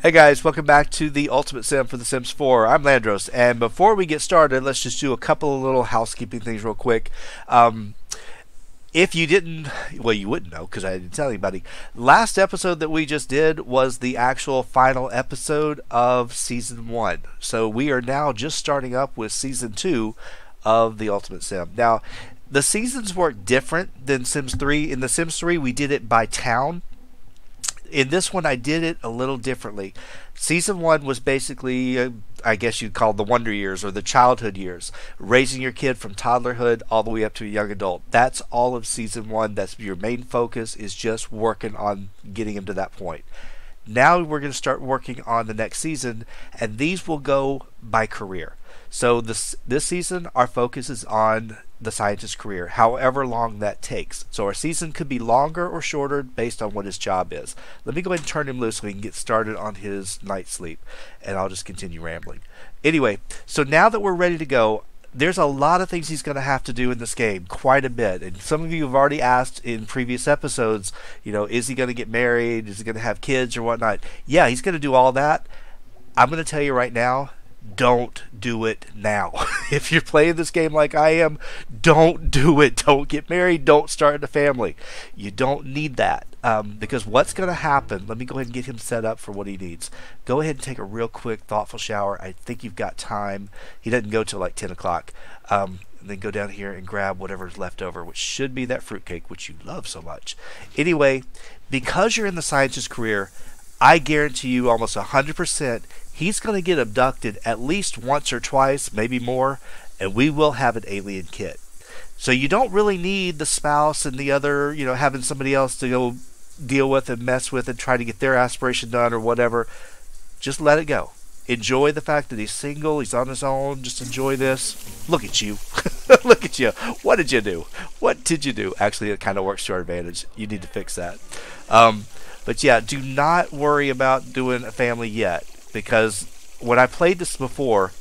Hey guys, welcome back to the Ultimate Sim for The Sims 4. I'm Landros, and before we get started, let's just do a couple of little housekeeping things real quick. Um, if you didn't, well, you wouldn't know because I didn't tell anybody. Last episode that we just did was the actual final episode of Season 1. So we are now just starting up with Season 2 of the Ultimate Sim. Now, the seasons work different than Sims 3. In the Sims 3, we did it by town. In this one, I did it a little differently. Season 1 was basically, I guess you'd call the wonder years or the childhood years, raising your kid from toddlerhood all the way up to a young adult. That's all of Season 1. That's your main focus, is just working on getting him to that point. Now we're going to start working on the next season, and these will go by career. So this season, our focus is on the scientist's career, however long that takes. So our season could be longer or shorter based on what his job is. Let me go ahead and turn him loose so we can get started on his night sleep, and I'll just continue rambling. Anyway, so now that we're ready to go, there's a lot of things he's going to have to do in this game, quite a bit. And some of you have already asked in previous episodes, is he going to get married? Is he going to have kids or whatnot? Yeah, he's going to do all that. I'm going to tell you right now, don't do it now. If you're playing this game like I am, don't do it. Don't get married. Don't start a family. You don't need that. Because what's going to happen, let me go ahead and get him set up for what he needs. Go ahead and take a real quick, thoughtful shower. I think you've got time. He doesn't go till like 10 o'clock. And then go down here and grab whatever's left over, which should be that fruitcake, which you love so much. Anyway, because you're in the scientist's career, I guarantee you almost 100% he's going to get abducted at least once or twice, maybe more, and we will have an alien kid. So you don't really need the spouse and the other, having somebody else to go deal with and mess with and try to get their aspiration done or whatever. Just let it go. Enjoy the fact that he's single, he's on his own. Just enjoy this. Look at you. Look at you. What did you do? What did you do? Actually, it kind of works to our advantage. You need to fix that. But yeah, do not worry about doing a family yet, because when I played this before,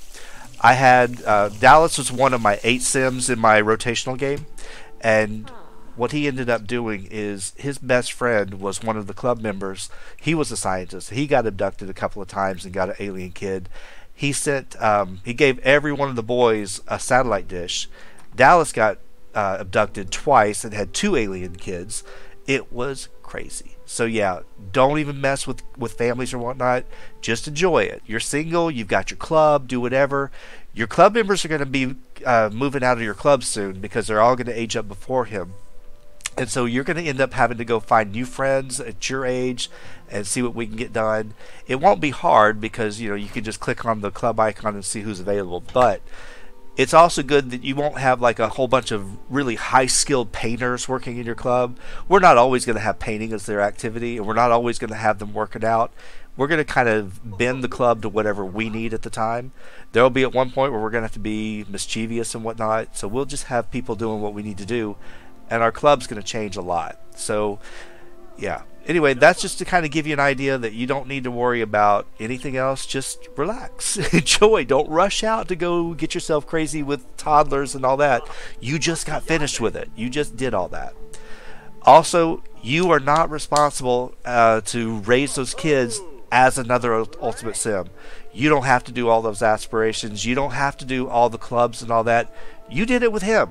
I had Dallas was one of my 8 Sims in my rotational game, and what he ended up doing is his best friend was one of the club members. He was a scientist. He got abducted a couple of times and got an alien kid. He gave every one of the boys a satellite dish. Dallas got abducted twice and had 2 alien kids. It was crazy. So yeah, don't even mess with families or whatnot. Just enjoy it. You're single, you've got your club, do whatever. Your club members are going to be moving out of your club soon because they're all going to age up before him. And so you're going to end up having to go find new friends at your age and see what we can get done. It won't be hard because, you can just click on the club icon and see who's available. But it's also good that you won't have like a whole bunch of really high-skilled painters working in your club. We're not always going to have painting as their activity, and we're not always going to have them working out. We're going to kind of bend the club to whatever we need at the time. There will be at one point where we're going to have to be mischievous and whatnot, so we'll just have people doing what we need to do, and our club's going to change a lot. So, yeah. Anyway, that's just to kind of give you an idea that you don't need to worry about anything else. Just relax. Enjoy. Don't rush out to go get yourself crazy with toddlers and all that. You just got finished with it. You just did all that. Also, you are not responsible to raise those kids as another Ultimate Sim. You don't have to do all those aspirations. You don't have to do all the clubs and all that. You did it with him.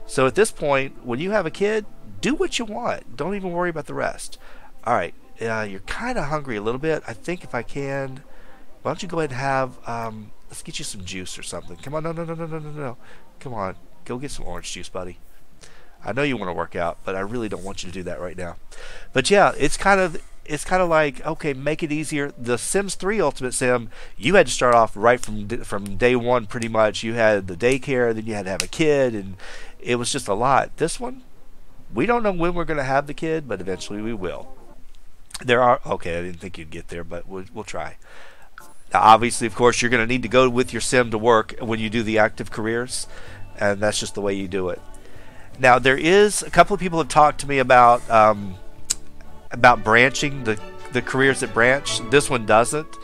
So at this point, when you have a kid, do what you want. Don't even worry about the rest. All right, you're kind of hungry a little bit. I think if I can, why don't you go ahead and have, let's get you some juice or something. Come on, no. Come on, go get some orange juice, buddy. I know you want to work out, but I really don't want you to do that right now. But yeah, it's kind of like, okay, make it easier. The Sims 3 Ultimate Sim, you had to start off right from day one pretty much. You had the daycare, then you had to have a kid, and it was just a lot. This one, we don't know when we're going to have the kid, but eventually we will. Okay, I didn't think you'd get there, but we'll try. Now, obviously, of course, you're going to need to go with your sim to work when you do the active careers, and that's just the way you do it. Now, there is a couple of people have talked to me about branching the careers that branch. This one doesn't.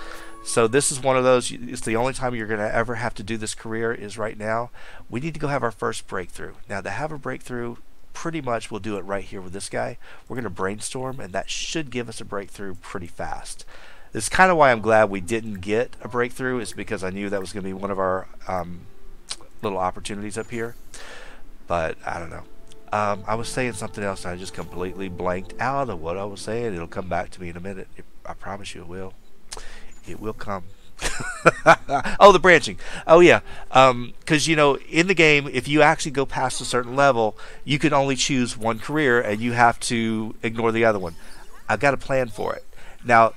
So this is one of those. It's the only time you're going to ever have to do this career is right now. We need to go have our first breakthrough. Now, to have a breakthrough, pretty much we'll do it right here with this guy. We're going to brainstorm, and that should give us a breakthrough pretty fast. It's kind of why I'm glad we didn't get a breakthrough, is because I knew that was going to be one of our little opportunities up here. But I don't know. I was saying something else and I just completely blanked out of what I was saying. It'll come back to me in a minute. I promise you it will. It will come. Oh, the branching. Oh, yeah. Because, you know, in the game, if you actually go past a certain level, you can only choose one career and you have to ignore the other one. I've got a plan for it. Now,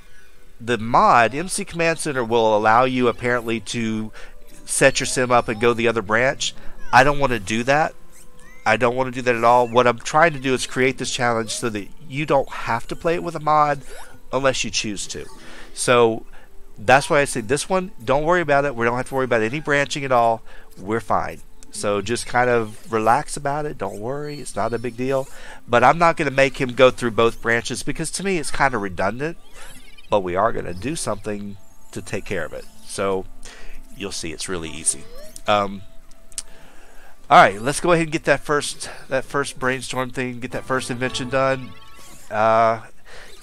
the mod, MC Command Center, will allow you apparently to set your sim up and go the other branch. I don't want to do that. I don't want to do that at all. What I'm trying to do is create this challenge so that you don't have to play it with a mod unless you choose to. So that's why I say this one, don't worry about it. We don't have to worry about any branching at all. We're fine. So just kind of relax about it. Don't worry. It's not a big deal. But I'm not going to make him go through both branches because to me it's kind of redundant. But we are going to do something to take care of it. So you'll see it's really easy. All right, let's go ahead and get that first brainstorm thing, get that first invention done.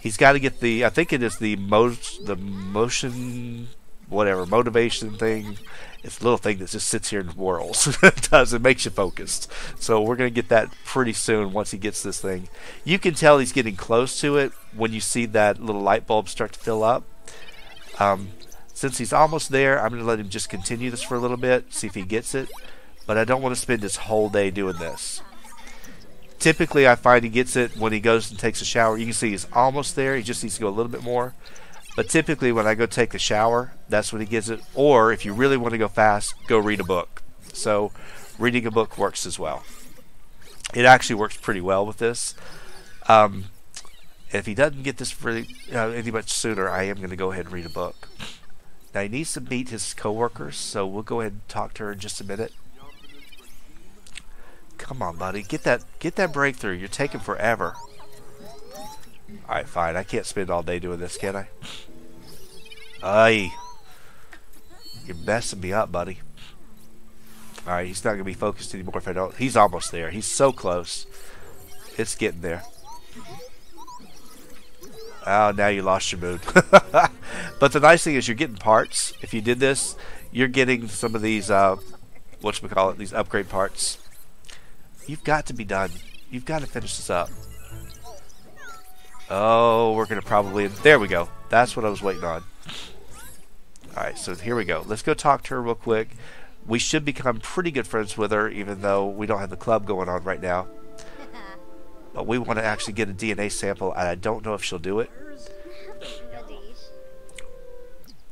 He's got to get the, I think it is the motion, whatever, motivation thing. It's a little thing that just sits here and whirls. It makes you focused. So we're going to get that pretty soon once he gets this thing. You can tell he's getting close to it when you see that little light bulb start to fill up. Since he's almost there, I'm going to let him just continue this for a little bit, see if he gets it. But I don't want to spend his whole day doing this. Typically, I find he gets it when he goes and takes a shower. You can see he's almost there. He just needs to go a little bit more. But typically, when I go take a shower, that's when he gets it. Or, if you really want to go fast, go read a book. So, reading a book works as well. It actually works pretty well with this. If he doesn't get this any much sooner, I am going to go ahead and read a book. Now, he needs to meet his coworkers, so we'll go ahead and talk to her in just a minute. Come on, buddy. Get that breakthrough. You're taking forever. Alright, fine. I can't spend all day doing this, can I? Aye. You're messing me up, buddy. Alright, he's not going to be focused anymore if I don't. He's almost there. He's so close. It's getting there. Oh, now you lost your mood. But the nice thing is you're getting parts. If you did this, you're getting some of these, whatchamacallit, these upgrade parts. You've got to be done. You've got to finish this up. Oh, we're going to probably... There we go. That's what I was waiting on. Alright, so here we go. Let's go talk to her real quick. We should become pretty good friends with her, even though we don't have the club going on right now. But we want to actually get a DNA sample, and I don't know if she'll do it.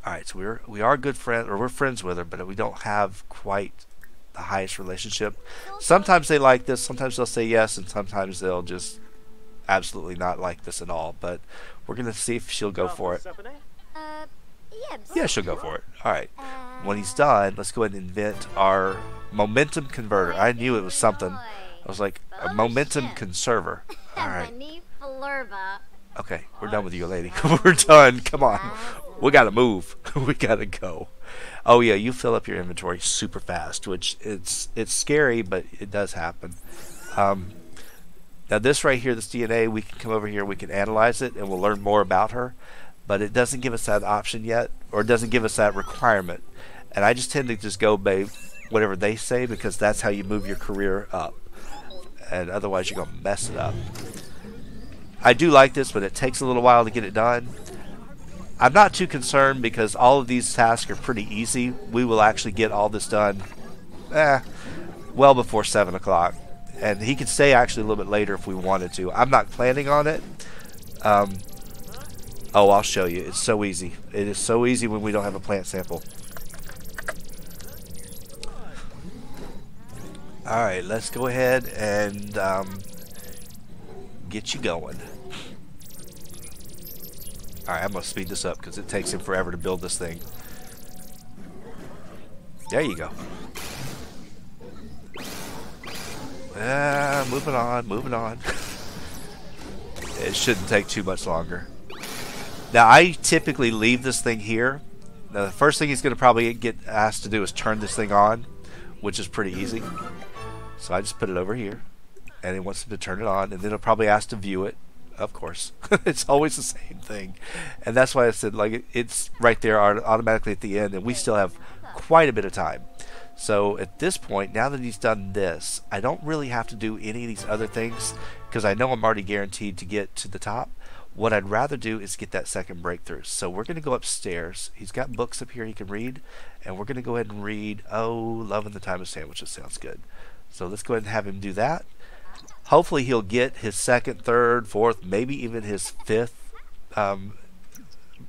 Alright, so we are good friends, or we're friends with her, but we don't have quite the highest relationship. Sometimes they like this, sometimes they'll say yes, and sometimes they'll just absolutely not like this at all. But we're going to see if she'll go for it. Yeah, she'll go for it. Alright. When he's done, let's go ahead and invent our momentum converter. I knew it was something. I was like, a momentum conserver. Alright. Okay, we're done with you, lady. We're done. Come on. We gotta move. We gotta go. Oh yeah, you fill up your inventory super fast, which it's scary, but it does happen. Now this right here, this DNA, we can come over here, we can analyze it, and we'll learn more about her. But it doesn't give us that option yet, or it doesn't give us that requirement. And I just tend to just go by whatever they say, because that's how you move your career up. And otherwise you're gonna mess it up. I do like this, but it takes a little while to get it done. I'm not too concerned because all of these tasks are pretty easy. We will actually get all this done well before 7 o'clock. And he can stay actually a little bit later if we wanted to. I'm not planning on it. Oh, I'll show you. It's so easy. It is so easy when we don't have a plant sample. Alright, let's go ahead and get you going. Alright, I'm going to speed this up because it takes him forever to build this thing. There you go. Moving on, moving on. It shouldn't take too much longer. Now, I typically leave this thing here. Now, the first thing he's going to probably get asked to do is turn this thing on, which is pretty easy. So I just put it over here. And he wants him to turn it on, and then he'll probably ask to view it. Of course. It's always the same thing. And that's why I said, like, it's right there automatically at the end, and we still have quite a bit of time. So at this point, now that he's done this, I don't really have to do any of these other things because I know I'm already guaranteed to get to the top. What I'd rather do is get that second breakthrough. So we're going to go upstairs. He's got books up here he can read, and we're going to go ahead and read, oh, Loving the Time of Sandwiches. Sounds good. So let's go ahead and have him do that. Hopefully he'll get his second, third, fourth, maybe even his fifth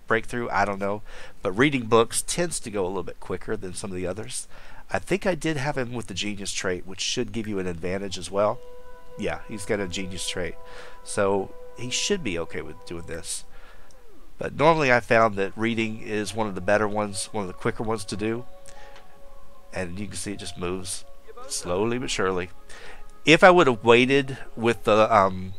breakthrough. I don't know. But reading books tends to go a little bit quicker than some of the others. I think I did have him with the genius trait, which should give you an advantage as well. Yeah, he's got a genius trait. So he should be okay with doing this. But normally I found that reading is one of the better ones, one of the quicker ones to do. And you can see it just moves slowly but surely. If I would have waited with the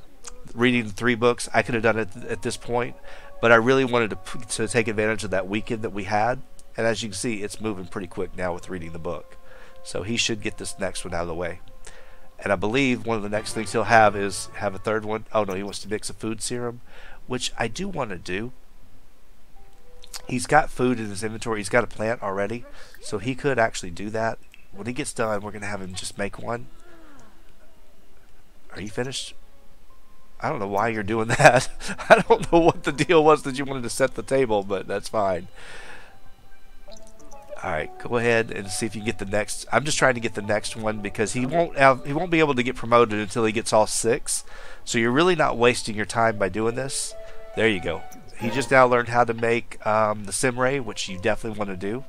reading the 3 books, I could have done it at this point. But I really wanted to take advantage of that weekend that we had. And as you can see, it's moving pretty quick now with reading the book. So he should get this next one out of the way. And I believe one of the next things he'll have is have a third one. Oh no, he wants to mix a food serum, which I do want to do. He's got food in his inventory. He's got a plant already. So he could actually do that. When he gets done, we're going to have him just make one. Are you finished? I don't know why you're doing that. I don't know what the deal was that you wanted to set the table, but that's fine. Alright, go ahead and see if you can get the next. I'm just trying to get the next one because he won't be able to get promoted until he gets all 6. So you're really not wasting your time by doing this. There you go. He just now learned how to make the Simray, which you definitely want to do.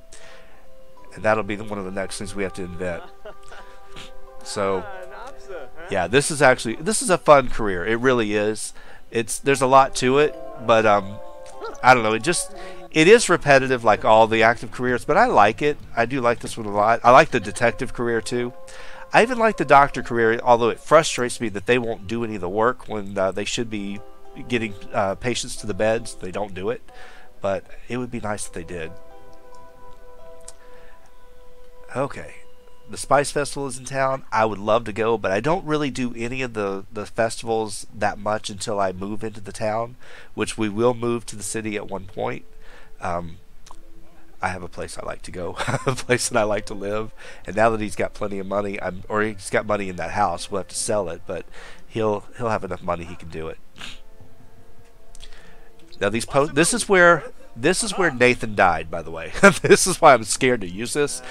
And that'll be one of the next things we have to invent. So yeah, this is a fun career. It really is. There's a lot to it, but I don't know, it is repetitive like all the active careers, but I like it. I do like this one a lot. I like the detective career too. I even like the doctor career, although it frustrates me that they won't do any of the work when they should be getting patients to the beds. They don't do it, but it would be nice if they did. Okay, the Spice Festival is in town. I would love to go, but I don't really do any of the festivals that much until I move into the town, which we will move to the city at one point. I have a place I like to go, a place that I like to live, and now that he's got plenty of money, or he's got money in that house, we'll have to sell it, but he'll have enough money he can do it. Now this is where Nathan died, by the way. This is why I'm scared to use this,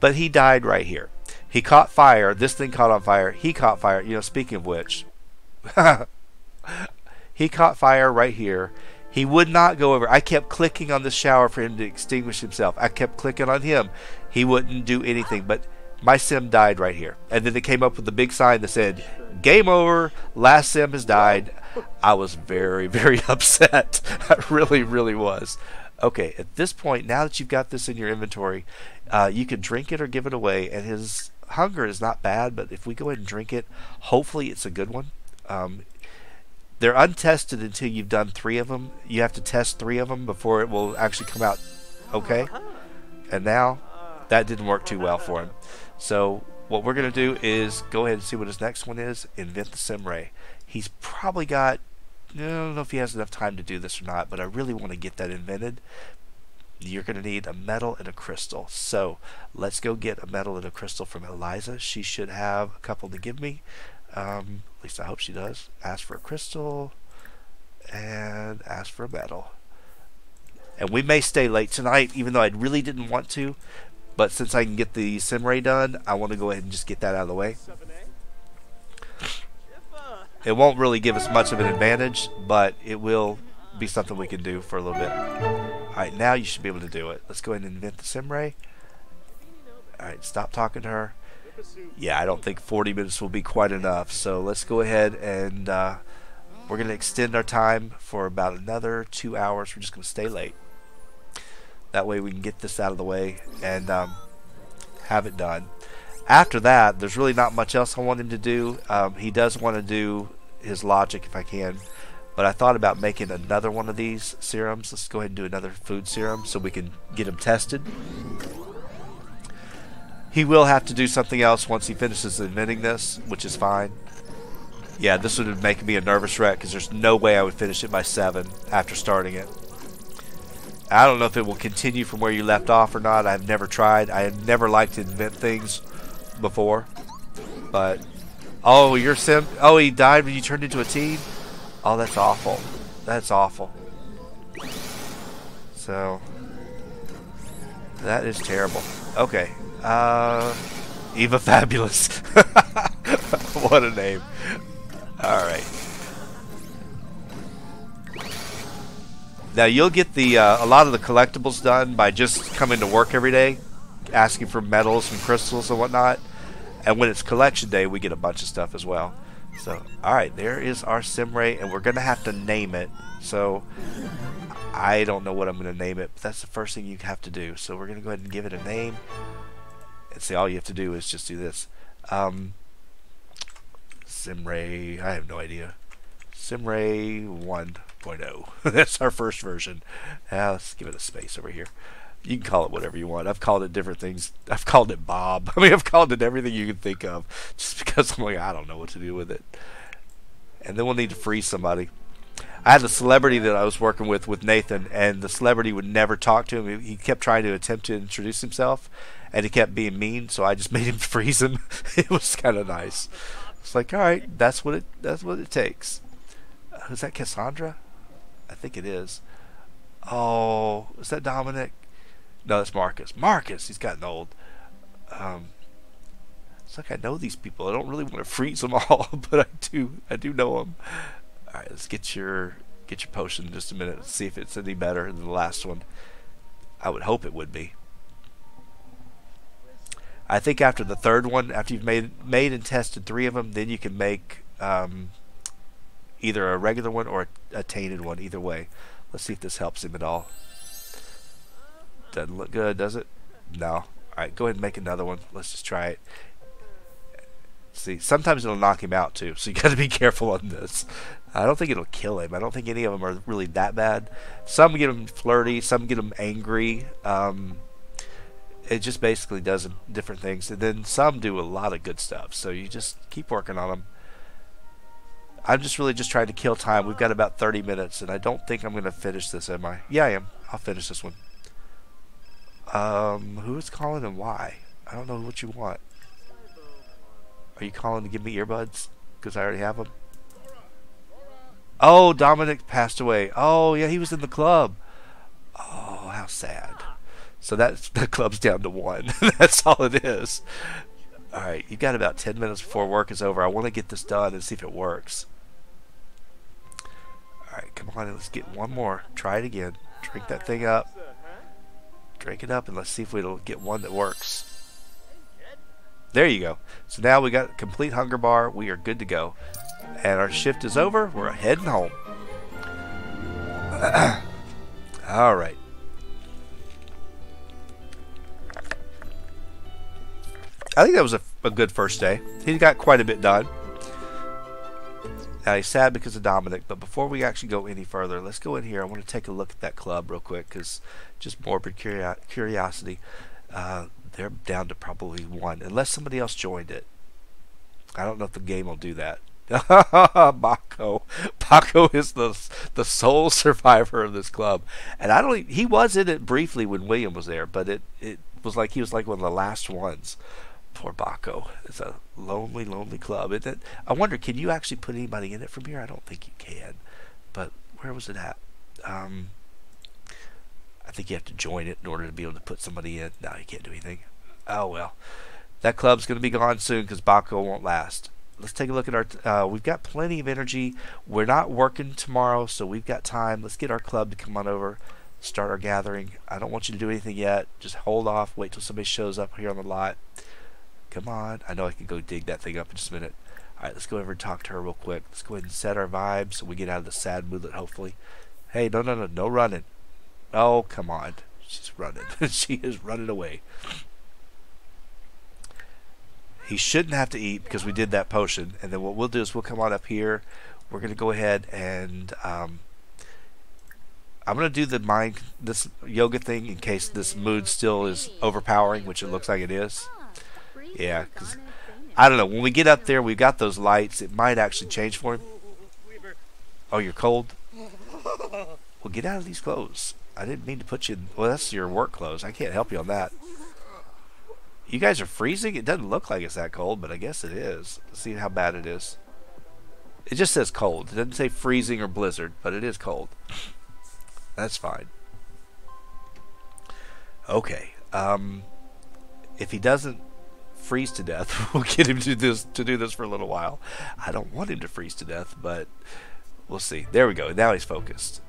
but he died right here. He caught fire. This thing caught on fire. He caught fire. You know, speaking of which, he caught fire right here. He would not go over. I kept clicking on the shower for him to extinguish himself. I kept clicking on him. He wouldn't do anything, but my sim died right here. And then it came up with the big sign that said, "Game over. Last sim has died." I was very, very upset. I really, really was. Okay, at this point, now that you've got this in your inventory, you can drink it or give it away. And his hunger is not bad, but if we go ahead and drink it, hopefully it's a good one. They're untested until you've done 3 of them. You have to test 3 of them before it will actually come out okay. And now, that didn't work too well for him. So what we're going to do is go ahead and see what his next one is. Invent the Simray. He's probably got, I don't know if he has enough time to do this or not, but I really want to get that invented. You're going to need a metal and a crystal. So let's go get a metal and a crystal from Eliza. She should have a couple to give me. At least I hope she does. Ask for a crystal and ask for a metal. And we may stay late tonight, even though I really didn't want to. But since I can get the Simray done, I want to go ahead and just get that out of the way. It won't really give us much of an advantage, but it will be something we can do for a little bit. Alright, now you should be able to do it. Let's go ahead and invent the Simray. Alright, stop talking to her. Yeah, I don't think 40 minutes will be quite enough, so let's go ahead and we're going to extend our time for about another 2 hours. We're just going to stay late. That way we can get this out of the way and have it done. After that, there's really not much else I want him to do. He does want to do his logic if I can, but I thought about making another one of these serums. Let's go ahead and do another food serum so we can get him tested. He will have to do something else once he finishes inventing this, which is fine. Yeah, this would make me a nervous wreck because there's no way I would finish it by 7 after starting it. I don't know if it will continue from where you left off or not. I've never tried. I have never liked to invent things before. But, oh, your sim. Oh, he died when you turned into a teen? Oh, that's awful. That's awful. So, that is terrible. Okay. Eva Fabulous. What a name. Alright. Now you'll get the a lot of the collectibles done by just coming to work every day, asking for metals and crystals and whatnot. And when it's collection day, we get a bunch of stuff as well. So, alright, there is our sim ray, and we're going to have to name it. So, I don't know what I'm going to name it, but that's the first thing you have to do. So we're going to go ahead and give it a name. And see, all you have to do is just do this. Simray, I have no idea. Simray 1.0. That's our first version. Let's give it a space over here. You can call it whatever you want. I've called it different things. I've called it Bob. I mean, I've called it everything you can think of. Just because I'm like, I don't know what to do with it. And then we'll need to freeze somebody. I had a celebrity that I was working with Nathan, and the celebrity would never talk to him. He kept trying to attempt to introduce himself, and he kept being mean, so I just made him freeze him. It was kind of nice. It's like, all right, that's what it takes. Is that Cassandra? I think it is. Oh, is that Dominic? No, that's Marcus. Marcus, he's gotten old. It's like I know these people. I don't really want to freeze them all, but I do know them. All right, let's get your potion in just a minute. Let's see if it's any better than the last one. I would hope it would be. I think after the third one, after you've made and tested 3 of them, then you can make either a regular one or a tainted one. Either way, let's see if this helps him at all. Doesn't look good, does it? No. All right, go ahead and make another one. Let's just try it. See, sometimes it'll knock him out too, so you got to be careful on this. I don't think it'll kill him. I don't think any of them are really that bad. Some get him flirty, some get him angry. It just basically does different things, and then some do a lot of good stuff. So you just keep working on them. I'm just really just trying to kill time. We've got about 30 minutes, and I don't think I'm going to finish this, am I? Yeah, I am. I'll finish this one. Who is calling and why? I don't know what you want. Are you calling to give me earbuds? Because I already have them. Oh, Dominic passed away. Oh, yeah, he was in the club. Oh, how sad. So the club's down to 1. That's all it is. Alright, you've got about 10 minutes before work is over. I want to get this done and see if it works. Alright, come on, let's get one more. Try it again. Drink that thing up. Drink it up, and let's see if we'll get one that works. There you go. So now we got a complete hunger bar. We are good to go. And our shift is over. We're heading home. Alright. I think that was a good first day. He got quite a bit done. Now he's sad because of Dominic, but before we actually go any further, let's go in here. I want to take a look at that club real quick, because just morbid curiosity. They're down to probably 1, unless somebody else joined it. I don't know if the game will do that. Baco. Baco is the sole survivor of this club, and he was in it briefly when William was there, but it was like he was like one of the last ones. Poor Baco. It's a lonely, lonely club. I wonder, can you actually put anybody in it from here? I don't think you can. But where was it at? I think you have to join it in order to be able to put somebody in. No, you can't do anything. Oh, well. That club's going to be gone soon because Baco won't last. Let's take a look at our... we've got plenty of energy. We're not working tomorrow, so we've got time. Let's get our club to come on over. Start our gathering. I don't want you to do anything yet. Just hold off. Wait till somebody shows up here on the lot. Come on. I know I can go dig that thing up in just a minute. Alright, let's go over and talk to her real quick. Let's go ahead and set our vibes so we get out of the sad moodlet, hopefully. Hey, no running. Oh, come on. She's running. She is running away. He shouldn't have to eat because we did that potion. And then what we'll do is we'll come on up here. We're going to go ahead and... I'm going to do this yoga thing in case this mood still is overpowering, which it looks like it is. Yeah, because I don't know. When we get up there, we've got those lights. It might actually change for him. Oh, you're cold? Well, get out of these clothes. I didn't mean to put you in... Well, that's your work clothes. I can't help you on that. You guys are freezing? It doesn't look like it's that cold, but I guess it is. Let's see how bad it is. It just says cold. It doesn't say freezing or blizzard, but it is cold. That's fine. Okay. If he doesn't freeze to death, we'll get him to do this for a little while. I don't want him to freeze to death, but we'll see. There we go. Now he's focused.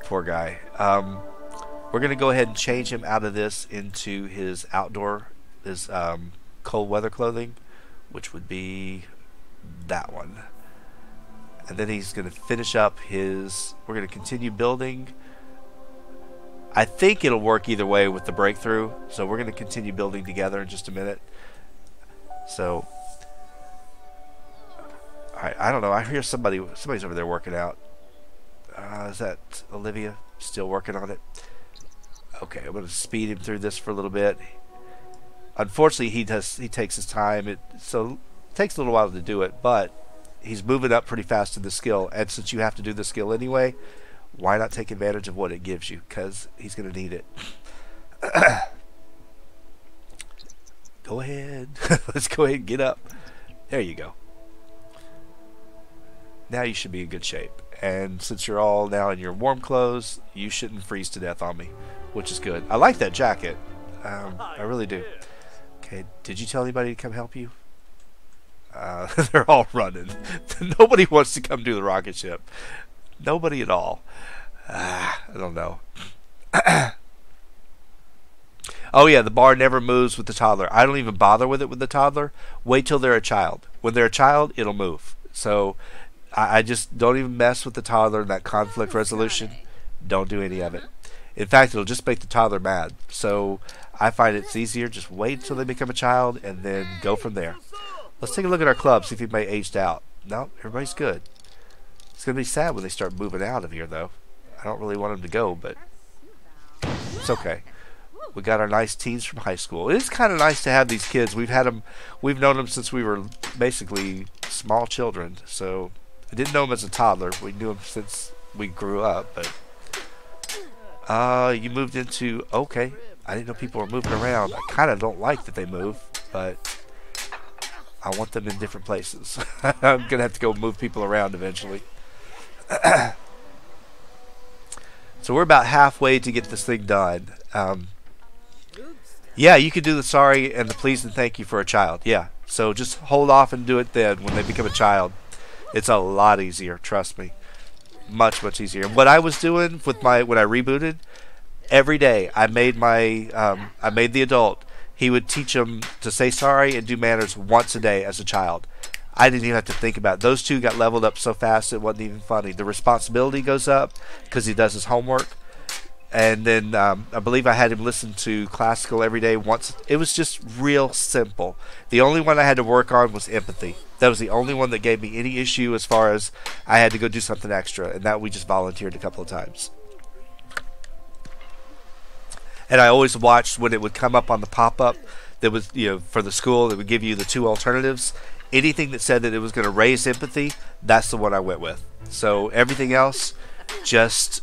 Poor guy. We're going to go ahead and change him out of this into his outdoor, his cold weather clothing, which would be that one. And then he's going to finish up his... We're going to continue building. I think it'll work either way with the breakthrough. So we're going to continue building together in just a minute. So... Alright, I don't know. I hear somebody's over there working out. Is that Olivia? Still working on it? Okay, I'm going to speed him through this for a little bit. Unfortunately, he takes his time. So it takes a little while to do it, but he's moving up pretty fast in the skill. And since you have to do the skill anyway, why not take advantage of what it gives you? Because he's going to need it. Go ahead. Let's go ahead and get up. There you go. Now you should be in good shape. And since you're all now in your warm clothes, you shouldn't freeze to death on me, which is good. I like that jacket. I really do. Okay, did you tell anybody to come help you? They're all running. Nobody wants to come do the rocket ship. Nobody at all. I don't know. Oh yeah, the bar never moves with the toddler. I don't even bother with it with the toddler. Wait till they're a child. When they're a child, it'll move. So I just don't even mess with the toddler and that conflict resolution. Don't do any of it. In fact, it'll just make the toddler mad. So I find it's easier. Just wait until they become a child and then go from there. Let's take a look at our club, see if anybody aged out. No, everybody's good. It's going to be sad when they start moving out of here, though. I don't really want them to go, but it's okay. We got our nice teens from high school. It is kind of nice to have these kids. We've known them since we were basically small children. So I didn't know them as a toddler. We knew them since we grew up, but you moved into... Okay. I didn't know people were moving around. I kind of don't like that they move, but I want them in different places. I'm going to have to go move people around eventually. So we're about halfway to get this thing done. Yeah, you could do the sorry and the please and thank you for a child. Yeah. So just hold off and do it then when they become a child. It's a lot easier, trust me. Much, much easier. And what I was doing with when I rebooted, every day I made the adult. He would teach them to say sorry and do manners once a day as a child. I didn't even have to think about it. Those two got leveled up so fast it wasn't even funny. The responsibility goes up because he does his homework. And then I believe I had him listen to classical every day once. It was just real simple. The only one I had to work on was empathy. That was the only one that gave me any issue as far as I had to go do something extra. And that we just volunteered a couple of times. And I always watched when it would come up on the pop-up that was, for the school, that would give you the two alternatives. Anything that said that it was going to raise empathy, that's the one I went with. So everything else, just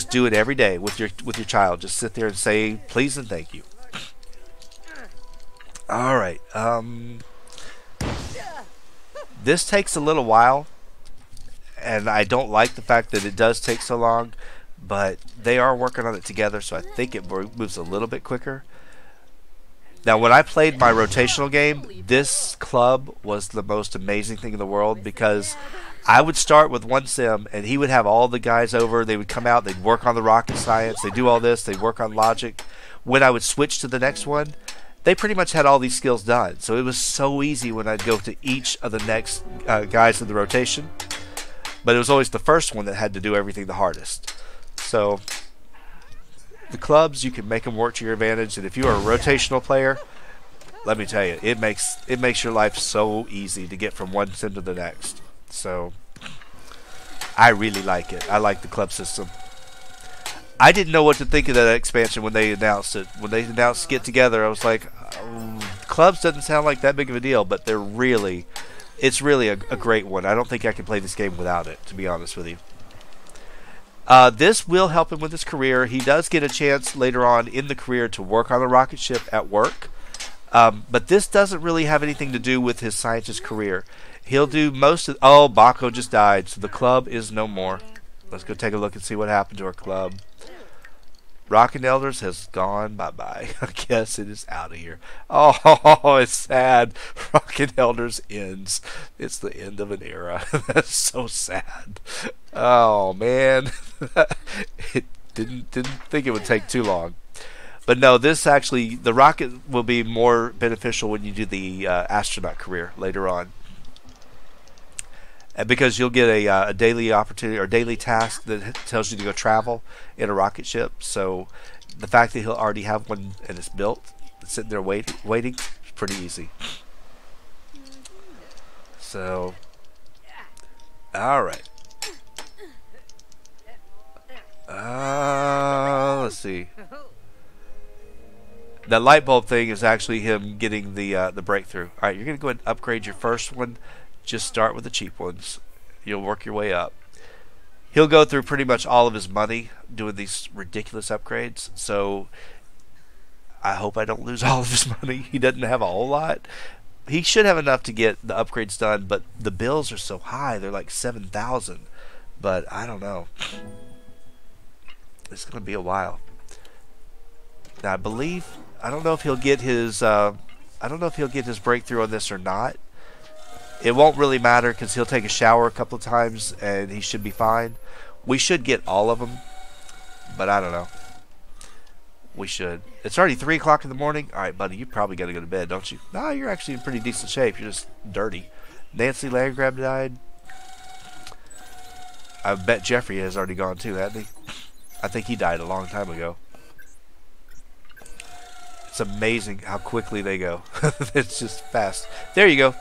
do it every day with your child. Just sit there and say please and thank you. All right. This takes a little while, and I don't like the fact that it does take so long, but they are working on it together, so I think it moves a little bit quicker. Now, when I played my rotational game, this club was the most amazing thing in the world because I would start with one sim, and he would have all the guys over. They would come out. They'd work on the rocket science. They'd do all this. They'd work on logic. When I would switch to the next one, they pretty much had all these skills done. So it was so easy when I'd go to each of the next guys in the rotation. But it was always the first one that had to do everything the hardest. So the clubs, you can make them work to your advantage. And if you are a rotational player, let me tell you, it makes your life so easy to get from one sim to the next. So I really like it. I like the club system. I didn't know what to think of that expansion when they announced it. When they announced Get Together, I was like, oh, clubs doesn't sound like that big of a deal, but it's really a great one. I don't think I can play this game without it, to be honest with you. This will help him with his career. He does get a chance later on in the career to work on a rocket ship at work. But this doesn't really have anything to do with his scientist career. He'll do most of... Oh, Baco just died, so the club is no more. Let's go take a look and see what happened to our club. Rockin' Elders has gone bye-bye. I guess it is out of here. Oh, it's sad. Rockin' Elders ends. It's the end of an era. That's so sad. Oh, man. It didn't think it would take too long. But no, this actually, the rocket will be more beneficial when you do the astronaut career later on. And because you'll get a daily opportunity or daily task that tells you to go travel in a rocket ship. So the fact that he'll already have one and it's built, sitting there waiting, is pretty easy. So, all right. Let's see. That light bulb thing is actually him getting the breakthrough. All right, you're gonna go ahead and upgrade your first one. Just start with the cheap ones. You'll work your way up. He'll go through pretty much all of his money doing these ridiculous upgrades. So I hope I don't lose all of his money. He doesn't have a whole lot. He should have enough to get the upgrades done, but the bills are so high. They're like 7,000. But I don't know. It's going to be a while. Now I don't know if he'll get his breakthrough on this or not. It won't really matter because he'll take a shower a couple of times and he should be fine. We should get all of them, but I don't know. We should. It's already 3 o'clock in the morning. All right, buddy, you probably got to go to bed, don't you? No, you're actually in pretty decent shape. You're just dirty. Nancy Landgrab died. I bet Jeffrey has already gone too, hasn't he? I think he died a long time ago. It's amazing how quickly they go. It's just fast. There you go.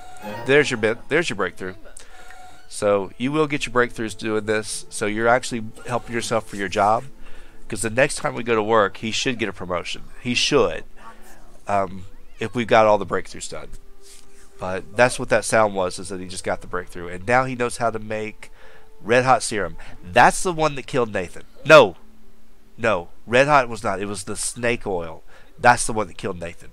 There's your bit. There's your breakthrough. So you will get your breakthroughs doing this. So you're actually helping yourself for your job. Because the next time we go to work, he should get a promotion. He should. If we've got all the breakthroughs done. But that's what that sound was, is that he just got the breakthrough. And now he knows how to make red hot serum. That's the one that killed Nathan. No. Red hot was not. It was the snake oil. That's the one that killed Nathan.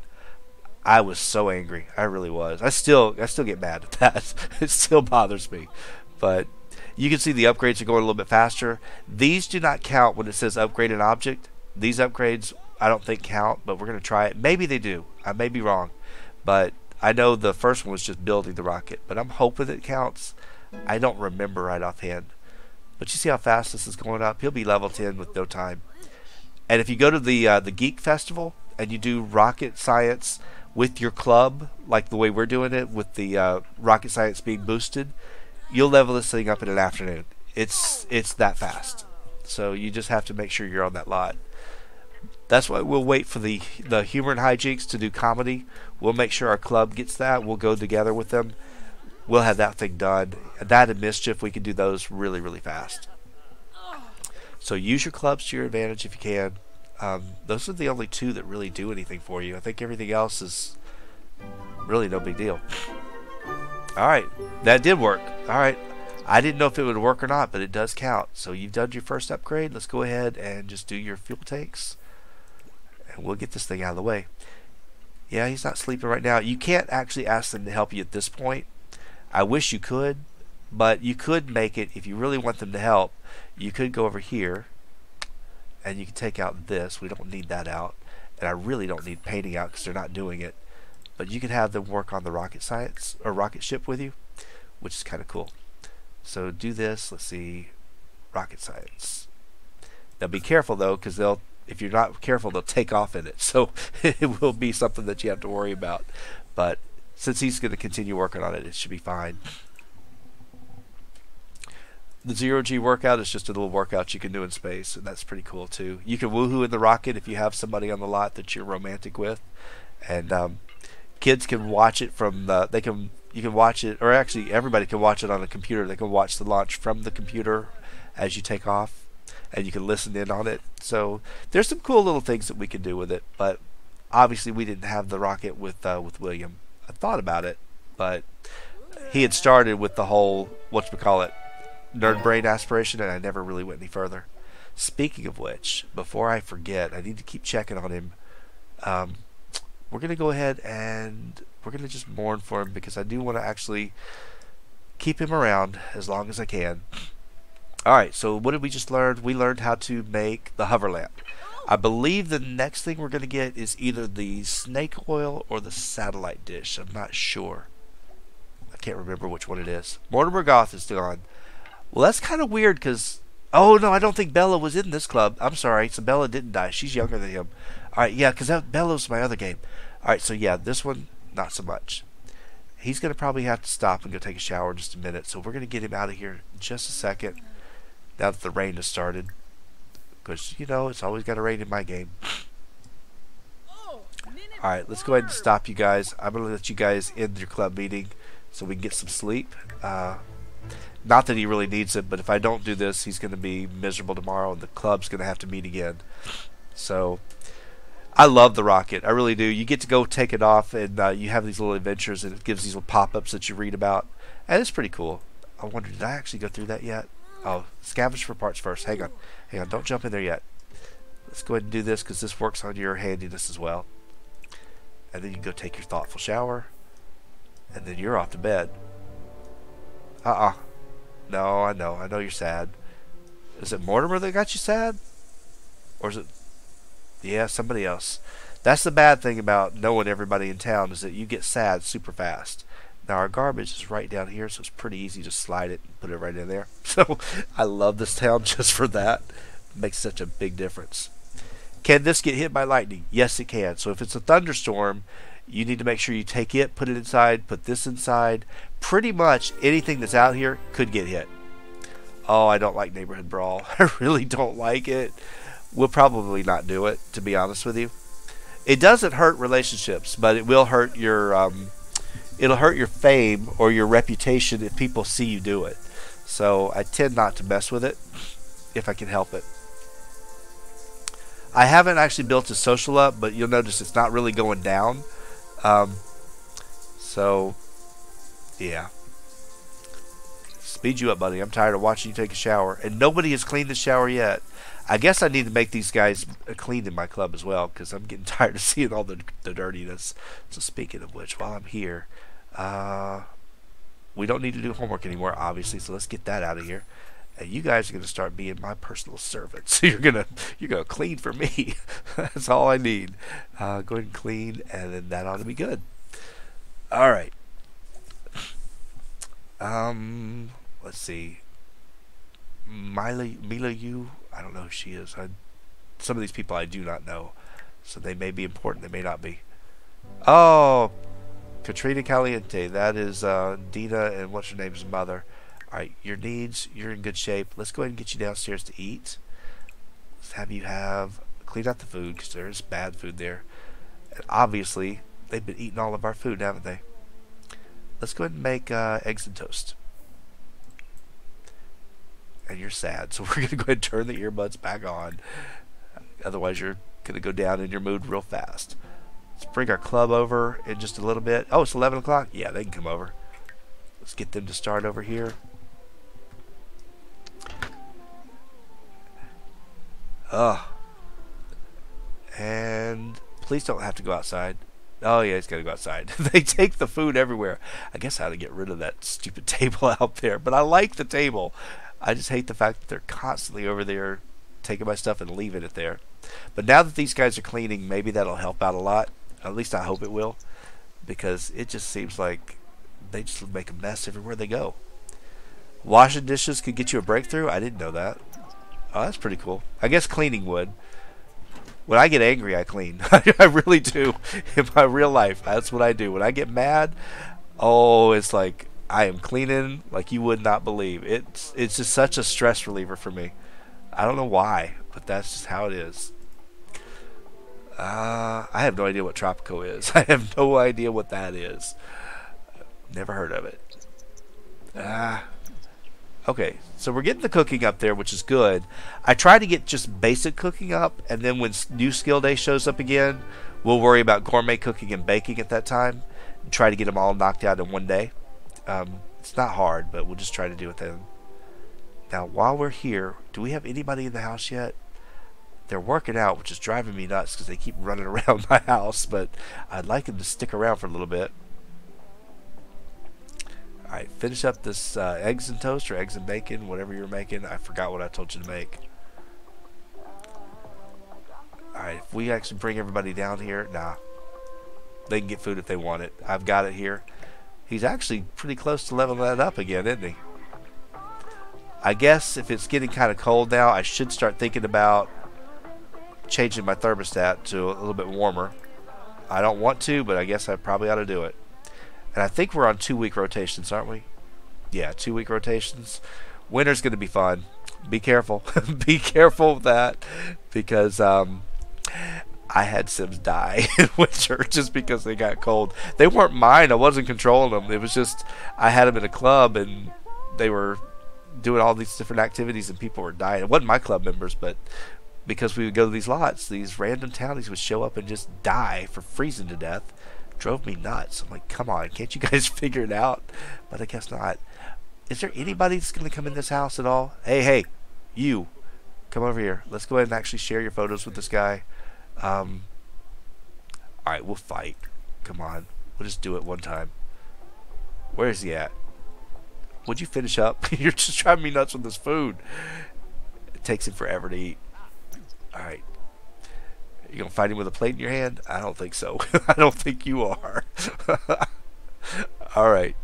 I was so angry. I really was. I still get mad at that. It still bothers me. But you can see the upgrades are going a little bit faster. These do not count when it says upgrade an object. These upgrades I don't think count, but we're going to try it. Maybe they do. I may be wrong. But I know the first one was just building the rocket. But I'm hoping it counts. I don't remember right offhand. But you see how fast this is going up? He'll be level 10 with no time. And if you go to the Geek Festival and you do rocket science with your club, like the way we're doing it, with the rocket science being boosted, you'll level this thing up in an afternoon. It's that fast. So you just have to make sure you're on that lot. That's why we'll wait for the humor and hijinks to do comedy. We'll make sure our club gets that. We'll go together with them. We'll have that thing done. That and mischief, we can do those really, really fast. So use your clubs to your advantage if you can. Those are the only two that really do anything for you. I think everything else is really no big deal. Alright, that did work. Alright, I didn't know if it would work or not, but it does count. So you've done your first upgrade. Let's go ahead and just do your fuel tanks. And we'll get this thing out of the way. Yeah, he's not sleeping right now. You can't actually ask them to help you at this point. I wish you could, but you could make it, if you really want them to help, you could go over here and you can take out this. We don't need that out, and I really don't need painting out because they're not doing it. But you can have them work on the rocket science or rocket ship with you, which is kind of cool. So do this. Let's see, rocket science. Now be careful though, because if you're not careful, they'll take off in it. So it will be something that you have to worry about. But since he's going to continue working on it, it should be fine. The 0G workout is just a little workout you can do in space, and that's pretty cool too. You can woohoo in the rocket if you have somebody on the lot that you're romantic with, and kids can watch it from the. You can watch it, or actually everybody can watch it on a computer. They can watch the launch from the computer as you take off, and you can listen in on it. So there's some cool little things that we can do with it, but Obviously, we didn't have the rocket with William. I thought about it, but he had started with the whole whatchamacallit nerd brain aspiration, and I never really went any further. Speaking of which, before I forget, I need to keep checking on him. We're gonna go ahead and we're gonna just mourn for him because I do want to actually keep him around as long as I can. Alright, so what did we just learn? We learned how to make the hover lamp. I believe the next thing we're going to get is either the snake oil or the satellite dish. I'm not sure. I can't remember which one it is. Mortimer Goth is still on. Well, that's kind of weird because... Oh, no, I don't think Bella was in this club. I'm sorry. So Bella didn't die. She's younger than him. Alright, yeah, because Bella's my other game. Alright, so yeah, this one, not so much. He's going to probably have to stop and go take a shower in just a minute. So we're going to get him out of here in just a second. Now that the rain has started. Because, you know, it's always got to rain in my game. Alright, let's go ahead and stop you guys. I'm going to let you guys end your club meeting so we can get some sleep. Not that he really needs it, but if I don't do this, he's going to be miserable tomorrow and the club's going to have to meet again. So, I love the rocket. I really do. You get to go take it off and you have these little adventures and it gives these little pop-ups that you read about. And it's pretty cool. I wonder, did I actually go through that yet? Oh, scavenge for parts first. Hang on. Hang on. Don't jump in there yet. Let's go ahead and do this because this works on your handiness as well. And then you can go take your thoughtful shower. And then you're off to bed. No, I know. I know you're sad. Is it Mortimer that got you sad? Or is it... Yeah, somebody else. That's the bad thing about knowing everybody in town is that you get sad super fast. Now our garbage is right down here, so it's pretty easy to slide it and put it right in there. So I love this town just for that. It makes such a big difference. Can this get hit by lightning? Yes, it can. So if it's a thunderstorm, you need to make sure you take it, put it inside, put this inside. Pretty much anything that's out here could get hit. Oh, I don't like Neighborhood Brawl. I really don't like it. We'll probably not do it, to be honest with you. It doesn't hurt relationships, but it will hurt your... it'll hurt your fame or your reputation if people see you do it. So I tend not to mess with it if I can help it. I haven't actually built a social up, but you'll notice it's not really going down. So, yeah. Speed you up, buddy. I'm tired of watching you take a shower. And nobody has cleaned the shower yet. I guess I need to make these guys clean in my club as well, because I'm getting tired of seeing all the dirtiness. So speaking of which, while I'm here, we don't need to do homework anymore, obviously, so let's get that out of here. And you guys are going to start being my personal servants. So you're gonna clean for me. That's all I need. Go ahead and clean, and then that ought to be good. All right. Let's see. Mila, you. I don't know who she is. Some of these people I do not know, so they may be important. They may not be. Oh, Katrina Caliente. That is Dina and what's her name's mother. Alright, your needs, you're in good shape. Let's go ahead and get you downstairs to eat. Let's have you clean out the food, because there is bad food there. And obviously, they've been eating all of our food, haven't they? Let's go ahead and make eggs and toast. And you're sad, so we're going to go ahead and turn the earbuds back on. Otherwise, you're going to go down in your mood real fast. Let's bring our club over in just a little bit. Oh, it's 11 o'clock? Yeah, they can come over. Let's get them to start over here. And please don't have to go outside. Oh yeah, he's got to go outside. They take the food everywhere. I guess I ought to get rid of that stupid table out there. But I like the table. I just hate the fact that they're constantly over there taking my stuff and leaving it there. But now that these guys are cleaning, maybe that'll help out a lot. At least I hope it will. Because it just seems like they just make a mess everywhere they go. Washing dishes could get you a breakthrough? I didn't know that. Oh, that's pretty cool. I guess cleaning would. When I get angry, I clean. I really do. In my real life, that's what I do. When I get mad, oh, it's like I am cleaning like you would not believe. It's just such a stress reliever for me. I don't know why, but that's just how it is. I have no idea what Tropico is. I have no idea what that is. Never heard of it. Okay, so we're getting the cooking up there, which is good. I try to get just basic cooking up, and then when new skill day shows up again, we'll worry about gourmet cooking and baking at that time, and try to get them all knocked out in one day. It's not hard, but we'll just try to do it then. Now, while we're here, do we have anybody in the house yet? They're working out, which is driving me nuts because they keep running around my house, but I'd like them to stick around for a little bit. Alright, finish up this eggs and toast or eggs and bacon, whatever you're making. I forgot what I told you to make. Alright, if we actually bring everybody down here, nah. They can get food if they want it. I've got it here. He's actually pretty close to leveling that up again, isn't he? I guess if it's getting kind of cold now, I should start thinking about changing my thermostat to a little bit warmer. I don't want to, but I guess I probably ought to do it. And I think we're on 2-week rotations, aren't we? Yeah, 2-week rotations. Winter's going to be fun. Be careful. Be careful with that, because I had Sims die in winter just because they got cold. They weren't mine. I wasn't controlling them. It was just I had them in a club, and they were doing all these different activities, and people were dying. It wasn't my club members, but because we would go to these lots, these random townies would show up and just die for freezing to death. Drove me nuts. I'm like, come on, can't you guys figure it out? But I guess not. Is there anybody that's going to come in this house at all? Hey, you, come over here. Let's go ahead and actually share your photos with this guy. Alright, we'll fight. Come on. We'll just do it one time. Where is he at? Would you finish up? You're just driving me nuts with this food. It takes him forever to eat. Alright. You gonna fight him with a plate in your hand? I don't think so. I don't think you are. Alright.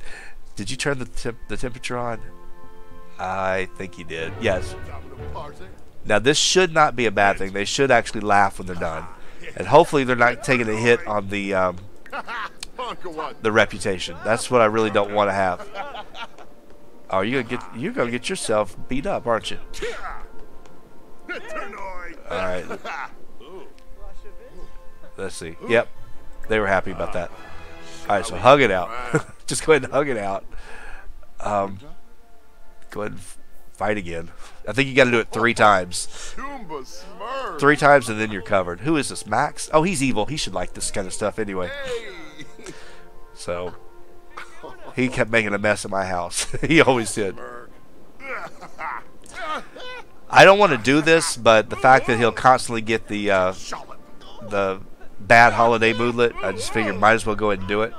Did you turn the temperature on? I think you did. Yes. Now this should not be a bad thing. They should actually laugh when they're done. And hopefully they're not taking a hit on the reputation. That's what I really don't want to have. Oh, you're gonna get yourself beat up, aren't you? Alright. Let's see. Yep. They were happy about that. Alright, so hug it out. Just go ahead and hug it out. Go ahead and fight again. I think you got to do it 3 times. 3 times and then you're covered. Who is this, Max? Oh, he's evil. He should like this kind of stuff anyway. So, he kept making a mess of my house. He always did. I don't want to do this, but the fact that he'll constantly get the bad holiday moodlet, I just figured might as well go ahead and do it.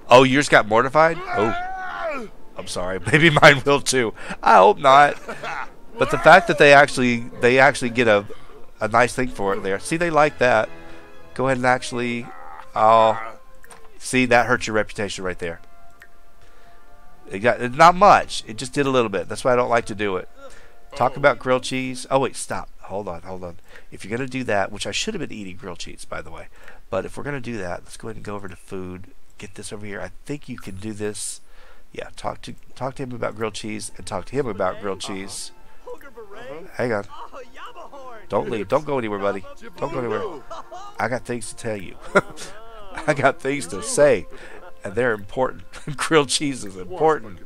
Oh, yours got mortified? Oh, I'm sorry. Maybe mine will too. I hope not. But the fact that they actually get a nice thing for it there. See, they like that. Go ahead and actually. Oh, see, that hurt your reputation right there. It got not much. It just did a little bit. That's why I don't like to do it. Talk about grilled cheese. Oh wait, stop. Hold on. If you're gonna do that, which I should have been eating grilled cheese, by the way, but if we're gonna do that, let's go ahead and go over to food. Get this over here. I think you can do this. Yeah, talk to him about grilled cheese and talk to him about grilled cheese. Hang on. Don't leave. Don't go anywhere, buddy. Don't go anywhere. I got things to tell you. I got things to say, and they're important. Grilled cheese is important.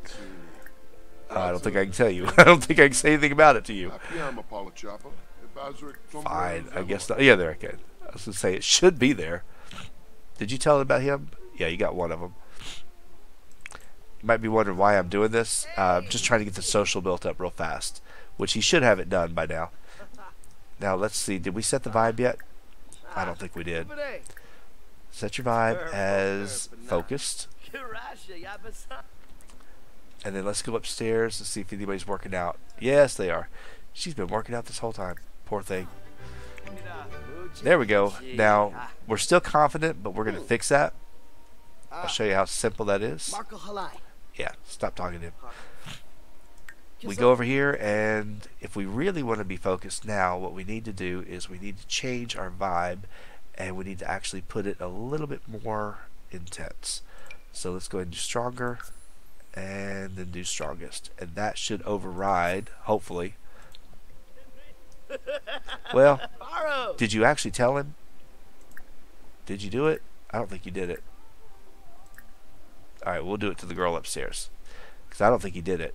I don't think I can tell you. I don't think I can say anything about it to you. Fine, I guess not. Yeah, there I can. I was going to say it should be there. Did you tell him about him? Yeah, you got one of them. You might be wondering why I'm doing this. I'm just trying to get the social built up real fast, which he should have it done by now. Now, let's see. Did we set the vibe yet? I don't think we did. Set your vibe as focused. And then let's go upstairs to see if anybody's working out. Yes, they are. She's been working out this whole time. Poor thing. There we go. Now, we're still confident, but we're going to fix that. I'll show you how simple that is. Yeah, stop talking to him. We go over here, and if we really want to be focused now, what we need to do is we need to change our vibe, and we need to actually put it a little bit more intense. So let's go ahead and do stronger, and then do strongest. And that should override, hopefully. Well, did you actually tell him? Did you do it? I don't think you did it. Alright, we'll do it to the girl upstairs, because I don't think he did it.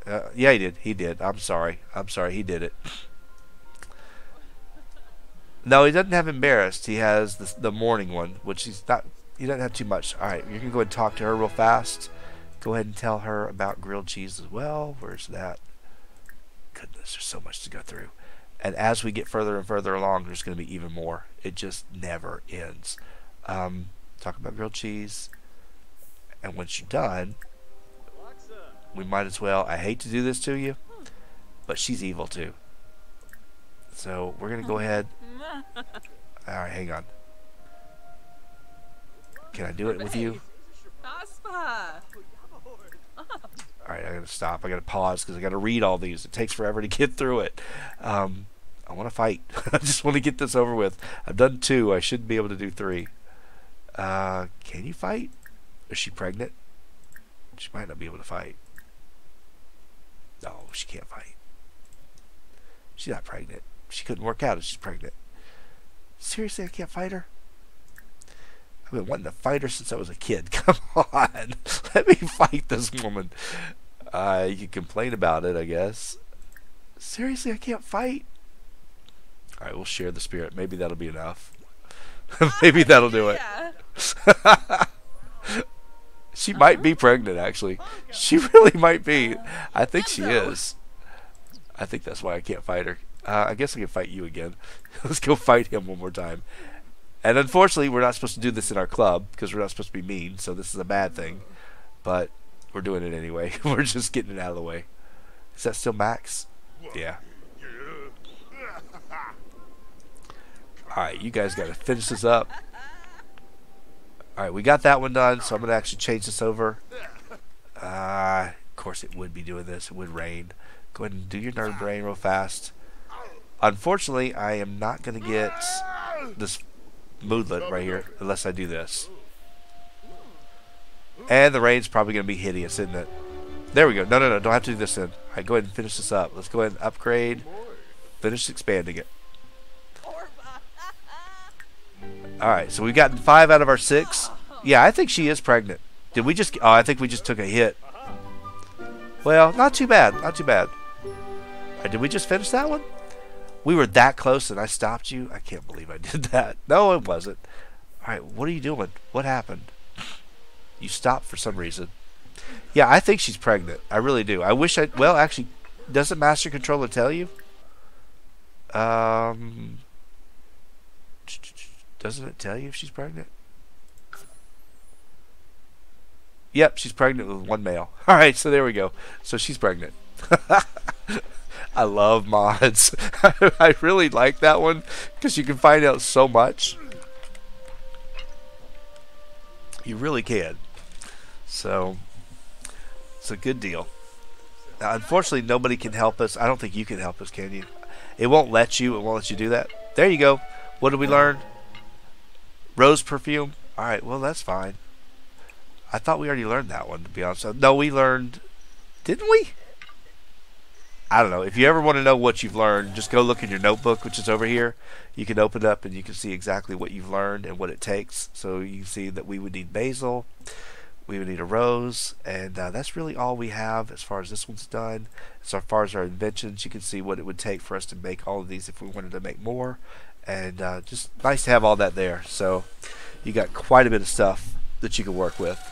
Yeah, he did. He did. I'm sorry. I'm sorry. He did it. No, he doesn't have embarrassed. He has the morning one, which he's not. He doesn't have too much. All right, you're gonna go ahead and talk to her real fast. Go ahead and tell her about grilled cheese as well. Where's that? Goodness, there's so much to go through. And as we get further and further along, there's going to be even more. It just never ends. Talk about grilled cheese. And once you're done, we might as well. I hate to do this to you, but she's evil too. So we're going to go ahead. Alright, hang on. Can I do it with you? Alright, I gotta stop. I gotta pause because I gotta read all these. It takes forever to get through it. I want to fight. I just want to get this over with. I've done 2. I should be able to do 3. Can you fight? Is she pregnant? She might not be able to fight. No, she can't fight. She's not pregnant. She couldn't work out if she's pregnant. Seriously, I can't fight her? I've been wanting to fight her since I was a kid. Come on. Let me fight this woman. You can complain about it, I guess. Seriously, I can't fight? Alright, we'll share the spirit. Maybe that'll be enough. Maybe that'll do it. She might be pregnant, actually. She really might be. I think she is. I think that's why I can't fight her. I guess I can fight you again. Let's go fight him one more time. And unfortunately, we're not supposed to do this in our club because we're not supposed to be mean, so this is a bad thing. But we're doing it anyway. We're just getting it out of the way. Is that still max? Yeah. Alright, you guys got to finish this up. Alright, we got that one done, so I'm going to actually change this over. Of course it would be doing this. It would rain. Go ahead and do your nerd brain real fast. Unfortunately, I am not going to get this moodlet right here unless I do this. And the rain's probably going to be hideous, isn't it? There we go. No, don't have to do this then. Alright, go ahead and finish this up. Let's go ahead and upgrade. Finish expanding it. Alright, so we've gotten 5 out of our 6. Yeah, I think she is pregnant. Did we just... Oh, I think we just took a hit. Well, not too bad. Not too bad. Alright, did we just finish that one? We were that close and I stopped you? I can't believe I did that. No, it wasn't. Alright, what are you doing? What happened? You stopped for some reason. Yeah, I think she's pregnant. I really do. I wish I... Well, actually, doesn't Master Controller tell you? Doesn't it tell you if she's pregnant? Yep, she's pregnant with 1 male. Alright, so there we go. So she's pregnant. I love mods. I really like that one because you can find out so much. You really can. So it's a good deal. Now, unfortunately, nobody can help us. I don't think you can help us, can you? It won't let you. It won't let you do that. There you go. What did we learn? Rose perfume. All right. Well, that's fine. I thought we already learned that one, to be honest. No, we learned... Didn't we? I don't know. If you ever want to know what you've learned, just go look in your notebook, which is over here. You can open it up and you can see exactly what you've learned and what it takes. So you can see that we would need basil, we would need a rose, and that's really all we have as far as this one's done. So far as our inventions, you can see what it would take for us to make all of these if we wanted to make more. And just nice to have all that there. So you got quite a bit of stuff that you can work with.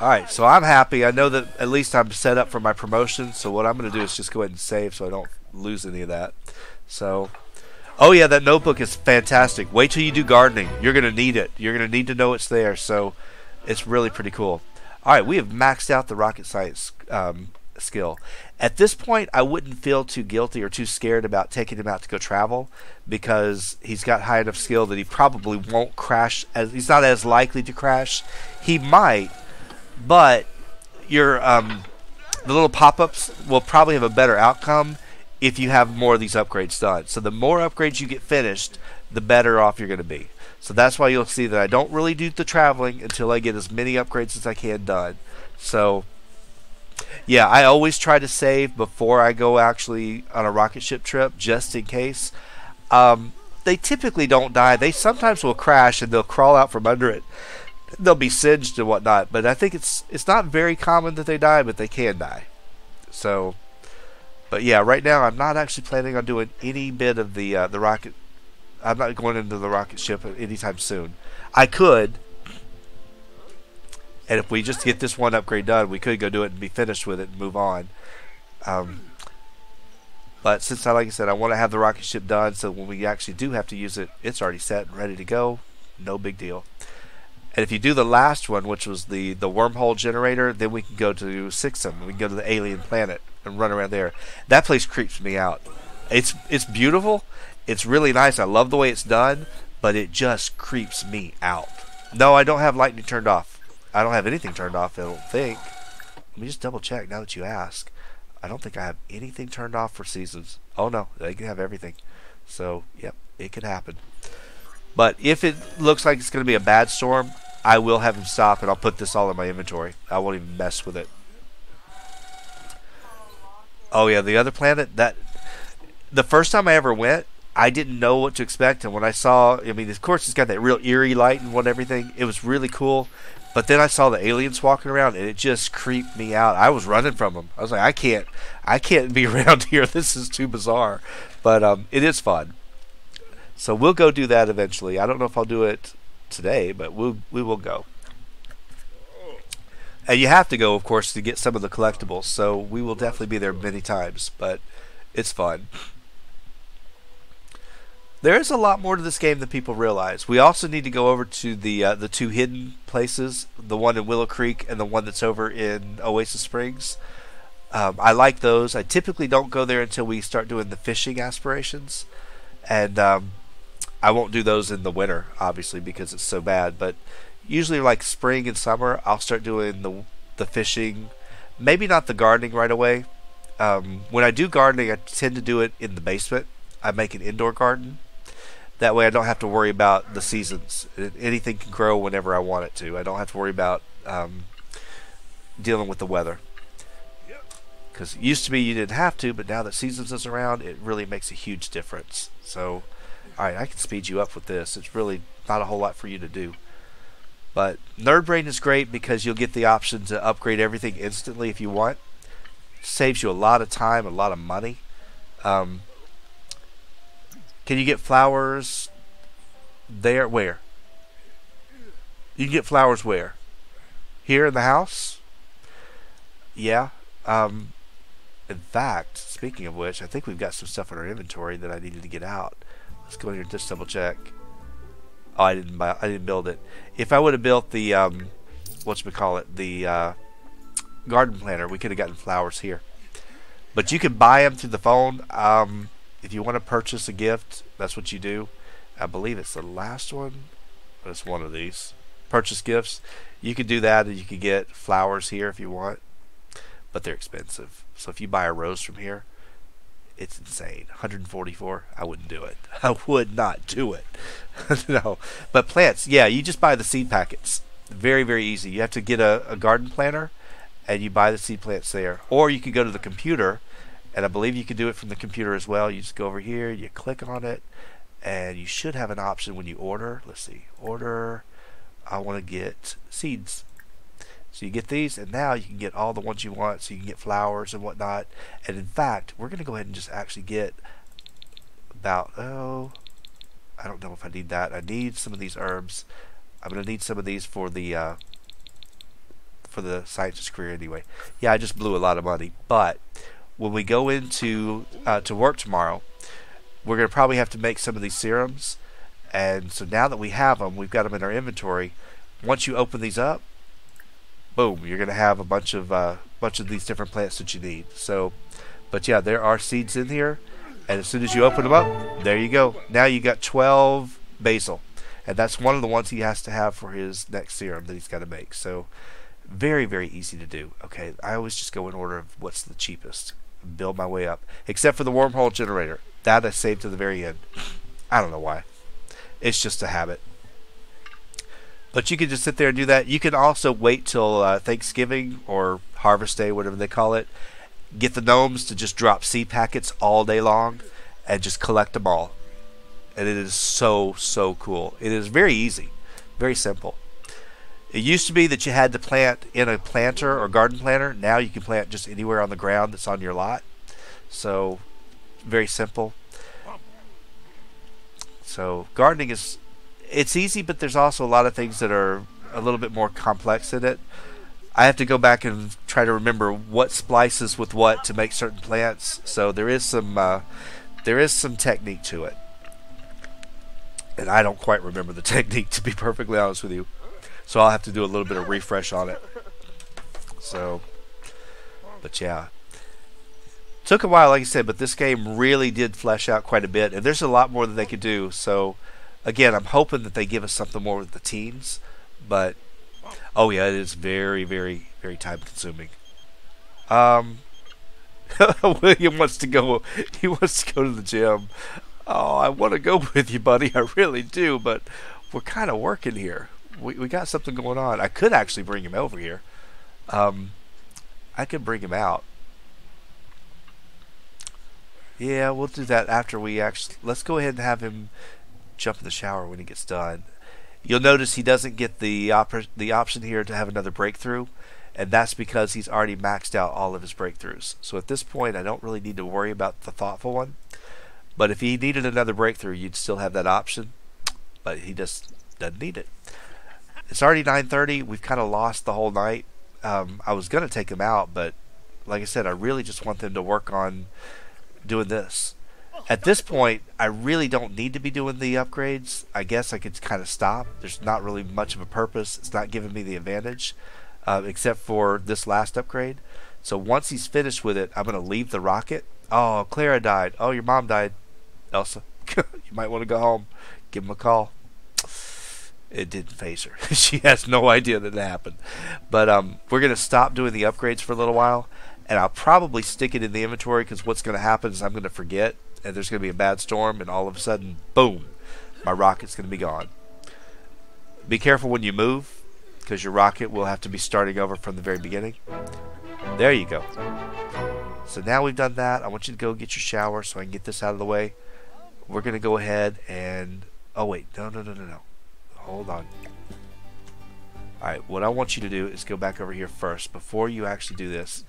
Alright, so I'm happy. I know that at least I'm set up for my promotion. So what I'm going to do is just go ahead and save so I don't lose any of that. So, oh yeah, that notebook is fantastic. Wait till you do gardening. You're going to need it. You're going to need to know it's there. So it's really pretty cool. Alright, we have maxed out the rocket science skill. At this point, I wouldn't feel too guilty or too scared about taking him out to go travel because he's got high enough skill that he probably won't crash. He's not as likely to crash. He might. But your the little pop-ups will probably have a better outcome if you have more of these upgrades done. So the more upgrades you get finished, the better off you're going to be. So that's why you'll see that I don't really do the traveling until I get as many upgrades as I can done. So yeah, I always try to save before I go actually on a rocket ship trip just in case. They typically don't die. They sometimes will crash and they'll crawl out from under it. they'll be singed and whatnot. But I think it's not very common that they die, but they can die. So, but yeah, right now I'm not actually planning on doing any bit of the rocket. I'm not going into the rocket ship anytime soon. I could, and if we just get this one upgrade done, we could go do it and be finished with it and move on. Um, but since like I said, I want to have the rocket ship done, so when we actually do have to use it, it's already set and ready to go. No big deal. And if you do the last one, which was the wormhole generator, then we can go to Sixum. We can go to the alien planet and run around there. That place creeps me out. It's beautiful. It's really nice. I love the way it's done, but it just creeps me out. No, I don't have lightning turned off. I don't have anything turned off, I don't think. Let me just double check now that you ask. I don't think I have anything turned off for seasons. Oh no, they can have everything. So, yep, it could happen. But if it looks like it's going to be a bad storm, I will have him stop and I'll put this all in my inventory. I won't even mess with it. Oh yeah, the other planet, that the first time I ever went, I didn't know what to expect, and when I saw, I mean, of course it's got that real eerie light and everything. It was really cool. But then I saw the aliens walking around, and it just creeped me out. I was running from them. I was like, I can't be around here. This is too bizarre. But it is fun. So we'll go do that eventually. I don't know if I'll do it today, but we will go. And you have to go, of course, to get some of the collectibles. So we will definitely be there many times, but it's fun. There is a lot more to this game than people realize. We also need to go over to the two hidden places, the one in Willow Creek and the one that's over in Oasis Springs. I like those. I typically don't go there until we start doing the fishing aspirations, and I won't do those in the winter, obviously, because it's so bad. But usually, like spring and summer, I'll start doing the fishing. Maybe not the gardening right away. When I do gardening, I tend to do it in the basement. I make an indoor garden. That way I don't have to worry about the seasons. Anything can grow whenever I want it to. I don't have to worry about dealing with the weather. Because it used to be you didn't have to, but now that seasons is around, it really makes a huge difference. So, alright, I can speed you up with this. It's really not a whole lot for you to do. But Nerd Brain is great because you'll get the option to upgrade everything instantly if you want. It saves you a lot of time, a lot of money. Can you get flowers there? Where? You can get flowers where? Here in the house? Yeah. In fact, speaking of which, I think we've got some stuff in our inventory that I needed to get out. Let's go in here and just double check. Oh, I didn't build it. If I would have built the whatchamacallit, the garden planter, we could have gotten flowers here. But you can buy them through the phone. If you want to purchase a gift, that's what you do. I believe it's the last one, but it's one of these. Purchase gifts. You can do that, and you can get flowers here if you want, but they're expensive. So if you buy a rose from here, it's insane. 144. I wouldn't do it. I would not do it. No. But plants, yeah, you just buy the seed packets. Very, very easy. You have to get a garden planter, and you buy the seed plants there. Or you could go to the computer, and I believe you can do it from the computer as well. You just go over here, you click on it, and you should have an option when you order. Let's see. Order. I want to get seeds. So you get these, and now you can get all the ones you want. So you can get flowers and whatnot. And in fact, we're going to go ahead and just actually get about, I don't know if I need that. I need some of these herbs. I'm going to need some of these for the scientist career anyway. Yeah, I just blew a lot of money. But when we go into to work tomorrow, we're going to probably have to make some of these serums. And so now that we have them, we've got them in our inventory. Once you open these up, boom, you're going to have a bunch of these different plants that you need. So, but yeah, there are seeds in here, and as soon as you open them up, there you go. Now you got 12 basil, and that's one of the ones he has to have for his next serum that he's got to make. So, very, very easy to do. Okay, I always just go in order of what's the cheapest, build my way up, except for the wormhole generator. That I saved to the very end. I don't know why. It's just a habit. But you can just sit there and do that. You can also wait till Thanksgiving or Harvest Day, whatever they call it. Get the gnomes to just drop seed packets all day long and just collect them all. And it is so, so cool. It is very easy. Very simple. It used to be that you had to plant in a planter or garden planter. Now you can plant just anywhere on the ground that's on your lot. So very simple. So gardening is, it's easy, but there's also a lot of things that are a little bit more complex in it. I have to go back and try to remember what splices with what to make certain plants. So there is some technique to it, and I don't quite remember the technique, to be perfectly honest with you. So I'll have to do a little bit of refresh on it. So, but yeah, took a while, like I said, but this game really did flesh out quite a bit, and there's a lot more that they could do. So again, I'm hoping that they give us something more with the teens, but oh yeah, it is very, very, very time consuming. Um, William wants to go. He wants to go to the gym. Oh, I want to go with you, buddy. I really do, but we're kind of working here. We got something going on. I could actually bring him over here. I could bring him out. Yeah, we'll do that after we actually. Let's go ahead and have him jump in the shower when he gets done. You'll notice he doesn't get the option here to have another breakthrough, and that's because he's already maxed out all of his breakthroughs. So at this point, I don't really need to worry about the thoughtful one. But if he needed another breakthrough, you'd still have that option. But he just doesn't need it. It's already 9:30. We've kind of lost the whole night. I was going to take them out, but like I said, I really just want them to work on doing this. At this point, I really don't need to be doing the upgrades. I guess I could kind of stop. There's not really much of a purpose. It's not giving me the advantage, except for this last upgrade. So once he's finished with it, I'm going to leave the rocket. Oh, Clara died. Oh, your mom died. Elsa, you might want to go home. Give him a call. It didn't phase her. She has no idea that it happened. But we're going to stop doing the upgrades for a little while, and I'll probably stick it in the inventory, because what's going to happen is I'm going to forget, and there's going to be a bad storm, and all of a sudden, boom, my rocket's going to be gone. Be careful when you move, because your rocket will have to be starting over from the very beginning. There you go. So now we've done that. I want you to go get your shower so I can get this out of the way. We're going to go ahead and... Oh, wait. No. Hold on. Alright, what I want you to do is go back over here first. Before you actually do this,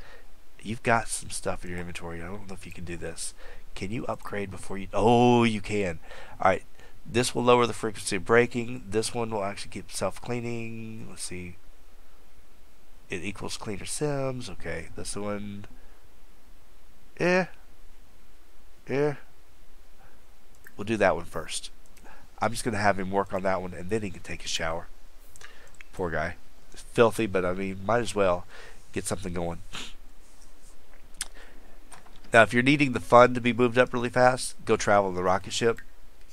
you've got some stuff in your inventory. I don't know if you can do this. Can you upgrade before you... Oh, you can. Alright, this will lower the frequency of breaking. This one will actually keep self-cleaning. Let's see. It equals cleaner sims. Okay, this one... Yeah. We'll do that one first. I'm just going to have him work on that one, and then he can take a shower. Poor guy. It's filthy, but I mean, might as well get something going. Now, if you're needing the fun to be moved up really fast, go travel in the rocket ship.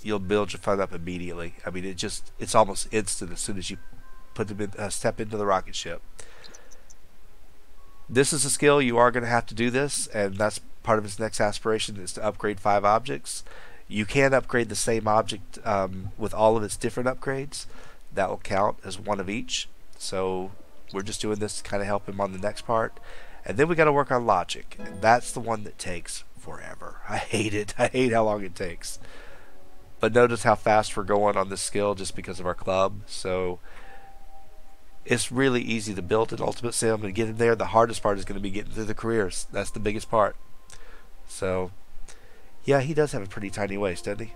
You'll build your fun up immediately. I mean, it's almost instant as soon as you put them in, step into the rocket ship. This is a skill. You are going to have to do this, and that's part of his next aspiration, is to upgrade 5 objects. You can upgrade the same object with all of its different upgrades. That will count as one of each. So we're just doing this to kind of help him on the next part. And then we got to work on logic. And that's the one that takes forever. I hate it. I hate how long it takes. But notice how fast we're going on this skill just because of our club. So it's really easy to build an Ultimate Sim and get in there. The hardest part is going to be getting through the careers. That's the biggest part. So... yeah, he does have a pretty tiny waist, doesn't he?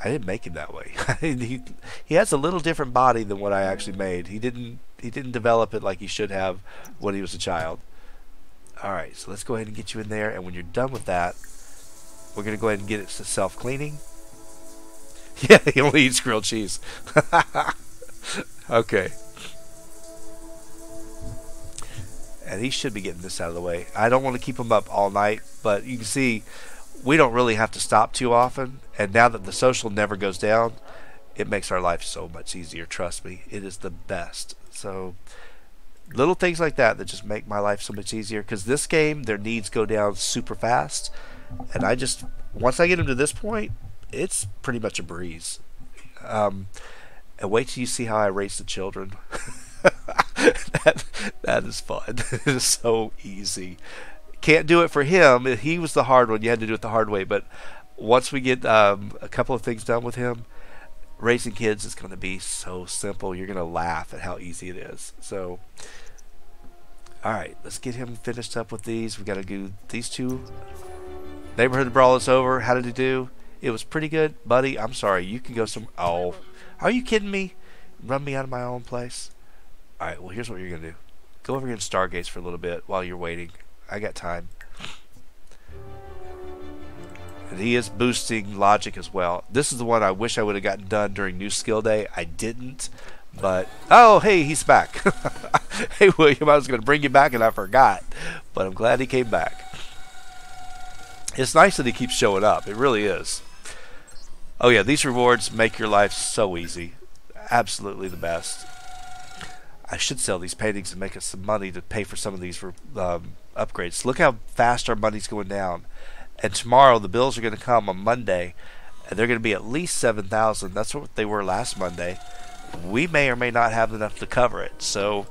I didn't make him that way. he has a little different body than what I actually made. He didn't develop it like he should have when he was a child. Alright, so let's go ahead and get you in there, and when you're done with that, we're going to go ahead and get it to self-cleaning. Yeah, he only eats grilled cheese. Okay. And he should be getting this out of the way. I don't want to keep him up all night, but you can see we don't really have to stop too often. And now that the social never goes down, it makes our life so much easier. Trust me, it is the best. So little things like that just make my life so much easier. Because this game, their needs go down super fast. And once I get them to this point, it's pretty much a breeze. And wait till you see how I raise the children. that is fun. It is so easy. Can't do it for him. He was the hard one. You had to do it the hard way. But once we get a couple of things done with him, Raising kids is going to be so simple. You're going to laugh at how easy it is. So, all right, let's get him finished up with these. We got to do these two. Neighborhood brawl is over. How did he do? It was pretty good, buddy. I'm sorry. You can go some. Oh, are you kidding me? Run me out of my own place. All right. Well, here's what you're gonna do. Go over here and stargaze for a little bit while you're waiting. I got time. And he is boosting logic as well. This is the one I wish I would have gotten done during New Skill Day. I didn't. But, oh, hey, he's back. Hey, William, I was going to bring you back and I forgot. But I'm glad he came back. It's nice that he keeps showing up. It really is. Oh, yeah, these rewards make your life so easy. Absolutely the best. I should sell these paintings and make us some money to pay for some of these upgrades. Look how fast our money's going down. And tomorrow the bills are going to come on Monday, and they're going to be at least 7,000. That's what they were last Monday. We may or may not have enough to cover it. So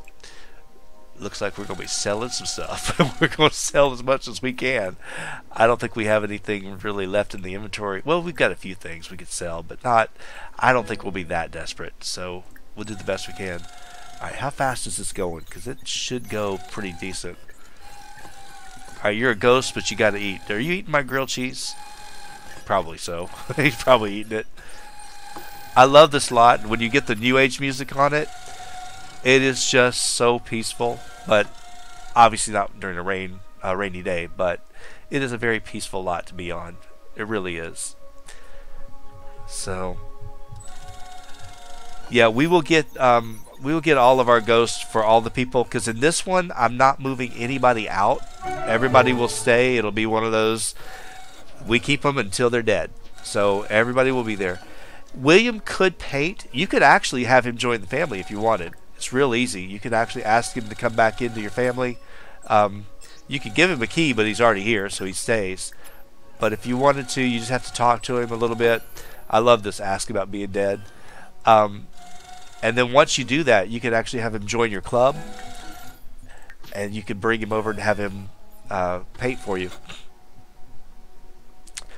looks like we're going to be selling some stuff. We're going to sell as much as we can. I don't think we have anything really left in the inventory. Well, we've got a few things we could sell, but not. I don't think we'll be that desperate. So we'll do the best we can. All right, how fast is this going? Because it should go pretty decent. All right, you're a ghost, but you got to eat. Are you eating my grilled cheese? Probably so. He's probably eating it. I love this lot. When you get the new age music on it, it is just so peaceful. But obviously not during a rainy day. But it is a very peaceful lot to be on. It really is. So yeah, we will get all of our ghosts for all the people, because in this one I'm not moving anybody out. Everybody will stay. It'll be one of those, we keep them until they're dead. So everybody will be there. William could paint. You could actually have him join the family if you wanted. It's real easy. You can actually ask him to come back into your family. You could give him a key, but he's already here, so he stays. But if you wanted to, you just have to talk to him a little bit. I love this ask about being dead. And then once you do that, you can actually have him join your club, and you can bring him over and have him paint for you.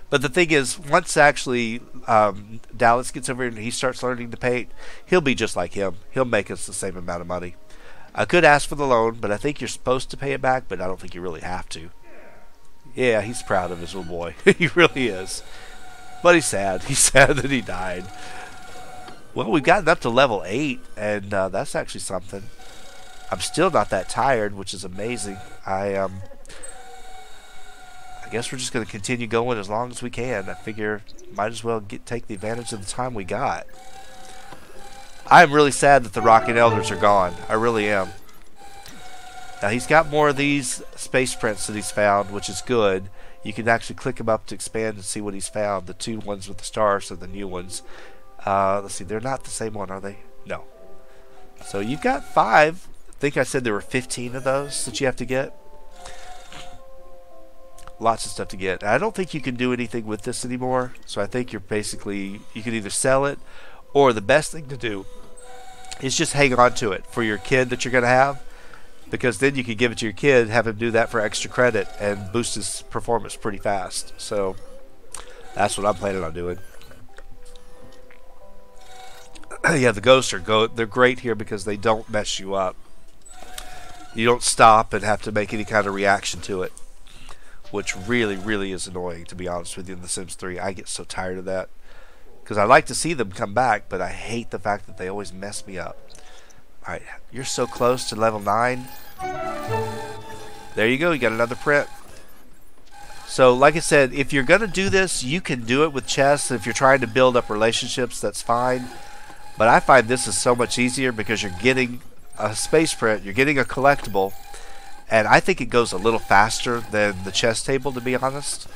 But the thing is, once actually Dallas gets over here and he starts learning to paint, he'll be just like him. He'll make us the same amount of money. I could ask for the loan, but I think you're supposed to pay it back, but I don't think you really have to. Yeah, he's proud of his little boy. He really is. But he's sad. He's sad that he died. Well, we've gotten up to level 8, and that's actually something. I'm still not that tired, which is amazing. I guess we're just going to continue going as long as we can. I figure might as well take the advantage of the time we got. I'm really sad that the Rocking Elders are gone. I really am. Now, he's got more of these space prints that he's found, which is good. You can actually click them up to expand and see what he's found. The 2 ones with the stars are the new ones. Let's see, they're not the same one, are they? No. So you've got 5. I think I said there were 15 of those that you have to get. Lots of stuff to get. I don't think you can do anything with this anymore. So I think you can either sell it, or the best thing to do is just hang on to it for your kid that you're going to have. Because then you can give it to your kid, have him do that for extra credit, and boost his performance pretty fast. So that's what I'm planning on doing. Yeah, the ghosts they're great here because they don't mess you up. You don't stop and have to make any kind of reaction to it, which really, really is annoying, to be honest with you, in The Sims 3. I get so tired of that because I like to see them come back, but I hate the fact that they always mess me up. Alright, you're so close to level 9. There you go, you got another print. So, like I said, if you're going to do this, you can do it with chess. If you're trying to build up relationships, that's fine. But I find this is so much easier because you're getting a space print, you're getting a collectible, and I think it goes a little faster than the chess table, to be honest,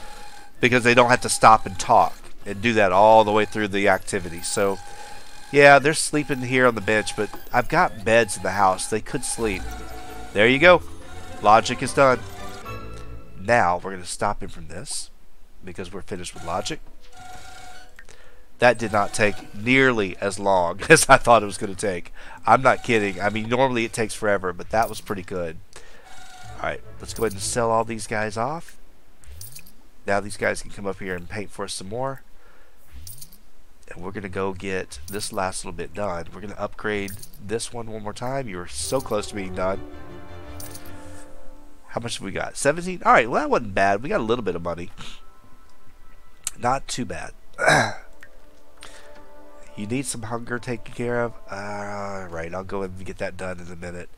because they don't have to stop and talk and do that all the way through the activity. So, yeah, they're sleeping here on the bench, but I've got beds in the house. They could sleep. There you go. Logic is done. Now, we're going to stop him from this because we're finished with logic. That did not take nearly as long as I thought it was going to take. I'm not kidding. I mean, normally it takes forever, but that was pretty good. Alright, let's go ahead and sell all these guys off. Now these guys can come up here and paint for us some more. And we're going to go get this last little bit done. We're going to upgrade this one more time. You were so close to being done. How much have we got? 17? Alright, well that wasn't bad. We got a little bit of money. Not too bad. You need some hunger taken care of? Right, I'll go ahead and get that done in a minute.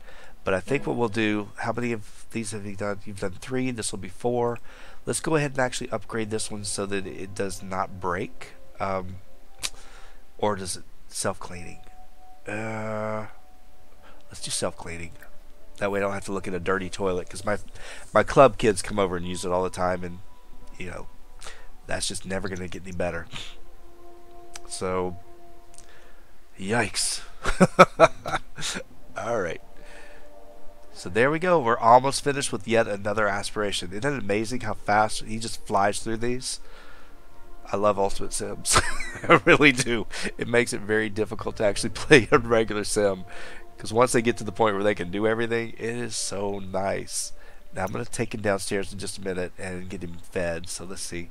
But I think what we'll do, how many of these have you done? You've done 3, this will be 4. Let's go ahead and actually upgrade this one so that it does not break. Or does it self-cleaning? Let's do self-cleaning. That way I don't have to look at a dirty toilet, because my club kids come over and use it all the time, and you know, that's just never going to get any better. So, yikes. Alright. So there we go. We're almost finished with yet another aspiration. Isn't it amazing how fast he just flies through these? I love Ultimate Sims. I really do. It makes it very difficult to actually play a regular sim, because once they get to the point where they can do everything, it is so nice. Now I'm going to take him downstairs in just a minute and get him fed. So let's see.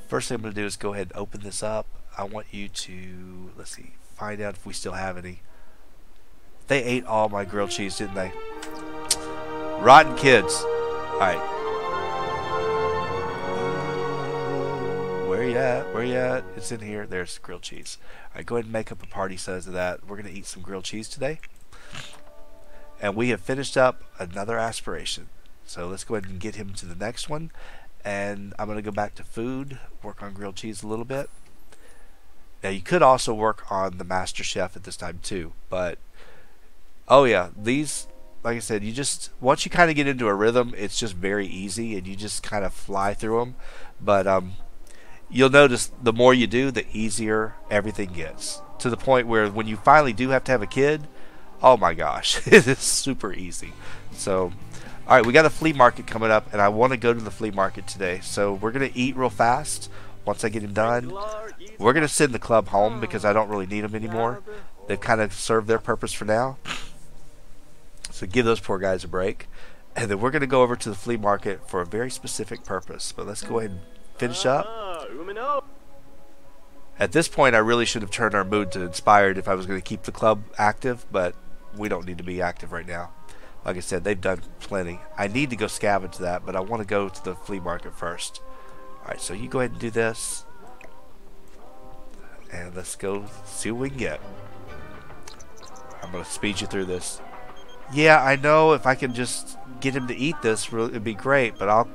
First thing I'm going to do is go ahead and open this up. I want you to, let's see, find out if we still have any. They ate all my grilled cheese, didn't they? Rotten kids. Alright. Where you at? Where you at? It's in here. There's grilled cheese. Alright, go ahead and make up a party size of that. We're going to eat some grilled cheese today. And we have finished up another aspiration. So let's go ahead and get him to the next one. And I'm going to go back to food, work on grilled cheese a little bit. Now you could also work on the Master Chef at this time too. But, oh yeah, these, like I said, you just, once you kind of get into a rhythm, it's just very easy and you just kind of fly through them. But you'll notice the more you do, the easier everything gets. To the point where when you finally do have to have a kid, oh my gosh, it is super easy. So, alright, we got a flea market coming up, and I want to go to the flea market today. So we're going to eat real fast. Once I get him done, we're going to send the club home because I don't really need them anymore. They've kind of served their purpose for now. So give those poor guys a break. And then we're going to go over to the flea market for a very specific purpose. But let's go ahead and finish up. At this point, I really should have turned our mood to inspired if I was going to keep the club active, but we don't need to be active right now. Like I said, they've done plenty. I need to go scavenge that, but I want to go to the flea market first. Alright, so you go ahead and do this. And let's go see what we can get. I'm going to speed you through this. Yeah, I know if I can just get him to eat this, it'd be great, but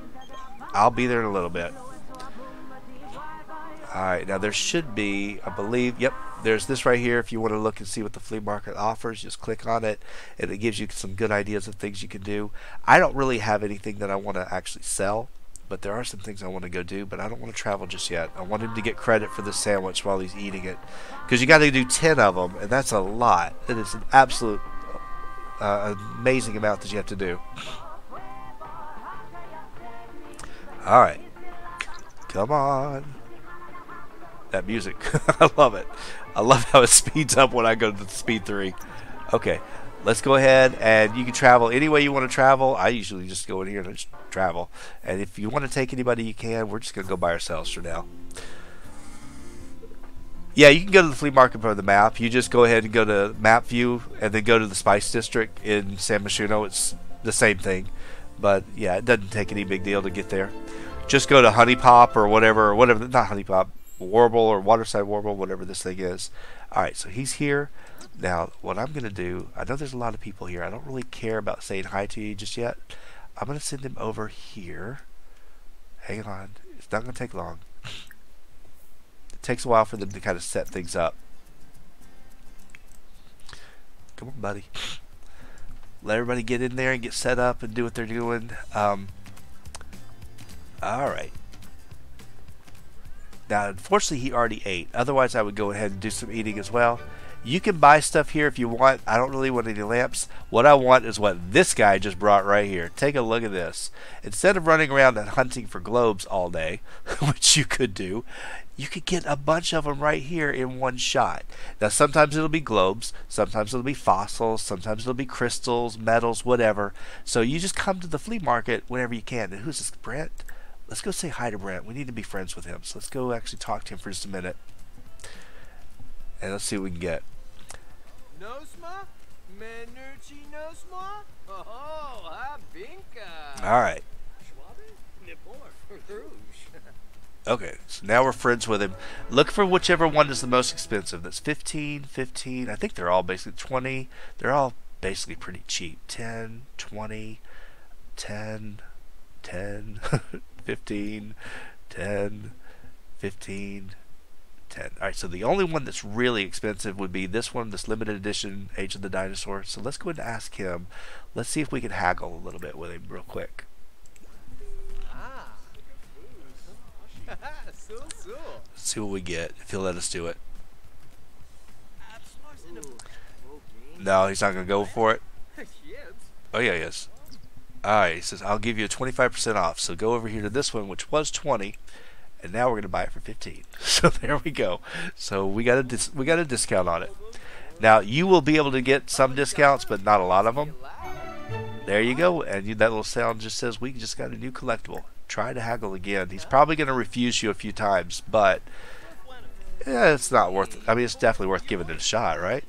I'll be there in a little bit. Alright, now there should be, I believe, yep, there's this right here. If you want to look and see what the flea market offers, just click on it, and it gives you some good ideas of things you can do. I don't really have anything that I want to actually sell, but there are some things I want to go do, but I don't want to travel just yet. I want him to get credit for this sandwich while he's eating it, because you got to do 10 of them, and that's a lot. It is an absolute amazing amount that you have to do. Alright, come on. That music. I love it. I love how it speeds up when I go to the speed 3. Okay, let's go ahead, and you can travel any way you want to travel. I usually just go in here and just travel. And if you want to take anybody, you can. We're just going to go by ourselves for now. Yeah, you can go to the flea market for the map. You just go ahead and go to map view and then go to the Spice District in San Myshuno. It's the same thing. But yeah, it doesn't take any big deal to get there. Just go to Honey Pop or whatever, not Honey Pop, Warble or Waterside Warble, whatever this thing is. Alright, so he's here. Now, what I'm going to do, I know there's a lot of people here. I don't really care about saying hi to you just yet. I'm going to send him over here. Hang on. It's not going to take long. It takes a while for them to kind of set things up. Come on, buddy. Let everybody get in there and get set up and do what they're doing. Alright. Now, unfortunately, he already ate. Otherwise, I would go ahead and do some eating as well. You can buy stuff here if you want. I don't really want any lamps. What I want is what this guy just brought right here. Take a look at this. Instead of running around and hunting for globes all day, which you could do, you could get a bunch of them right here in one shot. Now, sometimes it'll be globes. Sometimes it'll be fossils. Sometimes it'll be crystals, metals, whatever. So you just come to the flea market whenever you can. And who's this, Brent? Let's go say hi to Brent. We need to be friends with him. So let's go actually talk to him for just a minute. And let's see what we can get. Nosma? Menerchi Nosma? Oh, Habinka. Alright. Schwabe? Nibor. Rouge. Okay, so now we're friends with him. Look for whichever one is the most expensive. That's 15, 15. I think they're all basically 20. They're all basically pretty cheap. 10, 20, 10, 10, 15, 10, 15, 10. Alright, so the only one that's really expensive would be this one, this limited edition Age of the Dinosaur. So let's go ahead and ask him. Let's see if we can haggle a little bit with him real quick. Let's see what we get, if he'll let us do it. No, he's not going to go for it. Oh, yeah, he is. Alright, he says, I'll give you a 25% off. So go over here to this one, which was 20, and now we're going to buy it for 15. So there we go. So we got a discount on it. Now, you will be able to get some discounts, but not a lot of them. There you go. And that little sound just says, we just got a new collectible. Try to haggle again. He's probably going to refuse you a few times, but yeah, it's not worth it. I mean, it's definitely worth giving it a shot, right?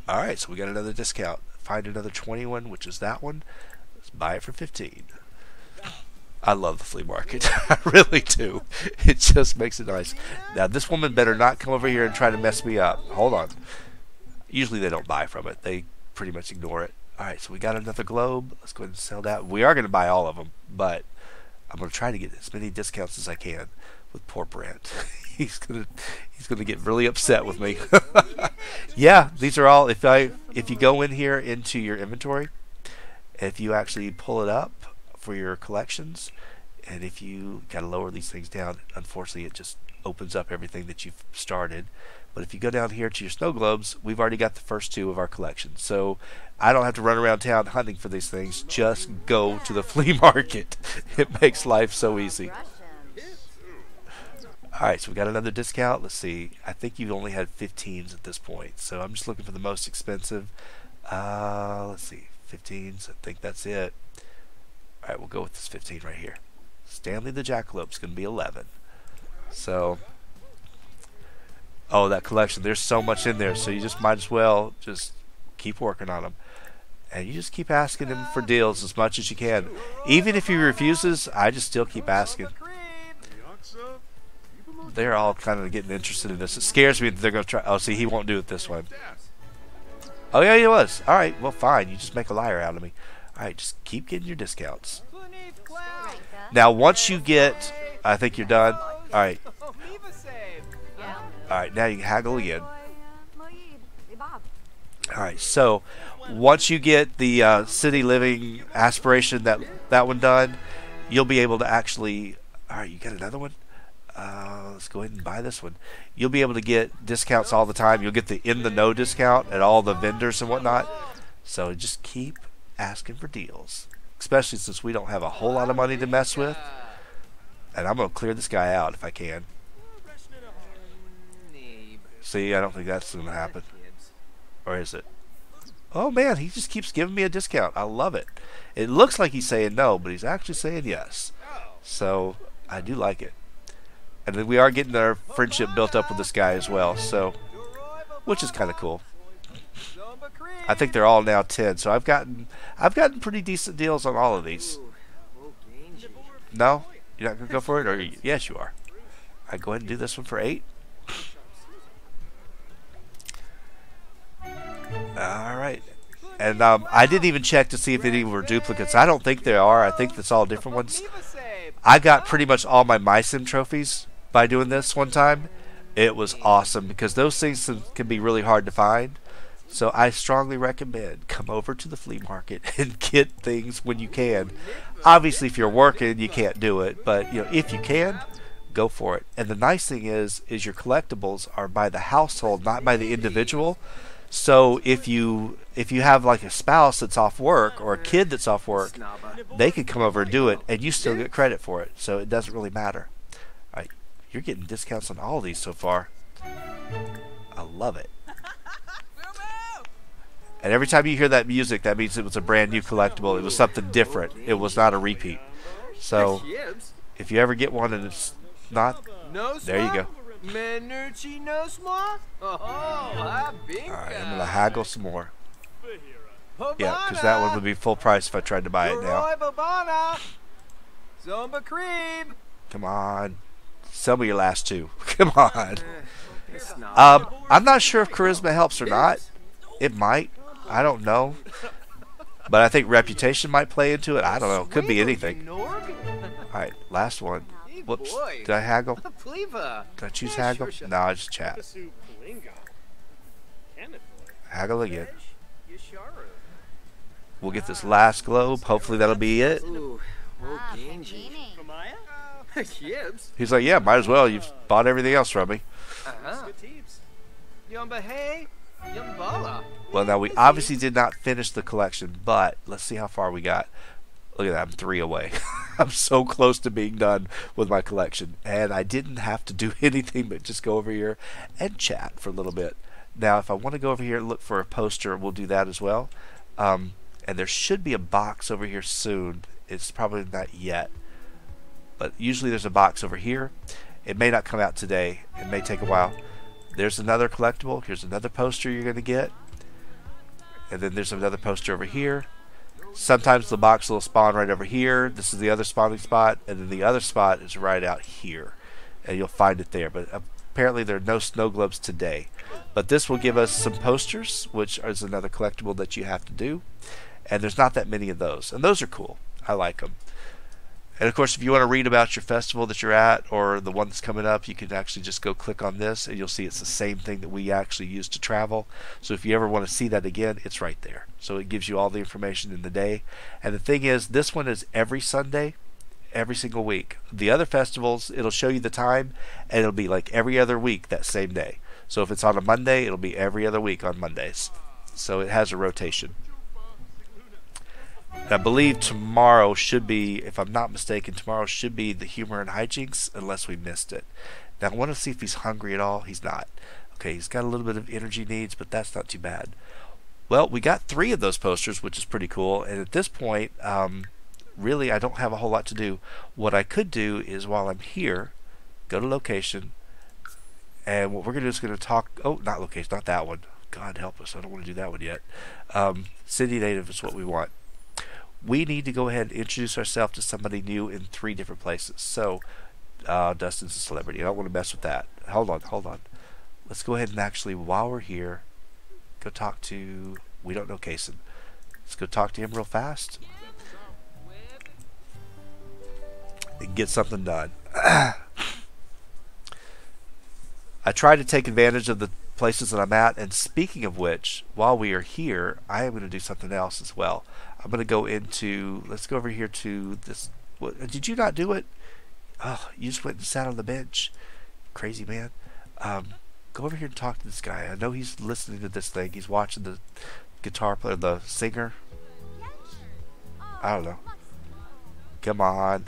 Alright, so we got another discount. Find another 21, which is that one. Let's buy it for 15. I love the flea market. I really do. It just makes it nice. Now, this woman better not come over here and try to mess me up. Hold on. Usually they don't buy from it. They pretty much ignore it. Alright, so we got another globe. Let's go ahead and sell that. We are going to buy all of them, but I'm going to try to get as many discounts as I can with poor Brent. he's gonna get really upset with me. Yeah, these are all. If you go in here into your inventory, if you actually pull it up for your collections, and if you gotta lower these things down, unfortunately it just opens up everything that you've started. But if you go down here to your snow globes, we've already got the first two of our collection. So I don't have to run around town hunting for these things. Just go to the flea market. It makes life so easy. Alright, so we got another discount. Let's see. I think you've only had 15s at this point. So I'm just looking for the most expensive. Let's see. 15s. I think that's it. Alright, we'll go with this 15 right here. Stanley the Jackalope's going to be 11. So... oh, that collection. There's so much in there, so you just might as well just keep working on them. And you just keep asking him for deals as much as you can. Even if he refuses, I just still keep asking. They're all kind of getting interested in this. It scares me that they're going to try. Oh, see, he won't do it this way. Oh, yeah, he was. All right, well, fine. You just make a liar out of me. All right, just keep getting your discounts. Now, once you get... I think you're done. All right. Alright, now you can haggle again. Alright, so once you get the city living aspiration, that one done, you'll be able to actually... Alright, you got another one? Let's go ahead and buy this one. You'll be able to get discounts all the time. You'll get the in the know discount at all the vendors and whatnot. So just keep asking for deals. Especially since we don't have a whole lot of money to mess with. And I'm going to clear this guy out if I can. See, I don't think that's going to happen. Or is it? Oh man, he just keeps giving me a discount. I love it. It looks like he's saying no, but he's actually saying yes. So, I do like it. And then we are getting our friendship built up with this guy as well, so, which is kind of cool. I think they're all now 10, so I've gotten pretty decent deals on all of these. No? You're not going to go for it? Or yes, you are. Alright, go ahead and do this one for 8. Alright. And I didn't even check to see if any were duplicates. I don't think there are. I think that's all different ones. I got pretty much all my MySim trophies by doing this one time. It was awesome because those things can be really hard to find. So I strongly recommend come over to the flea market and get things when you can. Obviously, if you're working, you can't do it. But if you can, go for it. And the nice thing is your collectibles are by the household, not by the individual. So if you have like a spouse that's off work or a kid that's off work, they could come over and do it, and you still get credit for it. So it doesn't really matter. All right, you're getting discounts on all of these so far. I love it. And every time you hear that music, that means it was a brand new collectible. It was something different. It was not a repeat. So if you ever get one and it's not, there you go. Menerchi no sma? Oh, Habinka. Alright, I'm gonna haggle some more. Yeah, because that one would be full price if I tried to buy it now. Babana. Zomba Creeb. Come on. Sell me your last two. Come on. It's not. I'm not sure if charisma helps or not. It might. I don't know. But I think reputation might play into it. I don't know. Could be anything. Alright, last one. Whoops. Did I haggle? Did I choose haggle? No, I just chat. Haggle again. We'll get this last globe. Hopefully that'll be it. He's like, yeah, might as well. You've bought everything else from me. Well, now we obviously did not finish the collection, but let's see how far we got. Look at that, I'm 3 away. I'm so close to being done with my collection. And I didn't have to do anything but just go over here and chat for a little bit. Now, if I want to go over here and look for a poster, we'll do that as well. And there should be a box over here soon. It's probably not yet. But usually there's a box over here. It may not come out today. It may take a while. There's another collectible. Here's another poster you're going to get. And then there's another poster over here. Sometimes the box will spawn right over here. This is the other spawning spot. And then the other spot is right out here. And you'll find it there. But apparently there are no snow globes today. But this will give us some posters, which is another collectible that you have to do. And there's not that many of those. And those are cool. I like them. And of course, if you want to read about your festival that you're at or the one that's coming up, you can actually just go click on this and you'll see it's the same thing that we actually use to travel. So if you ever want to see that again, it's right there. So it gives you all the information in the day. And the thing is, this one is every Sunday, every single week. The other festivals, it'll show you the time and it'll be like every other week that same day. So if it's on a Monday, it'll be every other week on Mondays. So it has a rotation. And I believe tomorrow should be, if I'm not mistaken, tomorrow should be the humor and hijinks, unless we missed it. Now I want to see if he's hungry at all. He's not. Okay, he's got a little bit of energy needs, but that's not too bad. Well, we got 3 of those posters, which is pretty cool. And at this point, really, I don't have a whole lot to do. What I could do is, while I'm here, go to location, and what we're going to do is going to talk. Oh, not location, not that one. God help us, I don't want to do that one yet. City native is what we want. We need to go ahead and introduce ourselves to somebody new in 3 different places. So, Dustin's a celebrity. I don't want to mess with that. Hold on. Let's go ahead and actually, while we're here, go talk to, we don't know Kason. Let's go talk to him real fast. And get something done. I try to take advantage of the places that I'm at, and speaking of which, while we are here, I am going to do something else as well. I'm going to go into, let's go over here to this. What, did you not do it? Oh, you just went and sat on the bench. Crazy man. Go over here and talk to this guy. I know he's listening to this thing. He's watching the guitar player, the singer. I don't know. Come on.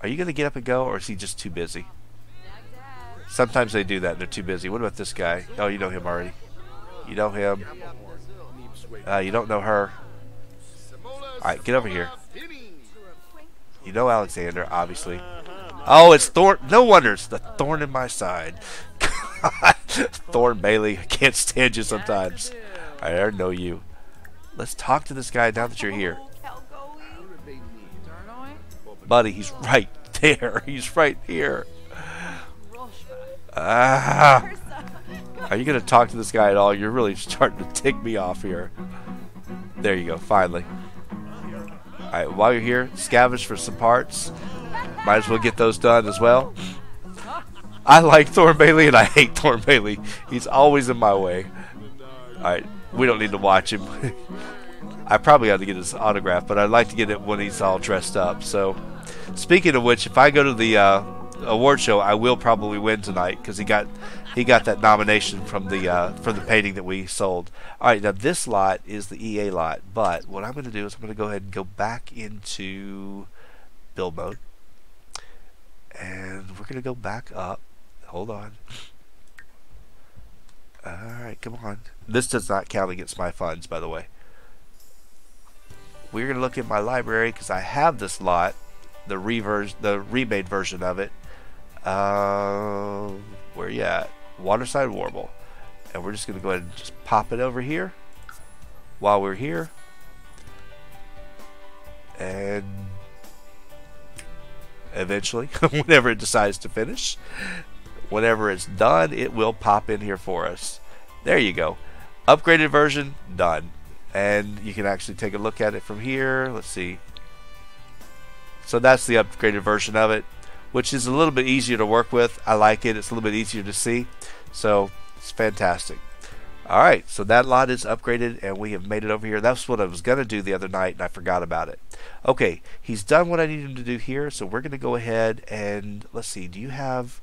Are you going to get up and go, or is he just too busy? Sometimes they do that. They're too busy. What about this guy? Oh, you know him already. You know him. You don't know her. Alright, get over here. You know Alexander, obviously. Oh, it's Thorn. No wonder it's the thorn in my side. Thorn Bailey. I can't stand you sometimes. Alright, I know you. Let's talk to this guy now that you're here. Buddy, he's right there. He's right here. Are you going to talk to this guy at all? You're really starting to tick me off here. There you go, finally. Alright, while you're here, scavenge for some parts. Might as well get those done as well. I like Thorn Bailey and I hate Thorn Bailey. He's always in my way. Alright, we don't need to watch him. I probably ought to get his autograph, but I'd like to get it when he's all dressed up. So, speaking of which, if I go to the award show, I will probably win tonight because he got that nomination from the painting that we sold. All right, now this lot is the EA lot, but what I'm going to do is I'm going to go ahead and go back into build mode, and we're going to go back up. Hold on. All right, come on. This does not count against my funds, by the way. We're going to look at my library because I have this lot, the remade version of it. Where you at? Waterside warble. And we're just going to go ahead and just pop it over here while we're here. And eventually, whenever it decides to finish, whenever it's done, it will pop in here for us. There you go. Upgraded version, done. And you can actually take a look at it from here. Let's see. So that's the upgraded version of it, which is a little bit easier to work with. I like it. It's a little bit easier to see. So it's fantastic. Alright, so that lot is upgraded and we have made it over here. That's what I was going to do the other night and I forgot about it. Okay, he's done what I need him to do here, so we're going to go ahead and, let's see, do you have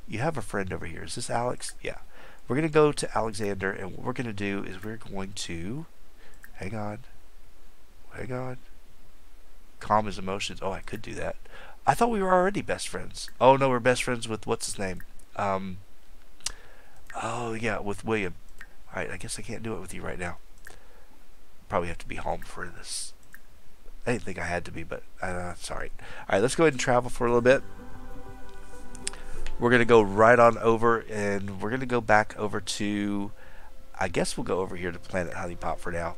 a friend over here. Is this Alex? Yeah. We're going to go to Alexander and what we're going to do is we're going to, hang on, calm his emotions. Oh, I could do that. I thought we were already best friends. Oh no, we're best friends with, what's his name? Oh yeah, with William. Alright, I guess I can't do it with you right now. Probably have to be home for this. I didn't think I had to be, but it's alright. Alright, let's go ahead and travel for a little bit. We're going to go right on over, and we're going to go back over to, I guess we'll go over here to Planet Honey Pop for now.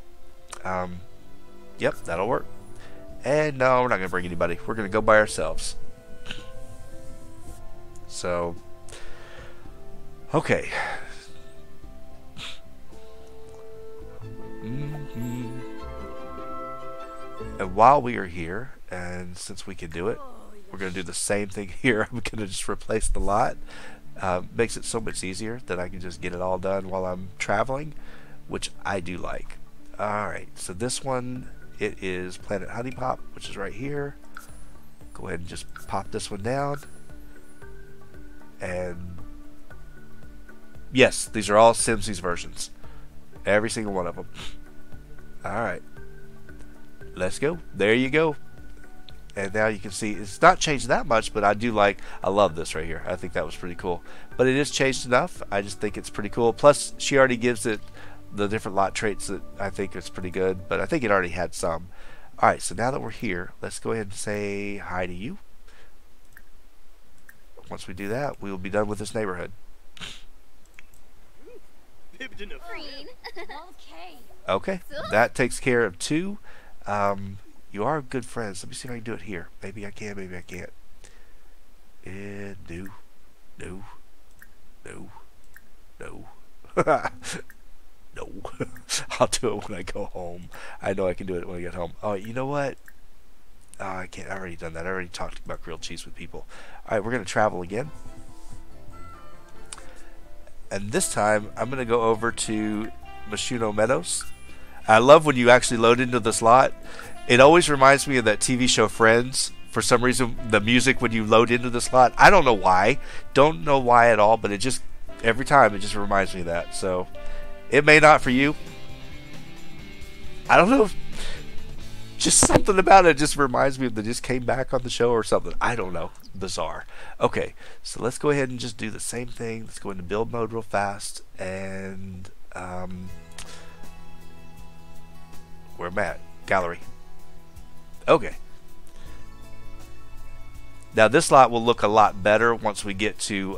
Yep, that'll work. And no, we're not going to bring anybody. We're going to go by ourselves. So, okay. And while we are here, and since we can do it, we're going to do the same thing here. I'm going to just replace the lot. Makes it so much easier that I can just get it all done while I'm traveling, which I do like. Alright, so this one, it is Planet Honey Pop, which is right here. Go ahead and just pop this one down. And yes, these are all Simsies versions. Every single one of them. Alright. Let's go. There you go. And now you can see it's not changed that much, but I love this right here. I think that was pretty cool. But it is changed enough. I just think it's pretty cool. Plus, she already gives it the different lot traits that I think is pretty good. But I think it already had some. Alright, so now that we're here, let's go ahead and say hi to you. Once we do that, we will be done with this neighborhood. Okay, that takes care of 2. You are good friends. Let me see if I can do it here. Maybe I can, maybe I can't. No. No. I'll do it when I go home. I know I can do it when I get home. Oh, you know what? Oh, I can't. I've already done that. I already talked about grilled cheese with people. Alright, we're going to travel again. And this time, I'm going to go over to Machino Meadows. I love when you actually load into this lot. It always reminds me of that TV show Friends. For some reason, the music when you load into this lot, I don't know why. Don't know why at all, but it just, every time, it just reminds me of that. So, it may not for you. I don't know. Just something about it just reminds me of that just came back on the show or something. I don't know. Bizarre. Okay, so let's go ahead and just do the same thing. Let's go into build mode real fast. And, where am I at? Gallery. Okay. Now this lot will look a lot better once we get to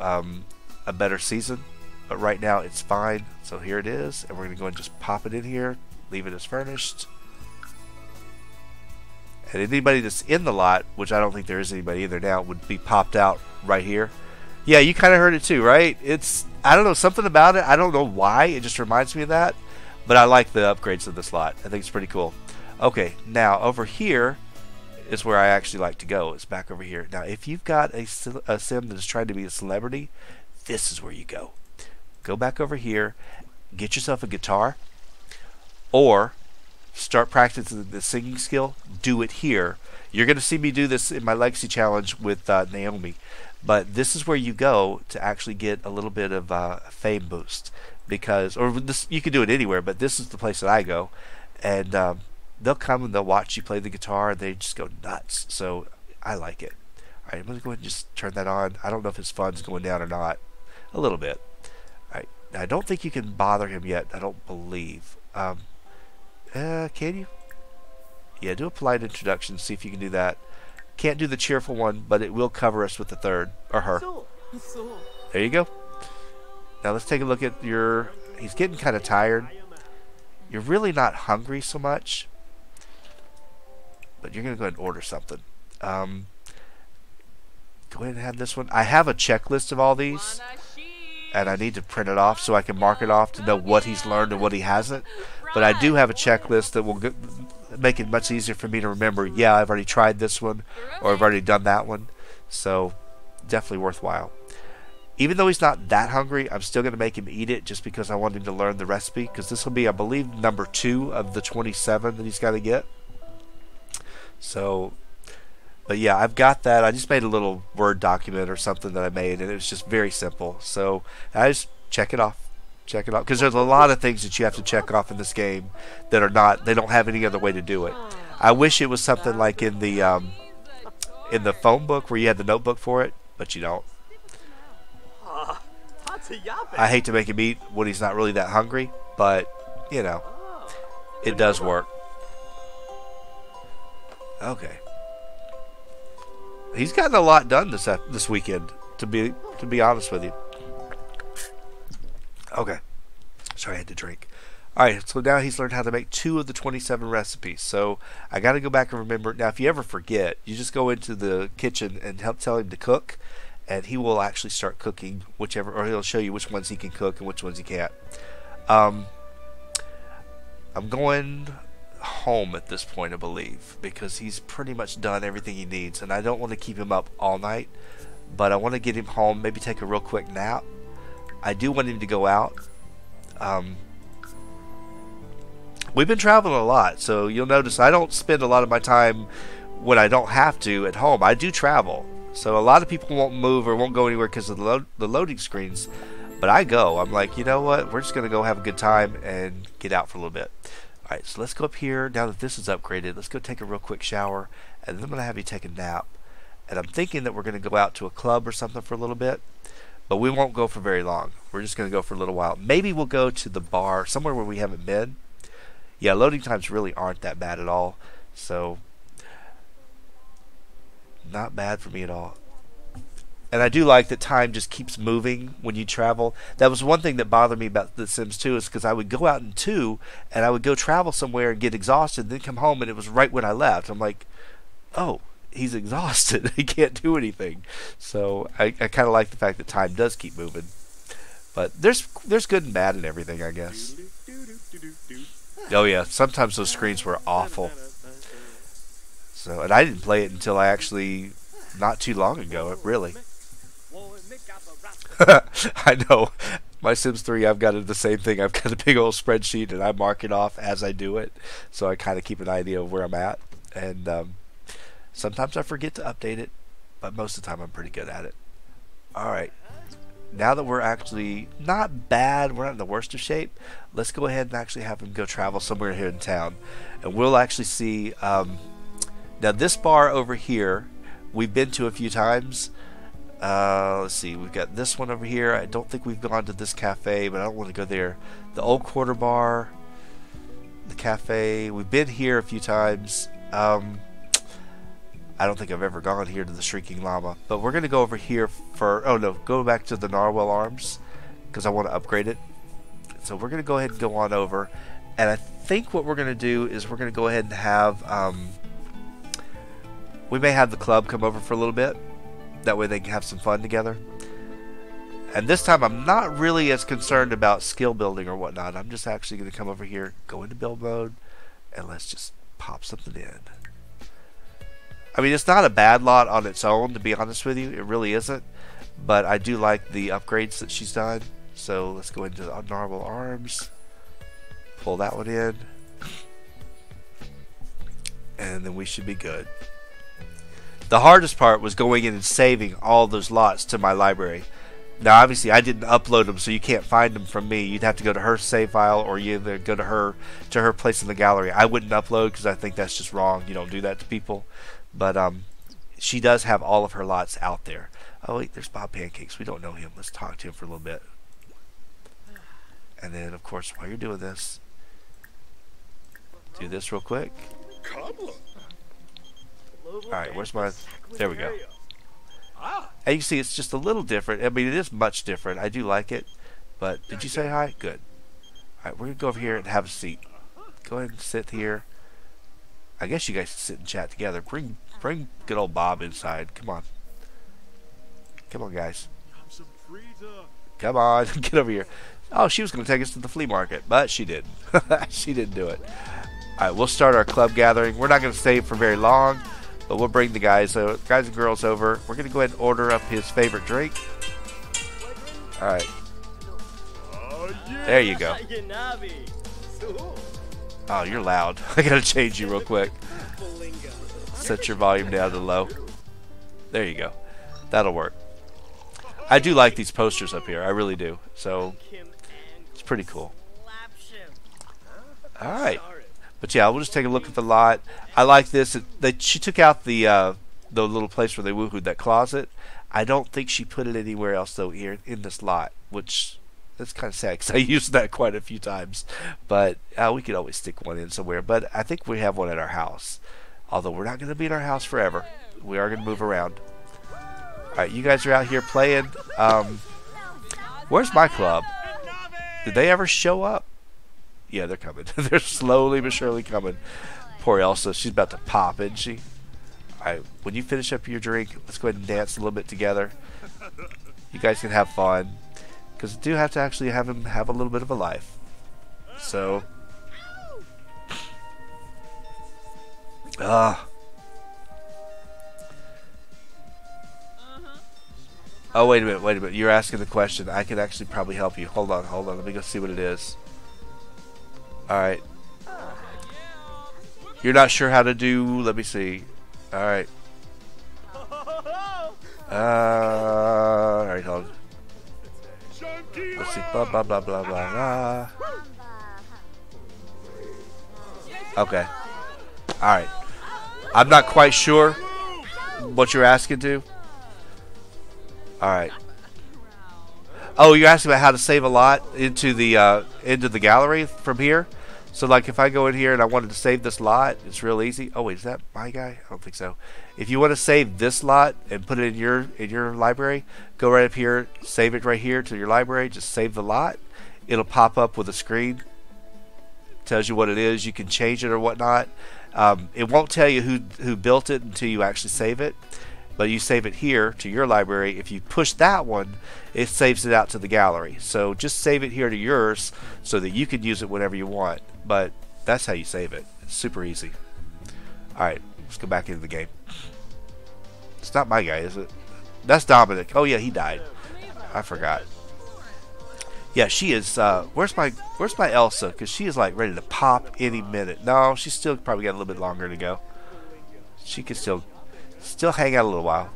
a better season. But right now it's fine. So here it is. And we're going to go and just pop it in here. Leave it as furnished. And anybody that's in the lot, which I don't think there is anybody in there now, would be popped out right here. Yeah, you kind of heard it too, right? It's, I don't know, something about it. I don't know why. It just reminds me of that. But I like the upgrades of this lot. I think it's pretty cool. Okay, now over here is where I actually like to go. It's back over here. Now, if you've got a sim that is trying to be a celebrity, this is where you go. Go back over here, get yourself a guitar, or start practicing the singing skill. Do it here. You're going to see me do this in my Legacy Challenge with Naomi. But this is where you go to actually get a little bit of fame boost. Because, or this, you can do it anywhere, but this is the place that I go. And they'll come and they'll watch you play the guitar and they just go nuts. So I like it. Alright, I'm going to go ahead and just turn that on. I don't know if his fun's going down or not. A little bit. Alright, I don't think you can bother him yet. I don't believe. Can you? Yeah, do a polite introduction. See if you can do that. Can't do the cheerful one, but it will cover us with the third. Or her. There you go. Now let's take a look at your... He's getting kind of tired. You're really not hungry so much. But you're going to go ahead and order something. Go ahead and have this one. I have a checklist of all these. And I need to print it off so I can mark it off to know what he's learned and what he hasn't. But I do have a checklist that will make it much easier for me to remember, yeah, I've already tried this one, or I've already done that one. So, definitely worthwhile. Even though he's not that hungry, I'm still going to make him eat it just because I want him to learn the recipe. Because this will be, I believe, number 2 of the 27 that he's got to get. So, but yeah, I've got that. I just made a little Word document or something that I made, and it was just very simple. So, I just check it off. Check it off. Because there's a lot of things that you have to check off in this game that are not, they don't have any other way to do it. I wish it was something like in the phone book where you had the notebook for it, but you don't. I hate to make him eat when he's not really that hungry, but, you know, it does work. Okay. He's gotten a lot done this weekend, to be honest with you. Okay. Sorry, I had to drink. Alright, so now he's learned how to make 2 of the 27 recipes. So I got to go back and remember. Now, if you ever forget, you just go into the kitchen and tell him to cook, and he will actually start cooking whichever, or he'll show you which ones he can cook and which ones he can't. I'm going home at this point, I believe, because he's pretty much done everything he needs, and I don't want to keep him up all night, but I want to get him home, maybe take a real quick nap. I do want him to go out. We've been traveling a lot, so you'll notice I don't spend a lot of my time when I don't have to at home. I do travel, so a lot of people won't move or won't go anywhere because of the loading screens, but I go. I'm like, you know what, we're just going to go have a good time and get out for a little bit. Alright, so let's go up here. Now that this is upgraded, let's go take a real quick shower, and then I'm going to have you take a nap. And I'm thinking that we're going to go out to a club or something for a little bit, but we won't go for very long. We're just going to go for a little while. Maybe we'll go to the bar, somewhere where we haven't been. Yeah, loading times really aren't that bad at all, so not bad for me at all. And I do like that time just keeps moving when you travel. That was one thing that bothered me about The Sims 2, is because I would go out in 2 and I would go travel somewhere and get exhausted, and then come home and it was right when I left. I'm like, oh, he's exhausted. He can't do anything. So I kind of like the fact that time does keep moving. But there's good and bad in everything, I guess. Oh yeah, sometimes those screens were awful. So, and I didn't play it until I actually, not too long ago, really. I know. My Sims 3, I've got the same thing. I've got a big old spreadsheet, and I mark it off as I do it, so I kind of keep an idea of where I'm at. And sometimes I forget to update it, but most of the time I'm pretty good at it. Alright. Now that we're actually not bad, we're not in the worst of shape, let's go ahead and actually have him go travel somewhere here in town. And we'll actually see, now this bar over here, we've been to a few times. Let's see, we've got this one over here. I don't think we've gone to this cafe, but I don't want to go there. The Old Quarter Bar, the cafe, we've been here a few times. I don't think I've ever gone here to the Shrieking Llama, but we're going to go over here for, oh no, go back to the Narwhal Arms, because I want to upgrade it. So we're going to go ahead and go on over, and I think what we're going to do is we're going to go ahead and have, we may have the club come over for a little bit, that way they can have some fun together. And this time I'm not really as concerned about skill building or whatnot. I'm just actually going to come over here, go into build mode, and let's just pop something in. I mean, it's not a bad lot on its own, to be honest with you. It really isn't. But I do like the upgrades that she's done. So let's go into the Narwhal Arms. Pull that one in. And then we should be good. The hardest part was going in and saving all those lots to my library. Now, obviously, I didn't upload them, so you can't find them from me. You'd have to go to her save file, or you either go to her place in the gallery. I wouldn't upload because I think that's just wrong. You don't do that to people. But she does have all of her lots out there. Oh wait, there's Bob Pancakes. We don't know him. Let's talk to him for a little bit. And then, of course, while you're doing this, do this real quick. Alright, where's my... There we go. And you can see it's just a little different. I mean, it is much different. I do like it. But did you say hi? Good. Alright, we're going to go over here and have a seat. Go ahead and sit here. I guess you guys can sit and chat together. Bring good old Bob inside. Come on. Come on, guys. Come on. Get over here. Oh, she was going to take us to the flea market, but she didn't. She didn't do it. Alright, we'll start our club gathering. We're not going to stay for very long, but we'll bring the guys and girls over. We're going to go ahead and order up his favorite drink. Alright. There you go. Oh, you're loud. I gotta change you real quick. Set your volume down to low. There you go. That'll work. I do like these posters up here. I really do. So, it's pretty cool. Alright. But yeah, we'll just take a look at the lot. I like this. She took out the little place where they woohooed, that closet. I don't think she put it anywhere else, though, here in this lot, which... that's kind of sad because I used that quite a few times. But we could always stick one in somewhere. But I think we have one at our house. Although we're not going to be in our house forever. We are going to move around. Alright, you guys are out here playing. Where's my club? Did they ever show up? Yeah, they're coming. They're slowly but surely coming. Poor Elsa. She's about to pop, isn't she? Alright, when you finish up your drink, let's go ahead and dance a little bit together. You guys can have fun. Because I do have to actually have him have a little bit of a life. So. Oh, wait a minute. You're asking the question. I can actually probably help you. Hold on. Let me go see what it is. Alright. You're not sure how to do. Let me see. Alright. Alright, hold on. Let's see. Blah, blah, blah, blah, blah, blah. Okay. Alright. I'm not quite sure what you're asking to. Alright. Oh, you're asking about how to save a lot into the gallery from here? So, like, if I go in here and I wanted to save this lot, it's real easy. Oh, wait, is that my guy? I don't think so. If you want to save this lot and put it in your library, go right up here, save it right here to your library. Just save the lot. It'll pop up with a screen. Tells you what it is. You can change it or whatnot. It won't tell you who built it until you actually save it. But you save it here to your library. If you push that one, it saves it out to the gallery. So just save it here to yours so that you can use it whenever you want. But that's how you save it. It's super easy. Alright, let's go back into the game. It's not my guy, is it? That's Dominic. Oh yeah, he died. I forgot. Yeah, she is. Where's my Elsa? Because she is like ready to pop any minute. No, she's still probably got a little bit longer to go. She can still hang out a little while.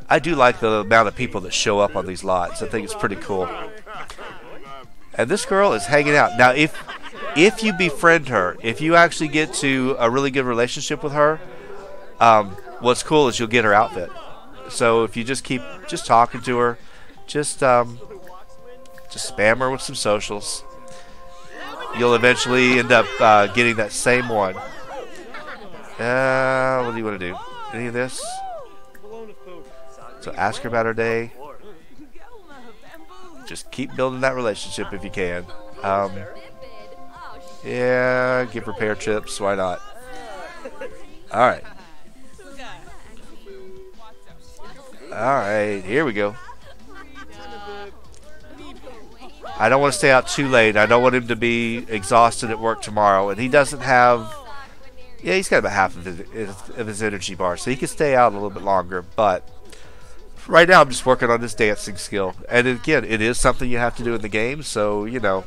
I do like the amount of people that show up on these lots. I think it's pretty cool. And this girl is hanging out. Now, if you befriend her, if you actually get to a really good relationship with her, what's cool is you'll get her outfit. So if you just keep talking to her, just spam her with some socials, you'll eventually end up getting that same one. What do you want to do? Any of this? So ask her about her day. Just keep building that relationship if you can. Yeah, give her pear chips. Why not? Alright. Alright, here we go. I don't want to stay out too late. I don't want him to be exhausted at work tomorrow. And he doesn't have... Yeah, he's got about half of his energy bar, so he can stay out a little bit longer. But right now I'm just working on this dancing skill. And again, it is something you have to do in the game, so, you know,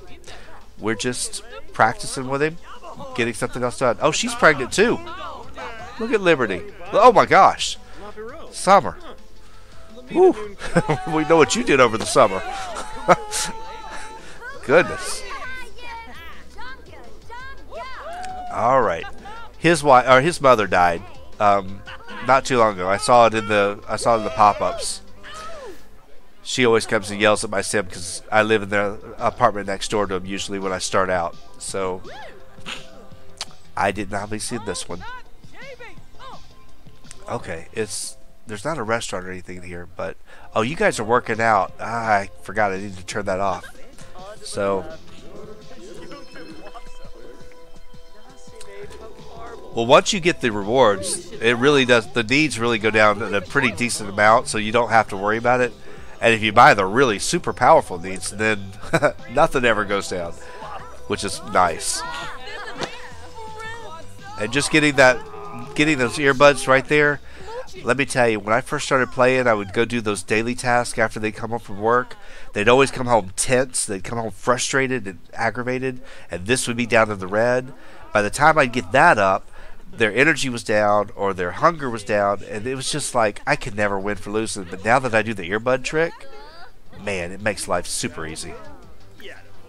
we're just practicing with him, getting something else done. Oh, she's pregnant too. Look at Liberty. Oh my gosh. Summer. Woo. We know what you did over the summer. Goodness. All right. His mother died not too long ago. I saw it in the pop-ups. She always comes and yells at my sim because I live in the apartment next door to him usually when I start out. So I did not see this one. Okay, it's there's not a restaurant or anything here, but oh, you guys are working out. I forgot I need to turn that off. So, well, once you get the rewards, it really does. The needs really go down at a pretty decent amount, so you don't have to worry about it. And if you buy the really super powerful needs, then nothing ever goes down, which is nice. And just getting those earbuds right there. Let me tell you, when I first started playing, I would go do those daily tasks after they come home from work. They'd always come home tense. They'd come home frustrated and aggravated, and this would be down in the red. By the time I'd get that up, their energy was down or their hunger was down, and it was just like I could never win for losing. But now that I do the earbud trick, man, it makes life super easy.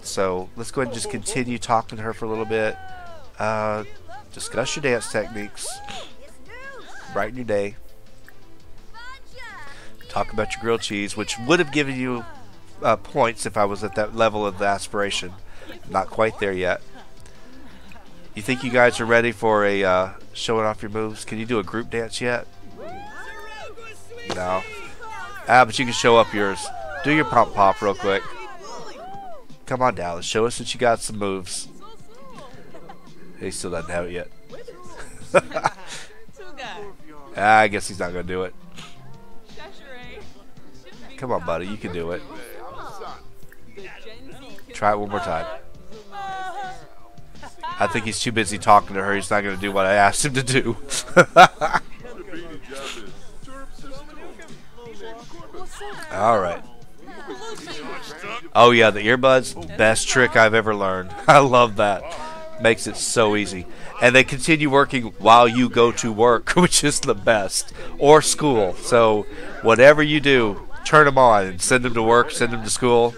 So let's go ahead and just continue talking to her for a little bit. Discuss your dance techniques. Brighten your day. Talk about your grilled cheese, which would have given you points if I was at that level of the aspiration. Not quite there yet. You think you guys are ready for a showing off your moves? Can you do a group dance yet? No. But you can show up yours. Do your pump pop real quick. Come on, Dallas. Show us that you got some moves. He still doesn't have it yet. I guess he's not going to do it. Come on, buddy. You can do it. Try it one more time. I think he's too busy talking to her. He's not going to do what I asked him to do. Alright. Oh yeah, the earbuds. Best trick I've ever learned. I love that. Makes it so easy. And they continue working while you go to work, which is the best. Or school. So whatever you do, turn them on and send them to work, send them to school.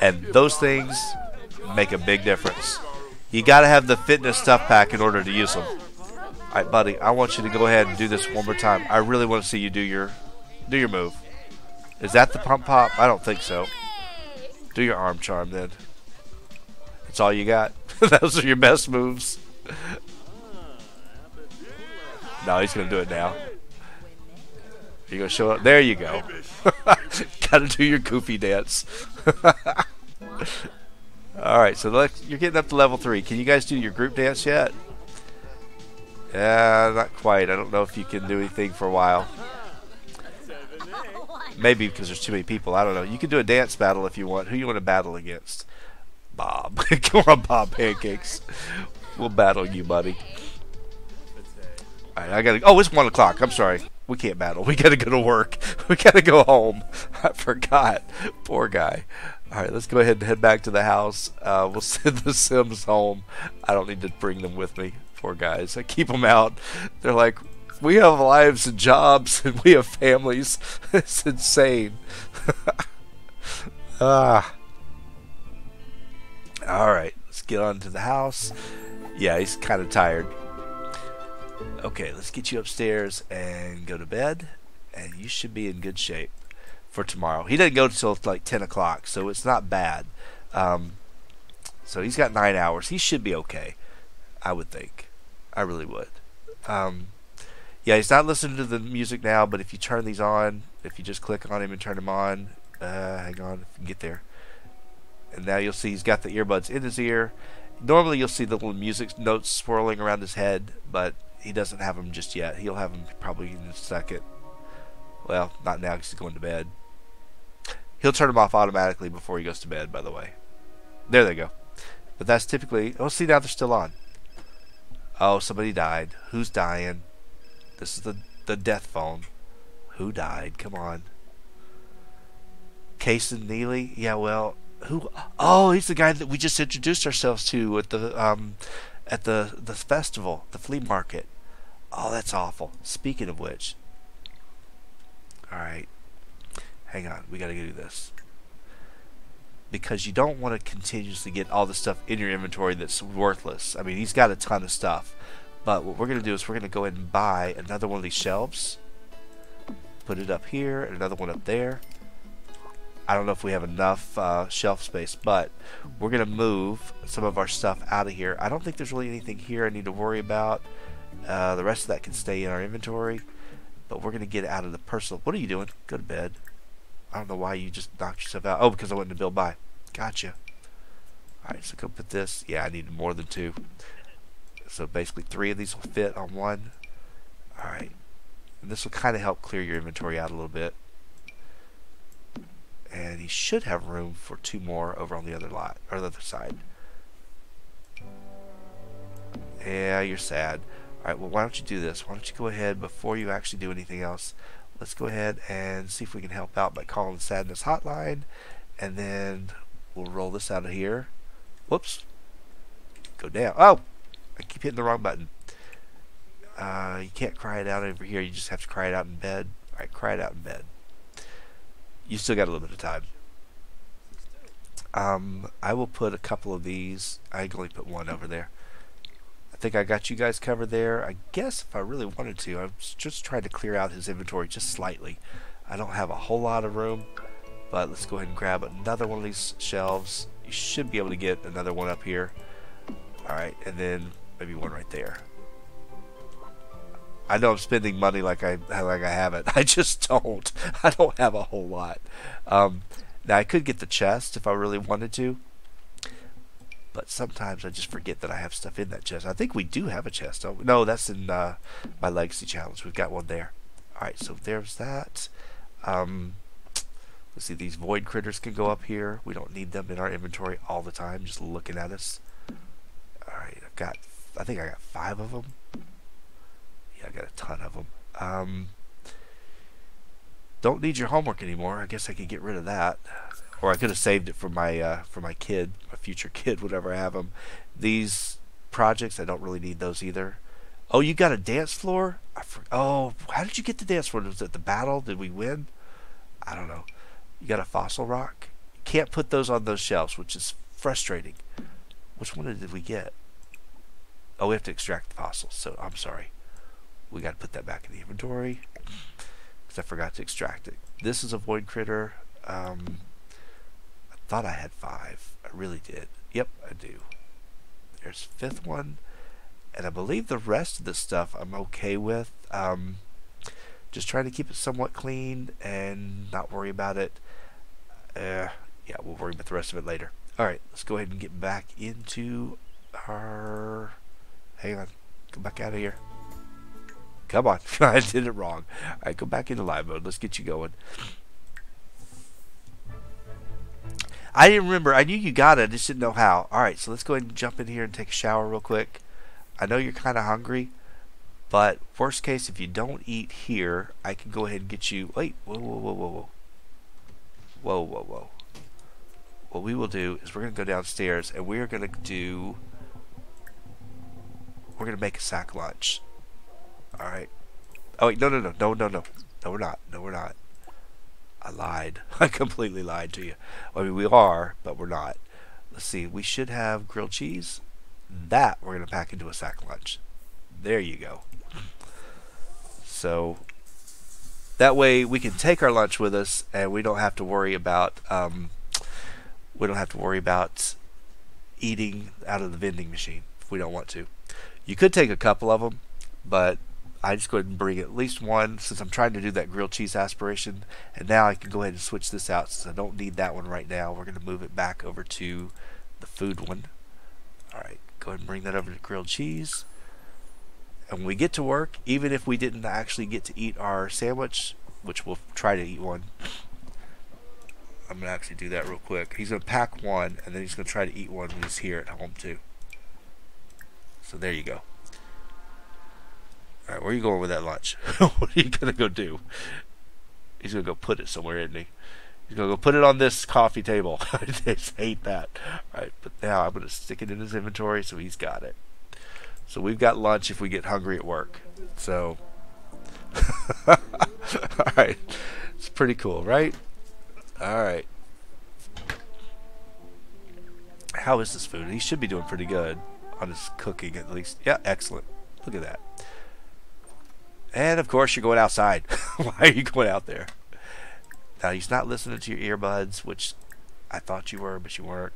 And those things make a big difference. You got to have the fitness stuff pack in order to use them. Alright, buddy, I want you to go ahead and do this one more time. I really want to see you do your move. Is that the pump pop? I don't think so. Do your arm charm then. That's all you got? Those are your best moves. No, he's going to do it now. You're going to show up. There you go. Got to do your goofy dance. Alright, so you're getting up to level 3. Can you guys do your group dance yet? Yeah, not quite. I don't know if you can do anything for a while. Maybe because there's too many people. I don't know. You can do a dance battle if you want. Who you want to battle against? Bob. Come on, Bob Pancakes. We'll battle you, buddy. Alright, I gotta... Oh, it's 1 o'clock. I'm sorry. We can't battle. We gotta go to work. We gotta go home. I forgot. Poor guy. Alright, let's go ahead and head back to the house. We'll send the Sims home. I don't need to bring them with me. Poor guys. I keep them out. They're like, we have lives and jobs and we have families. It's insane. Alright, let's get on to the house. Yeah, he's kind of tired. Okay, let's get you upstairs and go to bed. And you should be in good shape for tomorrow. He doesn't go until like 10 o'clock, so it's not bad. So he's got 9 hours. He should be okay, I would think. I really would. Yeah, he's not listening to the music now, but if you turn these on, if you just click on him and turn them on, hang on, if you can get there. And now you'll see he's got the earbuds in his ear. Normally you'll see the little music notes swirling around his head, but he doesn't have them just yet. He'll have them probably in a second. Well, not now because he's going to bed. He'll turn them off automatically before he goes to bed, by the way. There they go. But that's typically... Oh, see, now they're still on. Oh, somebody died. Who's dying? This is the death phone. Who died? Come on. Case and Neely? Yeah, well, who? Oh, he's the guy that we just introduced ourselves to at the festival, the flea market. Oh, that's awful. Speaking of which, all right, hang on, we gotta do this because you don't want to continuously get all the stuff in your inventory that's worthless. I mean, he's got a ton of stuff. But what we're going to do is we're going to go ahead and buy another one of these shelves. Put it up here and another one up there. I don't know if we have enough shelf space, but we're going to move some of our stuff out of here. I don't think there's really anything here I need to worry about. The rest of that can stay in our inventory. but we're going to get out of the personal. What are you doing? Go to bed. I don't know why you just knocked yourself out. Oh, because I went to build by. Gotcha. Alright, so go put this. Yeah, I need more than 2. So basically 3 of these will fit on one. Alright. And this will kind of help clear your inventory out a little bit. And he should have room for 2 more over on the other lot, or the other side. Yeah, you're sad. Alright, well, why don't you do this? Why don't you go ahead, before you actually do anything else, let's go ahead and see if we can help out by calling the Sadness Hotline. And then we'll roll this out of here. Whoops. Go down. Oh! I keep hitting the wrong button. You can't cry it out over here. You just have to cry it out in bed. Alright, cry it out in bed. You still got a little bit of time. I will put a couple of these. I can only put 1 over there. I think I got you guys covered there. I guess if I really wanted to, I was just trying to clear out his inventory just slightly. I don't have a whole lot of room, but let's go ahead and grab another one of these shelves. You should be able to get another one up here. Alright, and then maybe one right there. I know I'm spending money like I haven't. I just don't. I don't have a whole lot. Now I could get the chest if I really wanted to, but sometimes I just forget that I have stuff in that chest. I think we do have a chest. Oh, no, that's in my legacy challenge. We've got one there. Alright, so there's that. Let's see, these void critters can go up here. We don't need them in our inventory all the time, just looking at us. Alright, I think I got 5 of them. Yeah, I got a ton of them. Don't need your homework anymore. I guess I could get rid of that. Or I could have saved it for my kid, my future kid, whenever I have him. These projects, I don't really need those either. Oh, you got a dance floor? Oh, how did you get the dance floor? Was it the battle? Did we win? I don't know. You got a fossil rock? You can't put those on those shelves, which is frustrating. Which one did we get? Oh, we have to extract the fossils, so I'm sorry. We got to put that back in the inventory because I forgot to extract it. This is a void critter. I thought I had 5. I really did. Yep, I do. There's 5th one. And I believe the rest of the stuff I'm okay with. Just trying to keep it somewhat clean and not worry about it. Yeah, we'll worry about the rest of it later. Alright, let's go ahead and get back into our... Hang on. Go back out of here. Come on. I did it wrong. Alright, go back into live mode. Let's get you going. I didn't remember. I knew you got it. I just didn't know how. Alright, so let's go ahead and jump in here and take a shower real quick. I know you're kind of hungry, but worst case, if you don't eat here, I can go ahead and get you... Wait. Whoa, whoa, whoa, whoa, whoa. Whoa, whoa, whoa. What we will do is we're going to go downstairs, and we're going to do... We're going to make a sack lunch. Alright. Oh, wait. No, no, no. No, no, no. No, we're not. No, we're not. I lied. I completely lied to you. I mean, we are, but we're not. Let's see. We should have grilled cheese. That we're going to pack into a sack lunch. There you go. So that way we can take our lunch with us, and we don't have to worry about eating out of the vending machine if we don't want to. You could take a couple of them, but I just go ahead and bring at least one since I'm trying to do that grilled cheese aspiration. And now I can go ahead and switch this out since I don't need that one right now. We're going to move it back over to the food one. Alright, go ahead and bring that over to grilled cheese. And when we get to work, even if we didn't actually get to eat our sandwich, which we'll try to eat one, I'm going to actually do that real quick. He's going to pack one, and then he's going to try to eat one when he's here at home too. So there you go. Alright, where are you going with that lunch? What are you going to go do? He's going to go put it somewhere, isn't he? He's going to go put it on this coffee table. I just hate that. Alright, but now I'm going to stick it in his inventory so he's got it. So we've got lunch if we get hungry at work. So, alright. It's pretty cool, right? Alright. How is this food? He should be doing pretty good on his cooking at least. Yeah, excellent. Look at that. And of course you're going outside. Why are you going out there? Now he's not listening to your earbuds, which I thought you were, but you weren't.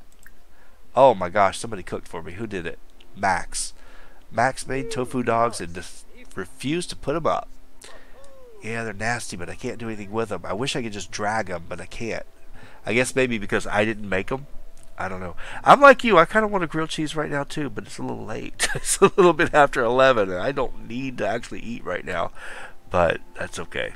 Oh my gosh, somebody cooked for me. Who did it? Max. Max made tofu dogs and just refused to put them up. Yeah, they're nasty, but I can't do anything with them. I wish I could just drag them, but I can't. I guess maybe because I didn't make them. I don't know. I'm like you. I kind of want a grilled cheese right now too, but it's a little late. It's a little bit after 11, and I don't need to actually eat right now. But that's okay.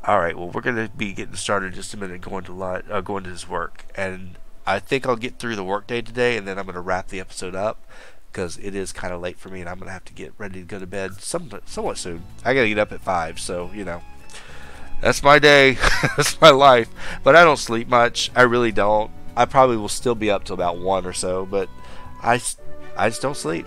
All right. Well, we're gonna be getting started in just a minute, going to going to this work, and I think I'll get through the workday today, and then I'm gonna wrap the episode up because it is kind of late for me, and I'm gonna have to get ready to go to bed somewhat soon. I gotta get up at 5, so you know. That's my day. That's my life. But I don't sleep much. I really don't. I probably will still be up till about 1 or so, but I just don't sleep.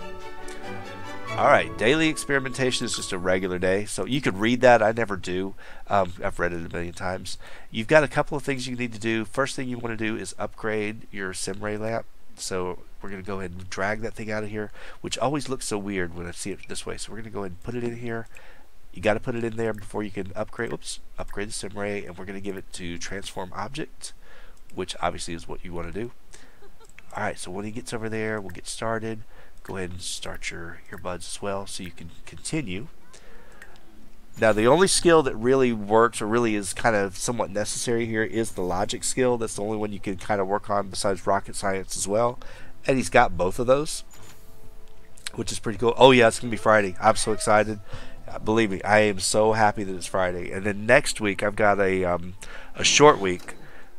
Alright, daily experimentation is just a regular day. So you could read that. I never do. I've read it a million times. You've got a couple of things you need to do. First thing you want to do is upgrade your SimRay lamp. So we're going to go ahead and drag that thing out of here, which always looks so weird when I see it this way. So we're going to go ahead and put it in here. You got to put it in there before you can upgrade the SimRay, and we're going to give it to transform object, which obviously is what you want to do. Alright, so when he gets over there, we'll get started. Go ahead and start your earbuds as well so you can continue. Now, the only skill that really works or really is kind of somewhat necessary here is the logic skill. That's the only one you can kind of work on besides rocket science as well. And he's got both of those, which is pretty cool. Oh, yeah, it's going to be Friday. I'm so excited. Believe me, I am so happy that it's Friday. And then next week, I've got a short week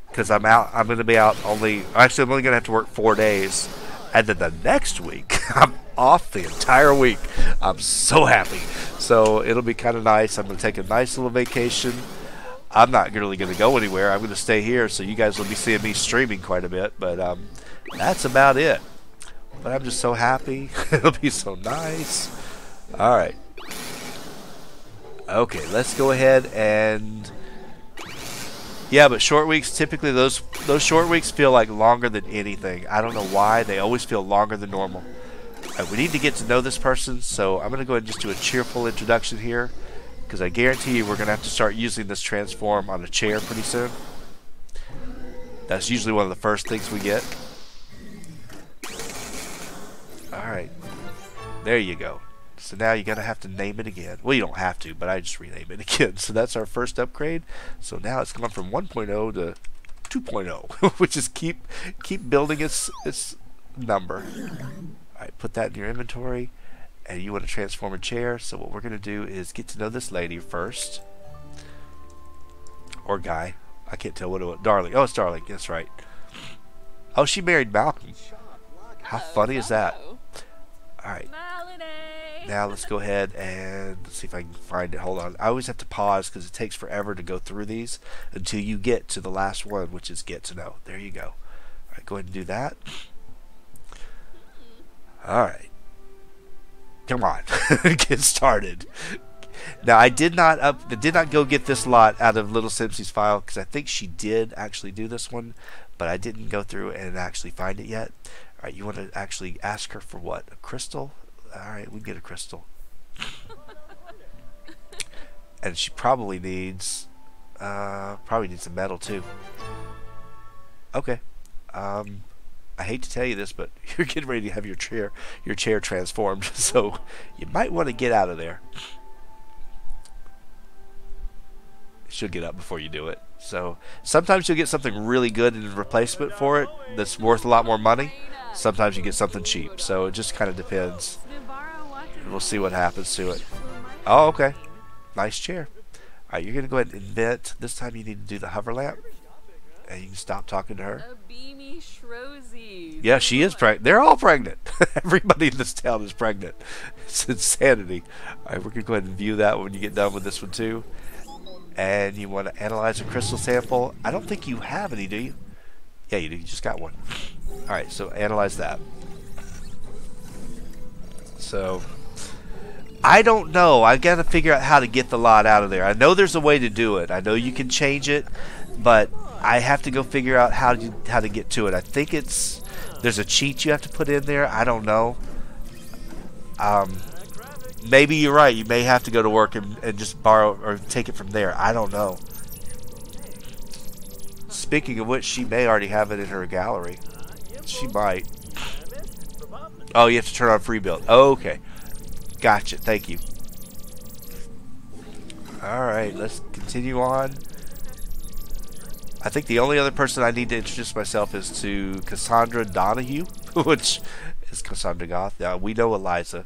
because I'm going to be out only. Actually, I'm only going to have to work 4 days, and then the next week I'm off the entire week. I'm so happy. So it'll be kind of nice. I'm going to take a nice little vacation. I'm not really going to go anywhere. I'm going to stay here, so you guys will be seeing me streaming quite a bit. But that's about it. But I'm just so happy. It'll be so nice. All right. Okay, let's go ahead and yeah, but short weeks, typically those short weeks feel like longer than anything. I don't know why. They always feel longer than normal. We need to get to know this person, so I'm going to go ahead and just do a cheerful introduction here because I guarantee you we're going to have to start using this transform on a chair pretty soon. That's usually one of the first things we get. Alright, there you go. So now you're going to have to name it again. Well, you don't have to, but I just rename it again. So that's our first upgrade. So now it's gone from 1.0 to 2.0, which is keep building its number. All right, put that in your inventory. And you want to transform a chair. So what we're going to do is get to know this lady first. Or guy. I can't tell what it was. Darling. Oh, it's Darling. That's right. Oh, she married Malcolm. How funny is that? All right. Now let's go ahead and let's see if I can find it. Hold on. I always have to pause because it takes forever to go through these until you get to the last one, which is get to know. There you go. All right, go ahead and do that. All right. Come on. Get started. Now, I did not go get this lot out of Little Simpson's file because I think she did actually do this one, but I didn't go through and actually find it yet. All right, you want to actually ask her for what? A crystal? Alright, we can get a crystal. And she probably needs a metal too. Okay. I hate to tell you this, but you're getting ready to have your chair transformed, so you might want to get out of there. She'll get up before you do it. So sometimes you'll get something really good in replacement for it that's worth a lot more money. Sometimes you get something cheap, so it just kind of depends. And we'll see what happens to it. Oh, okay. Nice chair. Alright, you're going to go ahead and invent. This time you need to do the hover lamp. And you can stop talking to her. Yeah, she is pregnant. They're all pregnant. Everybody in this town is pregnant. It's insanity. Alright, we're going to go ahead and view that when you get done with this one too. And you want to analyze a crystal sample. I don't think you have any, do you? Yeah, you do. You just got one. Alright, so analyze that. So, I don't know. I got to figure out how to get the lot out of there. I know there's a way to do it. I know you can change it, but I have to go figure out how to get to it. I think there's a cheat you have to put in there. I don't know. Maybe you're right. You may have to go to work and just borrow or take it from there. I don't know. Speaking of which, she may already have it in her gallery. She might. Oh, you have to turn on free build. Oh, okay. Gotcha. Thank you. Alright, let's continue on. I think the only other person I need to introduce myself is to Cassandra Donahue, which is Cassandra Goth. We know Eliza.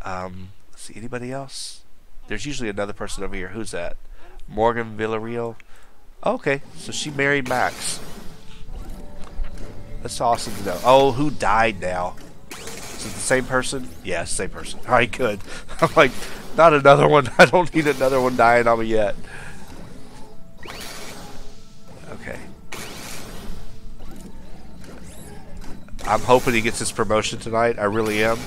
Let's see, anybody else? There's usually another person over here. Who's that? Morgan Villarreal. Okay, so she married Max. That's awesome to know. Oh, who died now? Is it the same person? Yeah, same person. Alright, good. I'm like, not another one. I don't need another one dying on me yet. Okay. I'm hoping he gets his promotion tonight. I really am.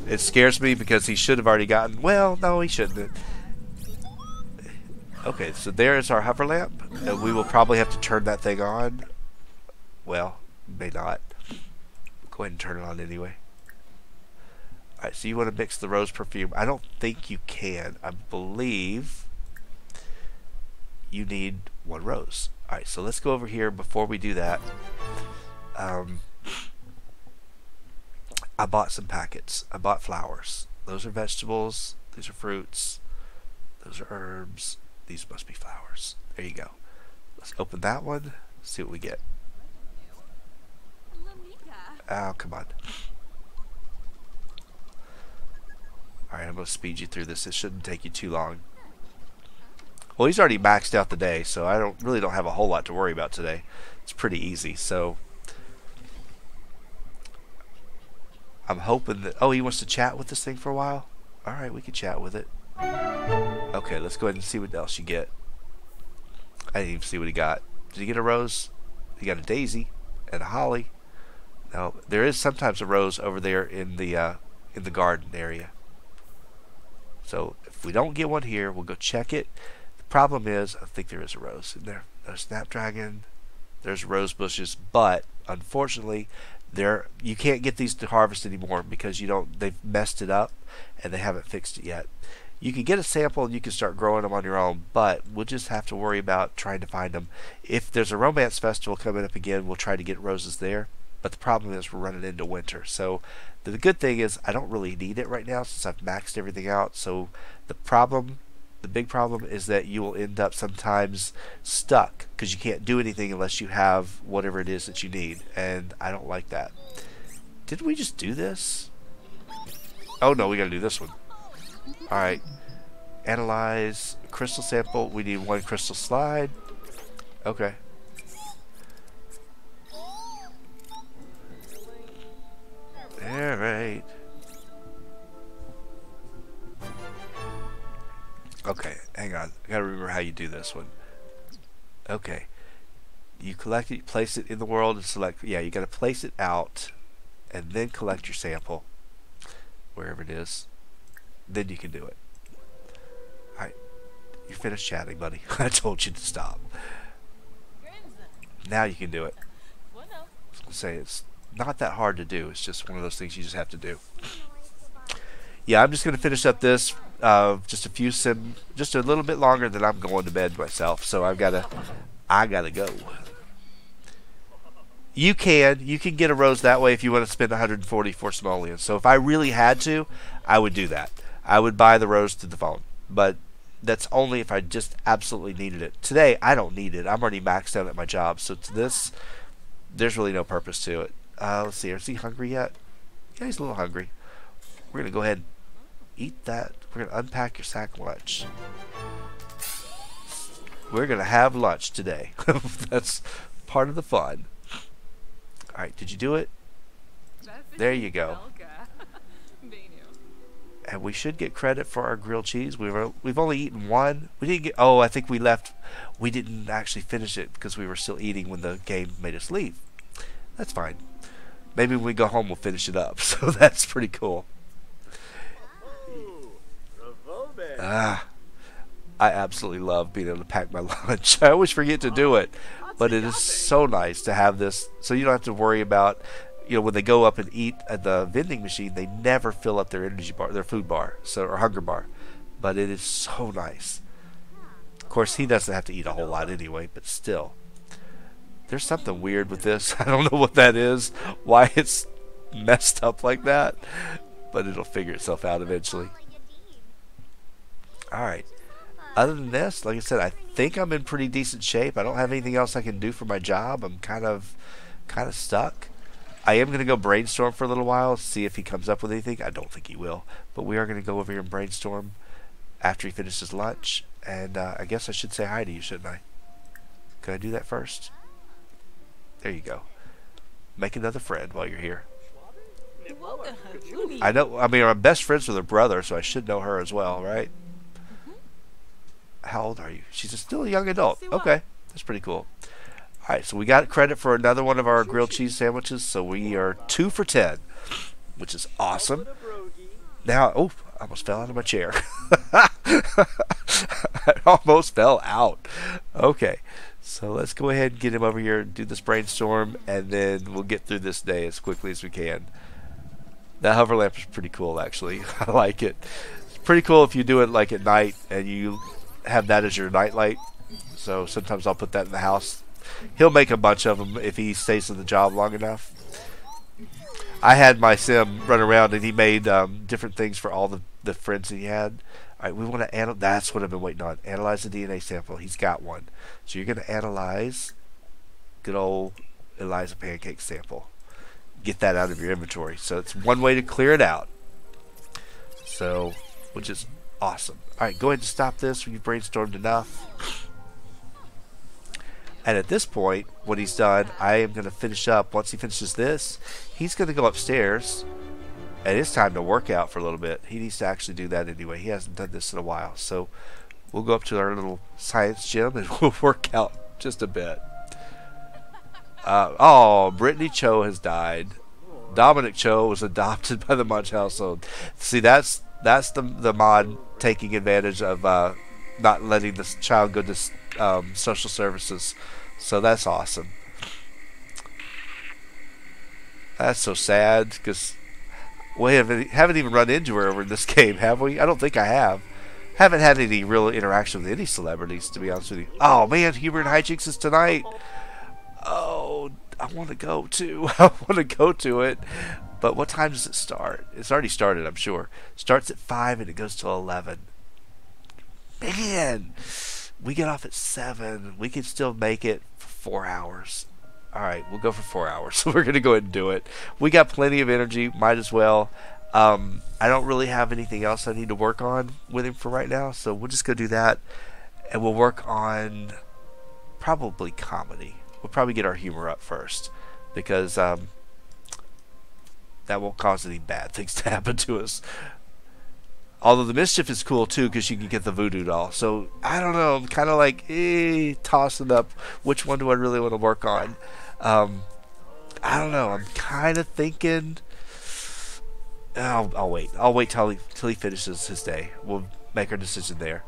It scares me because he should have already gotten... Well, no, he shouldn't have. Okay, so there is our hover lamp. And we will probably have to turn that thing on. Well, may not. Go ahead and turn it on anyway. Alright, so you want to mix the rose perfume. I don't think you can. I believe you need one rose. Alright, so let's go over here before we do that. I bought some packets. I bought flowers. Those are vegetables. These are fruits. Those are herbs. These must be flowers. There you go. Let's open that one. See what we get. Oh, come on. Alright, I'm going to speed you through this. It shouldn't take you too long. Well, he's already maxed out the day, so I really don't have a whole lot to worry about today. It's pretty easy, so... I'm hoping that... Oh, he wants to chat with this thing for a while? Alright, we can chat with it. Okay, let's go ahead and see what else you get. I didn't even see what he got. Did he get a rose? He got a daisy and a holly. No, there is sometimes a rose over there in the garden area. So if we don't get one here, we'll go check it. The problem is, I think there is a rose in there. There's snapdragon. There's rose bushes, but unfortunately, you can't get these to harvest anymore because they've messed it up and they haven't fixed it yet. You can get a sample and you can start growing them on your own, but we'll just have to worry about trying to find them. If there's a romance festival coming up again, we'll try to get roses there. But the problem is we're running into winter. So the good thing is I don't really need it right now since I've maxed everything out. So the big problem is that you will end up sometimes stuck because you can't do anything unless you have whatever it is that you need. And I don't like that. Didn't we just do this? Oh no, we gotta do this one. Alright. Analyze crystal sample. We need one crystal slide. Okay. Alright. Okay, hang on. I gotta remember how you do this one. Okay. You collect it, place it in the world, and select. Yeah, you gotta place it out, and then collect your sample, wherever it is. Then you can do it. Alright. You finished chatting, buddy. I told you to stop. Now you can do it. I was gonna say, it's not that hard to do. It's just one of those things you just have to do. Yeah, I'm just going to finish up this just a little bit longer than I'm going to bed myself. So I gotta go. You can get a rose that way if you want to spend 144 simoleons. So if I really had to, I would do that. I would buy the rose to the phone. But that's only if I just absolutely needed it. Today, I don't need it. I'm already maxed out at my job. So to this, there's really no purpose to it. Let's see. Is he hungry yet? Yeah, he's a little hungry. We're going to go ahead and eat that. We're going to unpack your sack lunch. We're going to have lunch today. That's part of the fun. Alright, did you do it? There you go. And we should get credit for our grilled cheese. We've only eaten one. We didn't get... Oh, I think we left... We didn't actually finish it because we were still eating when the game made us leave. That's fine. Maybe when we go home we'll finish it up. So that's pretty cool. I absolutely love being able to pack my lunch. I always forget to do it. But it is so nice to have this. So you don't have to worry about... when they go up and eat at the vending machine, they never fill up their energy bar, their food bar, or hunger bar. But it is so nice. Of course, he doesn't have to eat a whole lot anyway, but still. There's something weird with this. I don't know what that is, why it's messed up like that, but it'll figure itself out eventually. Alright. Other than this, like I said, I think I'm in pretty decent shape. I don't have anything else I can do for my job. I'm kind of stuck. I am going to go brainstorm for a little while, see if he comes up with anything. I don't think he will, but we are going to go over here and brainstorm after he finishes lunch. And I guess I should say hi to you, shouldn't I? Can I do that first? There you go. Make another friend while you're here. I know. I mean, I'm best friends with her brother, so I should know her as well, right? How old are you? She's still a young adult. Okay, that's pretty cool. All right, so we got credit for another one of our grilled cheese sandwiches, so we are 2 for 10, which is awesome. Now, oh, I almost fell out of my chair. I almost fell out. Okay, so let's go ahead and get him over here and do this brainstorm, and then we'll get through this day as quickly as we can. That hover lamp is pretty cool, actually. I like it. It's pretty cool if you do it like at night and you have that as your night light. So sometimes I'll put that in the house. He'll make a bunch of them if he stays in the job long enough. I had my sim run around and he made different things for all the friends that he had. All right, we want to analyze. That's what I've been waiting on. Analyze the DNA sample. He's got one. So you're going to analyze good old Eliza pancake sample. Get that out of your inventory. So it's one way to clear it out. So, which is awesome. All right, go ahead and stop this. We've brainstormed enough. And at this point, what he's done, I am going to finish up. Once he finishes this, he's going to go upstairs. And it's time to work out for a little bit. He needs to actually do that anyway. He hasn't done this in a while. So we'll go up to our little science gym and we'll work out just a bit. Oh, Brittany Cho has died. Dominic Cho was adopted by the Munch household. See, that's the mod taking advantage of not letting this child go to social services. So that's awesome. That's so sad because we haven't even run into her over in this game, have we? I don't think I have. Haven't had any real interaction with any celebrities, to be honest with you. Oh man, Humor and Hijinks is tonight. Oh, I want to go too. I want to go to it. But what time does it start? It's already started, I'm sure. Starts at 5 and it goes till 11. Man, we get off at 7. We can still make it for 4 hours. All right, we'll go for 4 hours. So we're going to go ahead and do it. We got plenty of energy. Might as well. I don't really have anything else I need to work on with him for right now. So we'll just go do that. And we'll work on probably comedy. We'll probably get our humor up first. Because that won't cause any bad things to happen to us. Although the mischief is cool too because you can get the voodoo doll. So I don't know. I'm kind of like tossing up which one do I really want to work on. I don't know. I'm kind of thinking. I'll wait. I'll wait till he finishes his day. We'll make our decision there.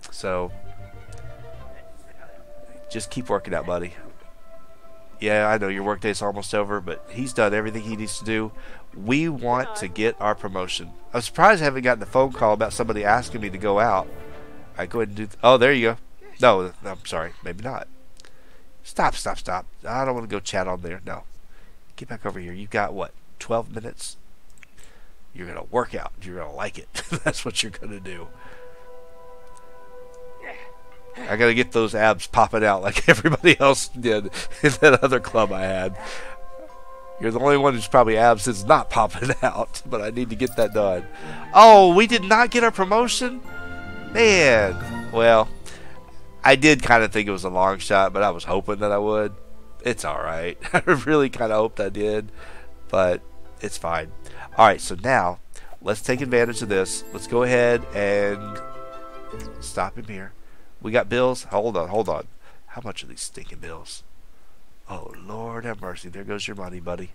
So just keep working out, buddy. Yeah, I know your workday's almost over, but he's done everything he needs to do. We want to get our promotion. I'm surprised I haven't gotten a phone call about somebody asking me to go out. All right, go ahead and do. Oh, there you go. No, I'm sorry. Maybe not. Stop. I don't want to go chat on there. No. Get back over here. You've got, what, 12 minutes? You're going to work out. You're going to like it. That's what you're going to do. I gotta get those abs popping out like everybody else did in that other club I had. You're the only one who's probably abs that's not popping out, but I need to get that done. Oh, we did not get our promotion? Man. Well, I did kind of think it was a long shot, but I was hoping that I would. It's alright. I really kind of hoped I did, but it's fine. Alright, so now, let's take advantage of this. Let's go ahead and stop him here. We got bills. Hold on. How much are these stinking bills? Oh, Lord have mercy. There goes your money, buddy.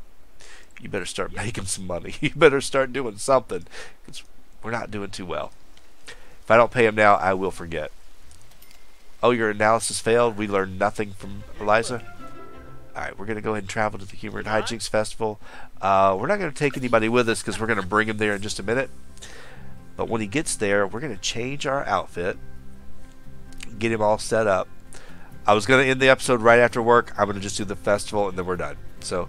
You better start making some money. You better start doing something. Because we're not doing too well. If I don't pay him now, I will forget. Oh, your analysis failed. We learned nothing from Eliza. Alright, we're going to go ahead and travel to the Humor and Hijinks Festival. We're not going to take anybody with us because we're going to bring him there in just a minute. But when he gets there, we're going to change our outfit. Get him all set up. I was going to end the episode right after work. I'm going to just do the festival and then we're done. So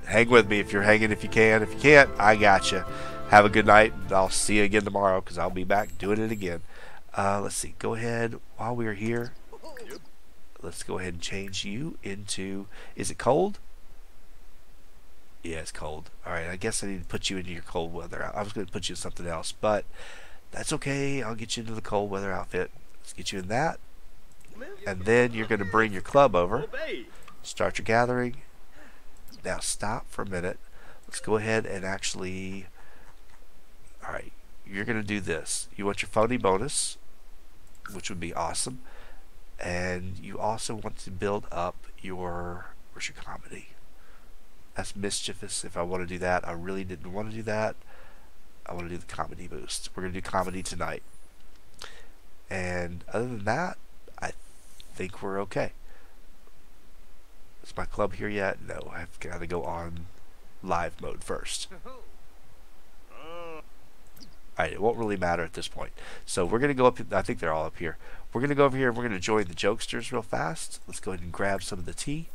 hang with me if you're hanging, if you can. If you can't, I got you. Have a good night. I'll see you again tomorrow because I'll be back doing it again. Let's see. Go ahead while we're here. Let's go ahead and change you into. Is it cold? Yeah, it's cold. Alright, I guess I need to put you into your cold weather. I was going to put you in something else, but that's okay. I'll get you into the cold weather outfit. Let's get you in that. And then you're going to bring your club over. Start your gathering. Now stop for a minute. Let's go ahead and actually. Alright, you're going to do this. You want your phony bonus, which would be awesome. And you also want to build up your. Where's your comedy? That's mischievous if I want to do that. I really didn't want to do that. I want to do the comedy boost. We're going to do comedy tonight. And other than that, I think we're okay. Is my club here yet? No, I've got to go on live mode first. Alright, it won't really matter at this point. So we're going to go up. I think they're all up here. We're going to go over here and we're going to join the jokesters real fast. Let's go ahead and grab some of the tea.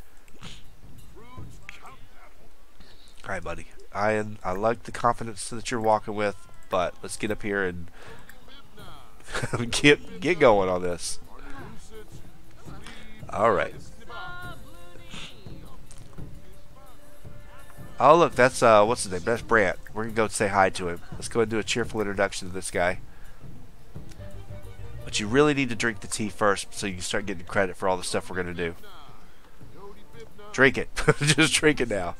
Alright, buddy. I like the confidence that you're walking with, but let's get up here and get going on this. Alright. Oh look, that's what's his name? That's Brant. We're gonna go say hi to him. Let's go ahead and do a cheerful introduction to this guy. But you really need to drink the tea first so you can start getting credit for all the stuff we're gonna do. Drink it. Just drink it now.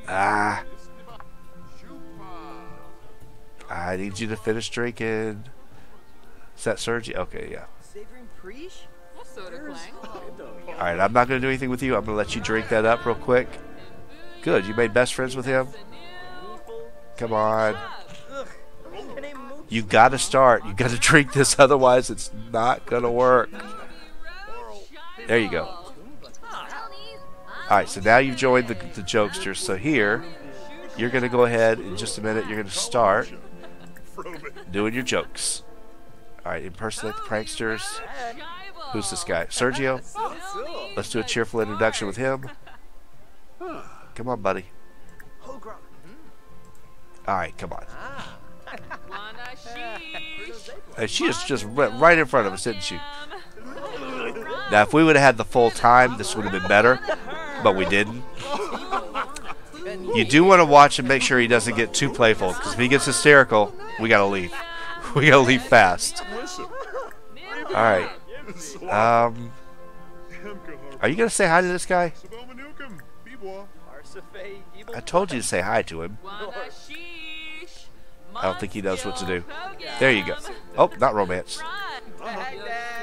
I need you to finish drinking. Is that Sergi? Okay, yeah. Alright, I'm not going to do anything with you. I'm going to let you drink that up real quick. Good, you made best friends with him? Come on. You got to start. You got to drink this, otherwise it's not going to work. There you go. Alright, so now you've joined the jokesters. So here, you're going to go ahead in just a minute. You're going to start doing your jokes. Alright, impersonate the pranksters. Who's this guy? Sergio? Let's do a cheerful introduction with him. Come on, buddy. Alright, come on. And she just went right in front of us, didn't she? Now, if we would have had the full time, this would have been better. But we didn't. You do want to watch and make sure he doesn't get too playful, because if he gets hysterical, we gotta leave. We gotta leave fast. Alright. Are you gonna say hi to this guy? I told you to say hi to him. I don't think he knows what to do. There you go. Oh, not romance.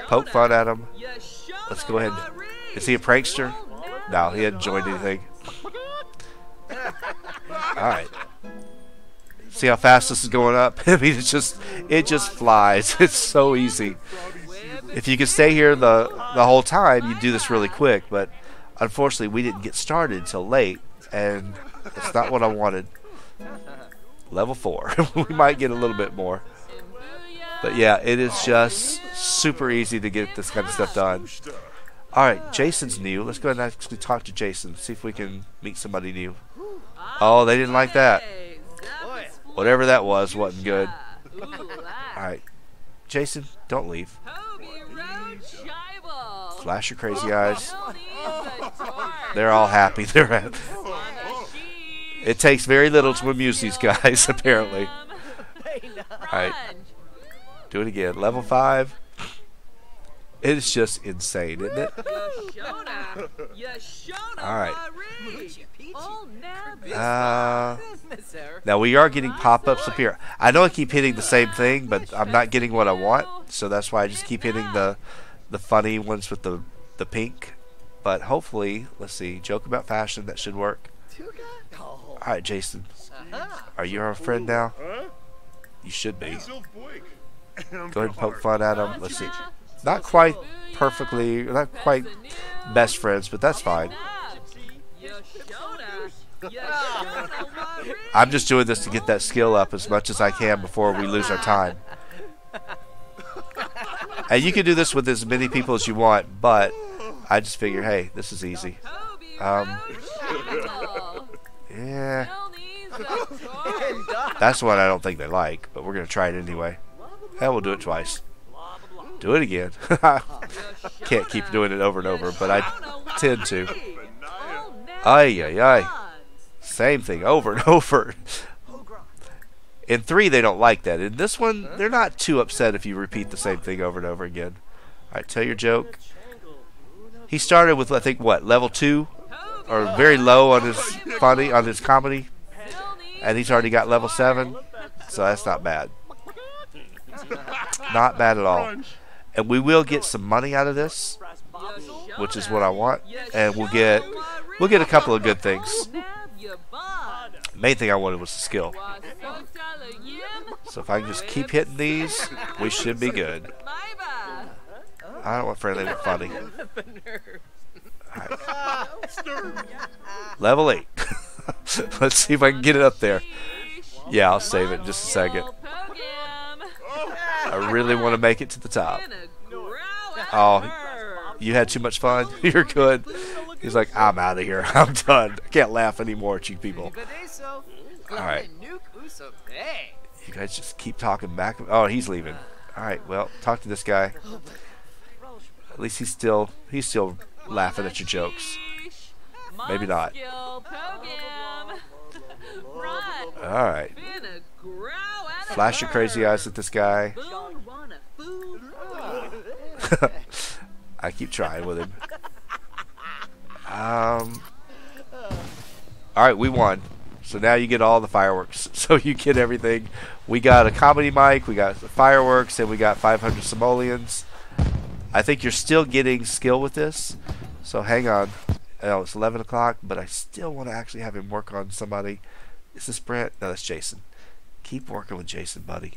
Poke fun at him. Let's go ahead. Is he a prankster? No, he hadn't joined anything. Alright. See how fast this is going up? I mean, it just flies. It's so easy. If you could stay here the whole time, you'd do this really quick, but unfortunately we didn't get started until late, and it's not what I wanted. Level 4. We might get a little bit more. But yeah, it is just super easy to get this kind of stuff done. Alright, Jason's new. Let's go ahead and actually talk to Jason. See if we can meet somebody new. Oh, they didn't like that. Whatever that was wasn't good. Alright. Jason, don't leave. Flash your crazy eyes. They're all happy. They're happy. It takes very little to amuse these guys, apparently. Alright. Do it again. Level 5. It's just insane, isn't it? Alright. Now we are getting pop-ups up here. I know I keep hitting the same thing, but I'm not getting what I want. So that's why I just keep hitting the funny ones with the pink. But hopefully, let's see. Joke about fashion. That should work. Alright, Jason. Are you our friend now? You should be. Go ahead and poke fun at him. Let's see. Not quite perfectly, not quite best friends, but that's fine. I'm just doing this to get that skill up as much as I can before we lose our time. And you can do this with as many people as you want, but I just figure, hey, this is easy. Yeah. That's one I don't think they like, but we're going to try it anyway. Hell, we'll do it twice. Do it again. Can't keep doing it over and over, but I tend to. Ay, ay, ay. Same thing over and over. In 3, they don't like that. In this one, they're not too upset if you repeat the same thing over and over again. Alright, tell your joke. He started with, I think, what, level 2? Or very low on his comedy. And he's already got level 7. So that's not bad. Not bad at all. And we will get some money out of this, which is what I want. And we'll get a couple of good things. Main thing I wanted was the skill. So if I can just keep hitting these, we should be good. I don't want friendly but funny. Right. Level 8. Let's see if I can get it up there. Yeah, I'll save it in just a second. I really want to make it to the top. Oh, you had too much fun? You're good. He's like, I'm out of here. I'm done. I can't laugh anymore at you people. Alright. You guys just keep talking back. Oh, he's leaving. Alright, well, talk to this guy. At least he's still laughing at your jokes. Maybe not. Alright. Flash your crazy eyes at this guy. I keep trying with him. Alright, we won. So now you get all the fireworks. So you get everything. We got a comedy mic, we got the fireworks, and we got 500 simoleons. I think you're still getting skill with this. So hang on. Oh, it's 11 o'clock, but I still want to actually have him work on somebody. Is this Brent? No, that's Jason. Keep working with Jason, buddy.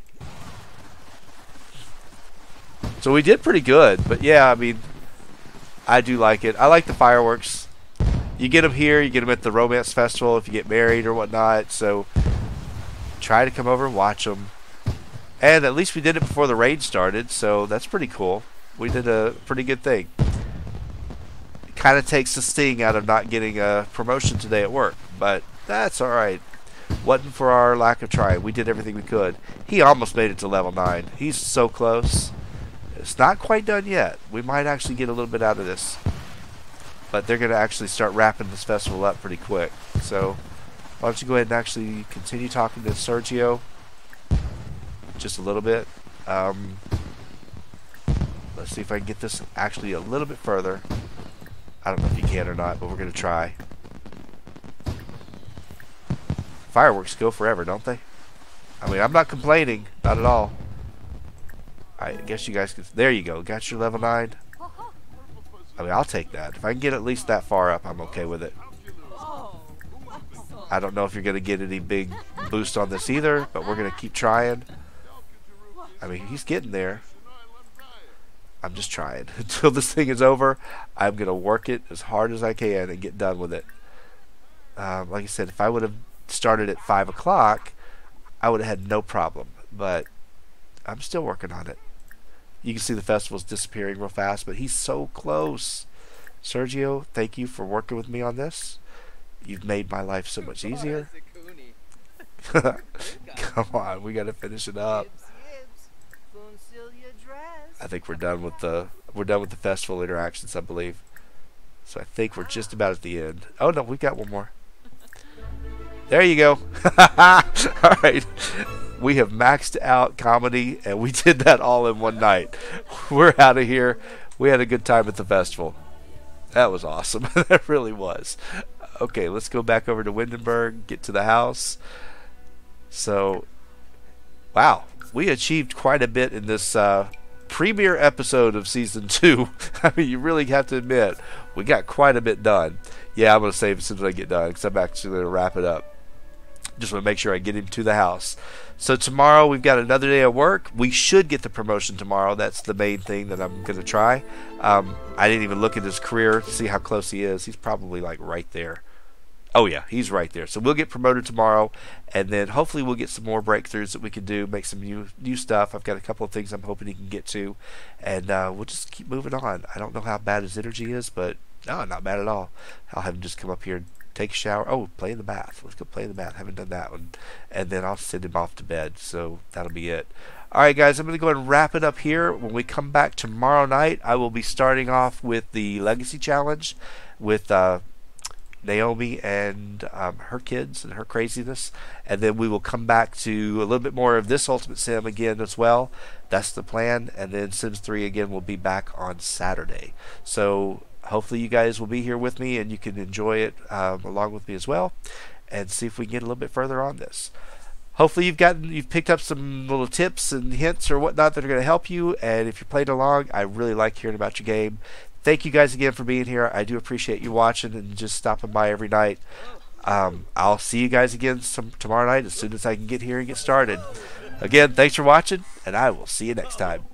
So we did pretty good, but yeah, I mean, I do like it. I like the fireworks. You get them here, you get them at the romance festival if you get married or whatnot. So try to come over and watch them. And at least we did it before the rain started, so that's pretty cool. We did a pretty good thing. It kind of takes the sting out of not getting a promotion today at work, but that's alright. Wasn't for our lack of trying. We did everything we could. He almost made it to level 9. He's so close. It's not quite done yet. We might actually get a little bit out of this. But they're going to actually start wrapping this festival up pretty quick. So why don't you go ahead and actually continue talking to Sergio just a little bit. Let's see if I can get this actually a little bit further. I don't know if you can or not, but we're going to try. Fireworks go forever, don't they? I mean, I'm not complaining. Not at all. I guess you guys could... There you go. Got your level 9. I mean, I'll take that. If I can get at least that far up, I'm okay with it. I don't know if you're going to get any big boost on this either, but we're going to keep trying. I mean, he's getting there. I'm just trying. Until this thing is over, I'm going to work it as hard as I can and get done with it. Like I said, if I would have started at 5 o'clock, I would have had no problem. But I'm still working on it. You can see the festival's disappearing real fast, but he's so close. Sergio, thank you for working with me on this. You've made my life so much easier. Come on, we got to finish it up. I think we're done with the festival interactions, I believe. So I think we're just about at the end. Oh no, we've got one more. There you go. All right. We have maxed out comedy, and we did that all in one night. We're out of here. We had a good time at the festival. That was awesome. That really was. Okay, let's go back over to Windenburg, get to the house. So, wow, we achieved quite a bit in this premiere episode of Season 2. I mean, you really have to admit, we got quite a bit done. Yeah, I'm going to save it as soon as I get done, because I'm actually going to wrap it up. Just want to make sure I get him to the house. So tomorrow we've got another day of work. We should get the promotion tomorrow. That's the main thing that I'm going to try. I didn't even look at his career to see how close he is. He's probably like right there. Oh yeah, he's right there. So we'll get promoted tomorrow, and then hopefully we'll get some more breakthroughs that we can do, make some new stuff. I've got a couple of things I'm hoping he can get to, and we'll just keep moving on. I don't know how bad his energy is, but no, not bad at all. I'll have him just come up here and take a shower. Oh, play in the bath. Let's go play in the bath. Haven't done that one. And then I'll send him off to bed. So that'll be it. All right, guys, I'm going to go ahead and wrap it up here. When we come back tomorrow night, I will be starting off with the Legacy Challenge with Naomi and her kids and her craziness. And then we will come back to a little bit more of this Ultimate Sim again as well. That's the plan. And then Sims 3 again will be back on Saturday. So hopefully you guys will be here with me and you can enjoy it along with me as well. And see if we can get a little bit further on this. Hopefully you've picked up some little tips and hints or whatnot that are going to help you. And if you're playing along, I really like hearing about your game. Thank you guys again for being here. I do appreciate you watching and just stopping by every night. I'll see you guys again tomorrow night as soon as I can get here and get started. Again, thanks for watching, and I will see you next time.